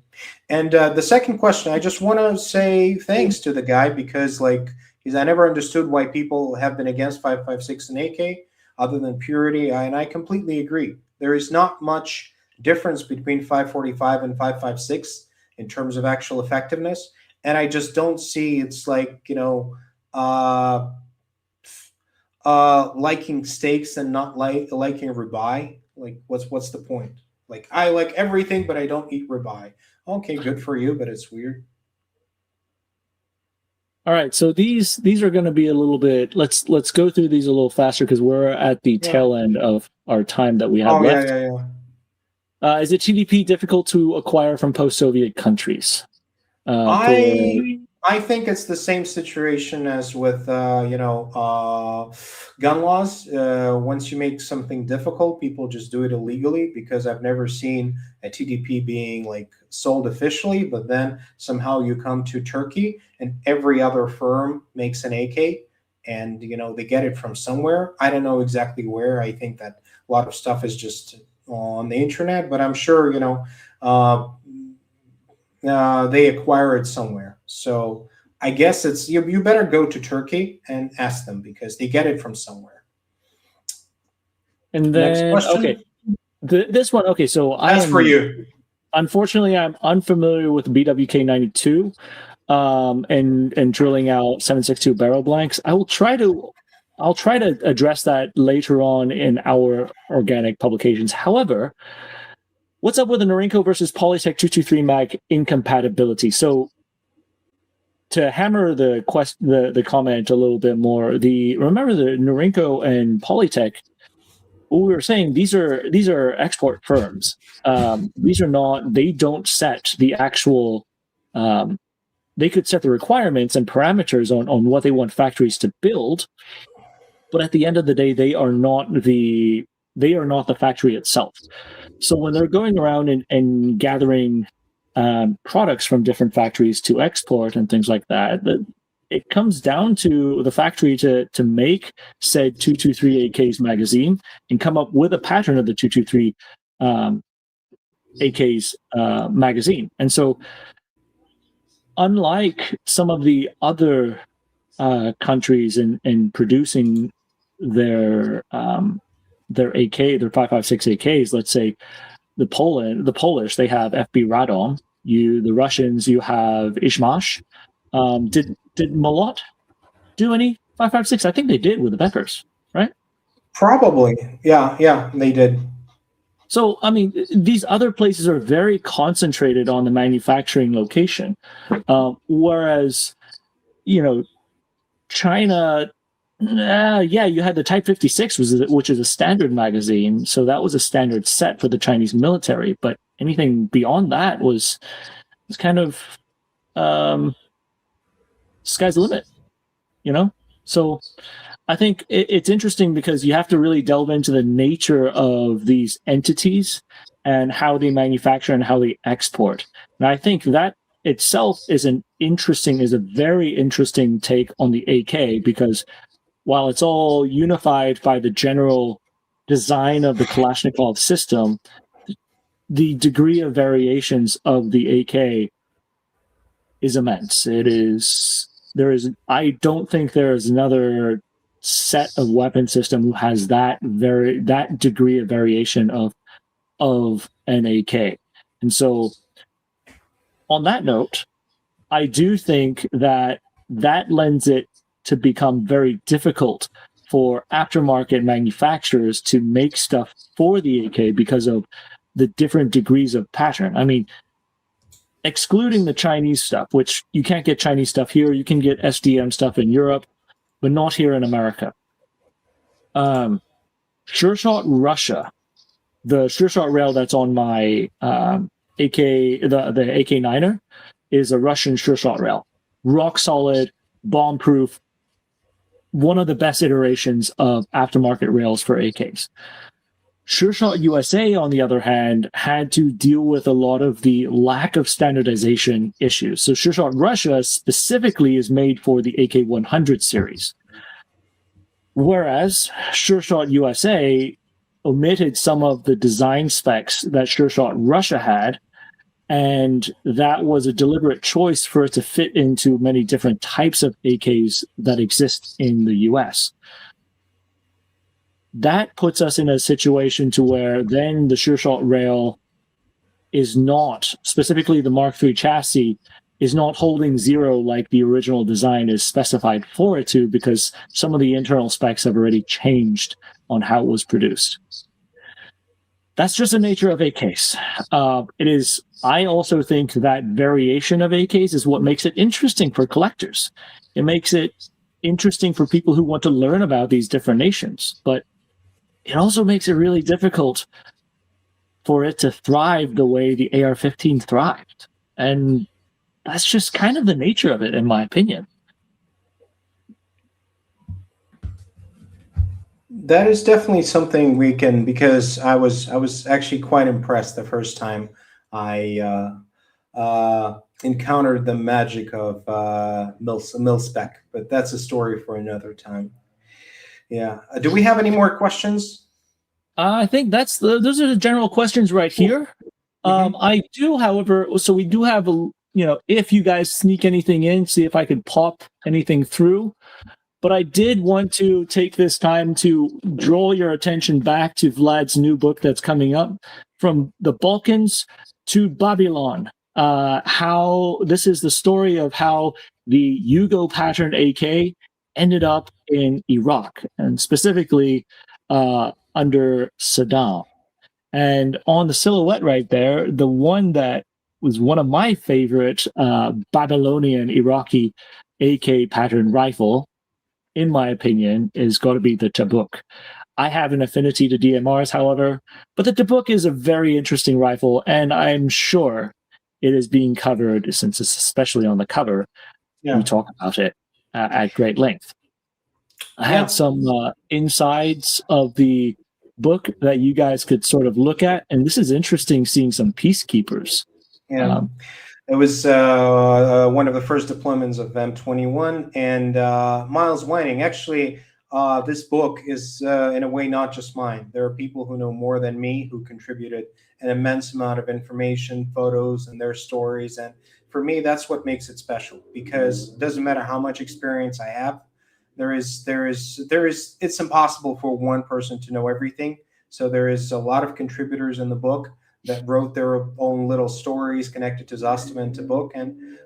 And the second question, I just want to say thanks to the guy because, like, because I never understood why people have been against 5.56 and AK other than purity, and I completely agree. There is not much difference between 545 and 556 in terms of actual effectiveness. And I just don't see it's like, uh, liking steaks and not liking ribeye. Like, what's the point? Like, I like everything, but I don't eat ribeye. Okay, good for you, but it's weird. All right, so these are going to be a little bit. Let's go through these a little faster because we're at the Yeah. tail end of our time that we have Oh, yeah, left. yeah, yeah. Is it TDP difficult to acquire from post-Soviet countries? I think it's the same situation as with gun laws. Once you make something difficult, people just do it illegally because I've never seen a TDP being like sold officially. But then somehow you come to Turkey and every other firm makes an AK, and they get it from somewhere. I don't know exactly where. I think that a lot of stuff is just on the internet, but I'm sure they acquire it somewhere. So I guess it's you better go to Turkey and ask them because they get it from somewhere. And Next then okay, question. this one. Okay, so That's for you. Unfortunately, I'm unfamiliar with BWK 92 and drilling out 7.62 barrel blanks. I'll try to address that later on in our organic publications. However, what's up with the Norinco versus Polytech 223 mag incompatibility? So to hammer the comment a little bit more, remember the Norinco and Polytech, what we were saying, these are export firms. These are not. They don't set the actual. They could set the requirements and parameters on what they want factories to build, but at the end of the day, they are not the factory itself. So when they're going around and gathering products from different factories to export and things like that, it comes down to the factory to make said 223 AK's magazine and come up with a pattern of the 223 AK's magazine. And so, unlike some of the other countries in producing their their 5.56 AKs, let's say the Polish, they have FB Radom. The Russians, you have Ishmash. Did Malot do any 5.56? I think they did with the Beckers, right? Probably. Yeah, they did. So, I mean, these other places are very concentrated on the manufacturing location, whereas, China, yeah, you had the Type 56, which is a standard magazine, so that was a standard set for the Chinese military. But anything beyond that was kind of sky's the limit, So I think it's interesting because you have to really delve into the nature of these entities and how they manufacture and how they export. And I think that itself is a very interesting take on the AK, because while it's all unified by the general design of the Kalashnikov system, the degree of variations of the AK is immense. I don't think there is another set of weapon system who has that degree of variation of of an AK. And so, on that note, I do think that that lends it to become very difficult for aftermarket manufacturers to make stuff for the AK because of the different degrees of pattern. I mean, excluding the Chinese stuff, which you can't get Chinese stuff here, you can get SDM stuff in Europe, but not here in America. Sure Shot Russia, the Sure Shot rail that's on my AK, the AK9er, is a Russian Sure Shot rail. Rock solid, bomb proof, one of the best iterations of aftermarket rails for AKs. Sure Shot USA, on the other hand, had to deal with a lot of the lack of standardization issues. So Sure Shot Russia specifically is made for the AK100 series, whereas Sure Shot USA omitted some of the design specs that Sure Shot Russia had, and that was a deliberate choice for it to fit into many different types of AKs that exist in the US. That puts us in a situation to where then the Sure Shot rail is not, specifically the Mark III chassis, is not holding zero like the original design is specified for it to, because some of the internal specs have already changed on how it was produced. That's just the nature of AKs. It is. I also think that variation of AKs is what makes it interesting for collectors. It makes it interesting for people who want to learn about these different nations, but it also makes it really difficult for it to thrive the way the AR-15 thrived. And that's just kind of the nature of it, in my opinion. That is definitely something we can, because I was actually quite impressed the first time I encountered the magic of mil spec, but that's a story for another time. Yeah. Do we have any more questions? I think those are the general questions right here. I do, however, so we do have if you guys sneak anything in, see if I could pop anything through. But I did want to take this time to draw your attention back to Vlad's new book that's coming up, From the Balkans to Babylon. How this is the story of how the Yugo pattern AK ended up in Iraq, and specifically under Saddam. And on the silhouette right there, the one that was one of my favorite Babylonian Iraqi AK pattern rifle, in my opinion, is got to be the Tabuk. I have an affinity to DMRs, however, but the Tabuk is a very interesting rifle, and I'm sure it is being covered, since it's especially on the cover. Yeah. We talk about it at great length. I had some insides of the book that you guys could sort of look at, and this is interesting, seeing some peacekeepers. Yeah. It was one of the first deployments of M21, and Miles Whining. Actually, this book is in a way not just mine. There are people who know more than me who contributed an immense amount of information, photos, and their stories. And for me, that's what makes it special, because it doesn't matter how much experience I have. It's impossible for one person to know everything. So there is a lot of contributors in the book that wrote their own little stories connected to Zostima and Tabuk, and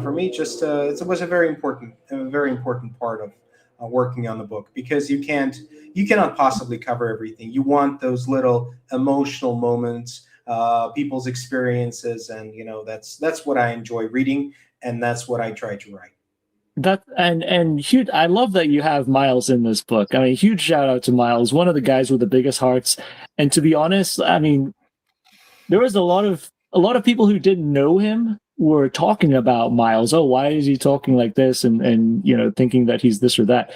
for me, just it was a very important part of working on the book, because you cannot possibly cover everything. You want those little emotional moments, people's experiences, and that's what I enjoy reading, and that's what I try to write. And huge. I love that you have Miles in this book. I mean, huge shout out to Miles, one of the guys with the biggest hearts. And to be honest, I mean, there was a lot of people who didn't know him were talking about Miles. Oh, why is he talking like this? And thinking that he's this or that.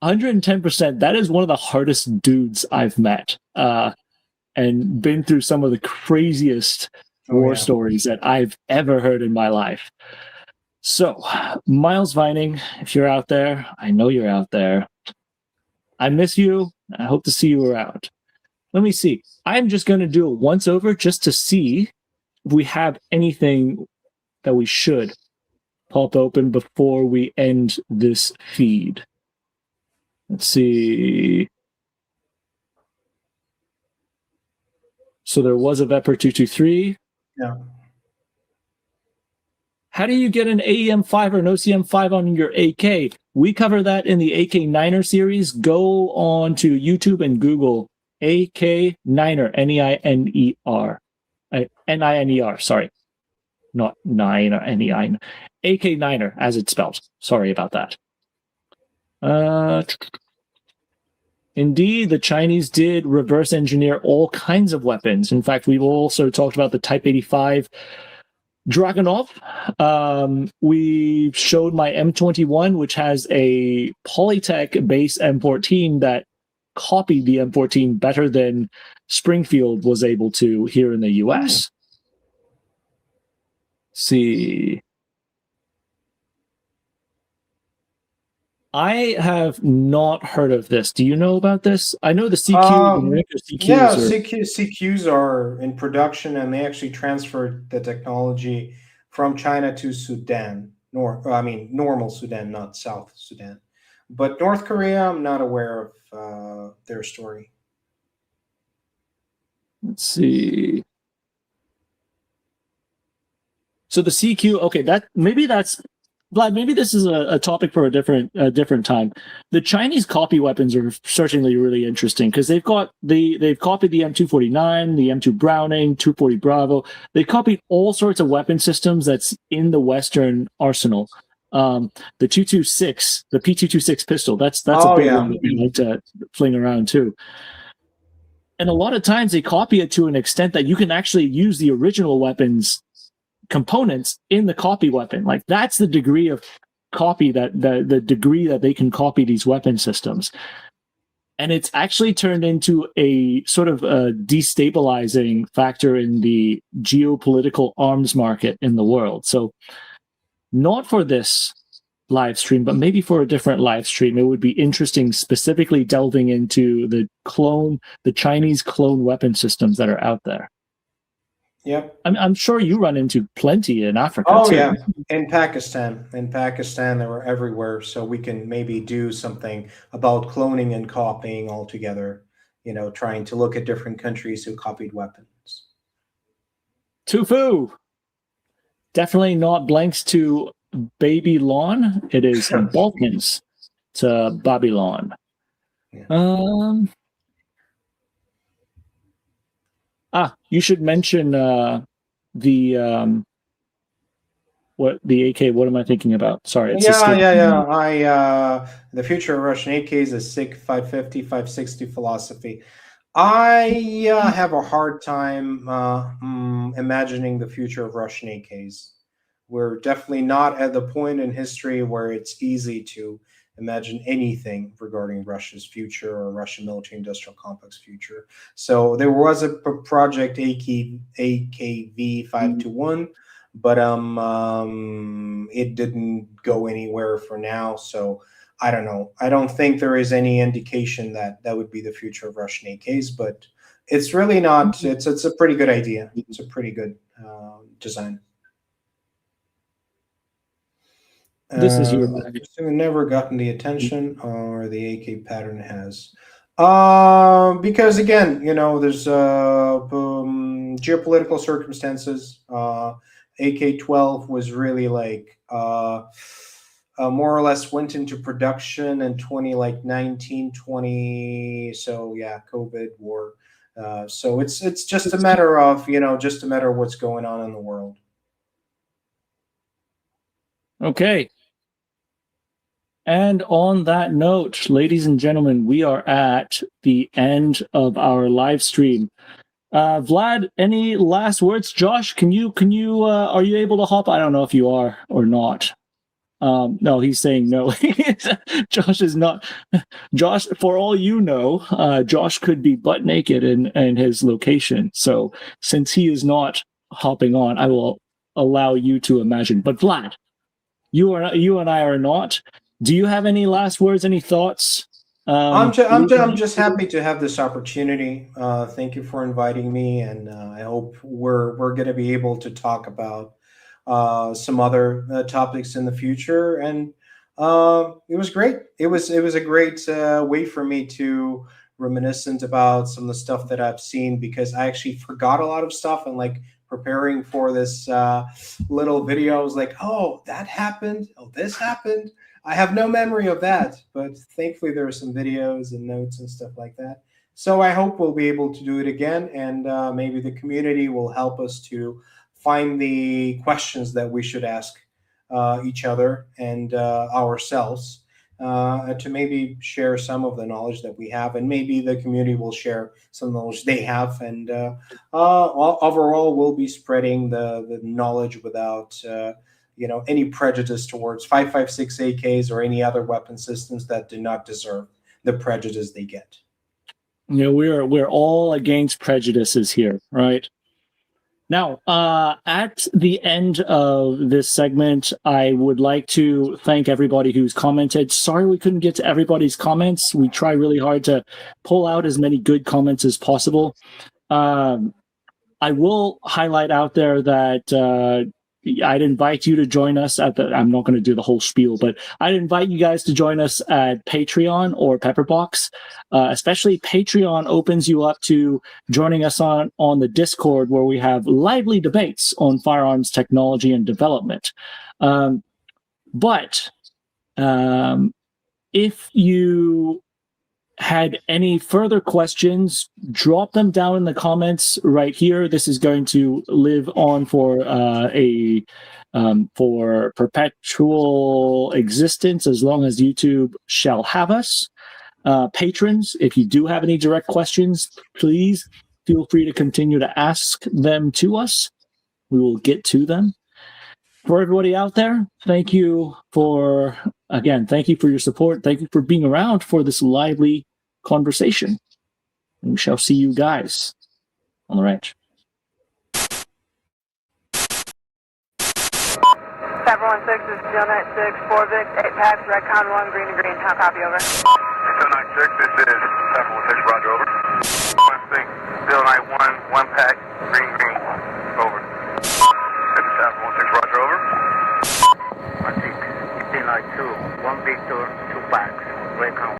110%. That is one of the hardest dudes I've met, and been through some of the craziest war stories that I've ever heard in my life. So, Miles Vining, if you're out there, I know you're out there. I miss you. I hope to see you around. Let me see. I'm just going to do a once over just to see if we have anything that we should pop open before we end this feed. Let's see. So there was a Vepr 223. Yeah. How do you get an AEM5 or an OCM5 on your AK? We cover that in the AK Niner series. Go on to YouTube and Google AK Niner, N-E-I-N-E-R. N-I-N-E-R, sorry. Not nine or N-E-I. AK Niner, as it's spelled. Sorry about that. Indeed, the Chinese did reverse engineer all kinds of weapons. In fact, we've also talked about the Type 85 Dragunov. We showed my M21, which has a Polytech base M14 that copied the M14 better than Springfield was able to here in the US. See. I have not heard of this. Do you know about this? I know the CQ, the CQs. Yeah, CQs are in production, and they actually transferred the technology from China to Sudan. Normal Sudan, not South Sudan. But North Korea, I'm not aware of their story. Let's see. So the CQ, okay, Vlad, maybe this is a topic for a different time. The Chinese copy weapons are certainly really interesting because they've copied the M249, the M2 Browning, 240 Bravo. They copied all sorts of weapon systems that's in the Western arsenal. The 226, the P226 pistol, that's a big one that we like to fling around too. And a lot of times they copy it to an extent that you can actually use the original weapons components in the copy weapon. Like that's the degree of copy that the degree that they can copy these weapon systems. And it's actually turned into a sort of a destabilizing factor in the geopolitical arms market in the world. So not for this live stream, but maybe for a different live stream, it would be interesting specifically delving into the Chinese clone weapon systems that are out there. Yep. I'm sure you run into plenty in Africa. Oh, too. yeah. In Pakistan, they were everywhere. So we can maybe do something about cloning and copying altogether, trying to look at different countries who copied weapons. Tufu. Definitely not blanks to Babylon. It is Balkans to Babylon. Yeah. You should mention the AK. What am I thinking about? Sorry. It's the future of Russian AKs is SIG 550, 560 philosophy. I have a hard time imagining the future of Russian AKs. We're definitely not at the point in history where it's easy to imagine anything regarding Russia's future or Russian military-industrial complex future. So there was a project AKV 521, but it didn't go anywhere for now. So I don't know. I don't think there is any indication that would be the future of Russian AKs, but it's really not. It's a pretty good idea. It's a pretty good design. This is your never gotten the attention or the AK pattern has. Because again, there's geopolitical circumstances. AK-12 was really like more or less went into production in 2019, 20. So yeah, COVID, war. So it's just a matter of what's going on in the world. Okay. And on that note, ladies and gentlemen, we are at the end of our live stream. Vlad, any last words? Josh, can you are you able to hop? I don't know if you are or not. No, he's saying no. Josh is not. Josh, for all you know, Josh could be butt naked in his location. So since he is not hopping on, I will allow you to imagine. But Vlad, you and I are not. Do you have any last words, any thoughts? I'm just happy to have this opportunity. Thank you for inviting me, and I hope we're going to be able to talk about some other topics in the future. And it was great. It was a great way for me to reminiscent about some of the stuff that I've seen, because I actually forgot a lot of stuff, and like preparing for this little video, I was like, oh, that happened. Oh, this happened. I have no memory of that, but thankfully there are some videos and notes and stuff like that. So I hope we'll be able to do it again, and maybe the community will help us to find the questions that we should ask each other and ourselves, to maybe share some of the knowledge that we have, and maybe the community will share some knowledge they have, and overall we'll be spreading the knowledge without any prejudice towards 5.56 AKs or any other weapon systems that do not deserve the prejudice they get. We're all against prejudices here, right? Now, at the end of this segment, I would like to thank everybody who's commented. Sorry we couldn't get to everybody's comments. We try really hard to pull out as many good comments as possible. I will highlight out there that I'd invite you to join us at I'm not going to do the whole spiel, but I'd invite you guys to join us at Patreon or Pepperbox. Especially Patreon opens you up to joining us on the Discord, where we have lively debates on firearms technology and development. But if you had any further questions, drop them down in the comments right here. This is going to live on for for perpetual existence as long as YouTube shall have us. Patrons, if you do have any direct questions, please feel free to continue to ask them to us. We will get to them. For everybody out there, thank you for your support. Thank you for being around for this lively conversation. And we shall see you guys on the ranch. 716 is Steel 96, 4 Vic, 8 packs, Redcon 1, green to green. How copy, over? Steel 96, this is 716, roger, over. 16, Steel 91, 1 pack, green, over. This is 716, roger, over. 16, Steel 92, 1 Victor, 2 packs, Redcon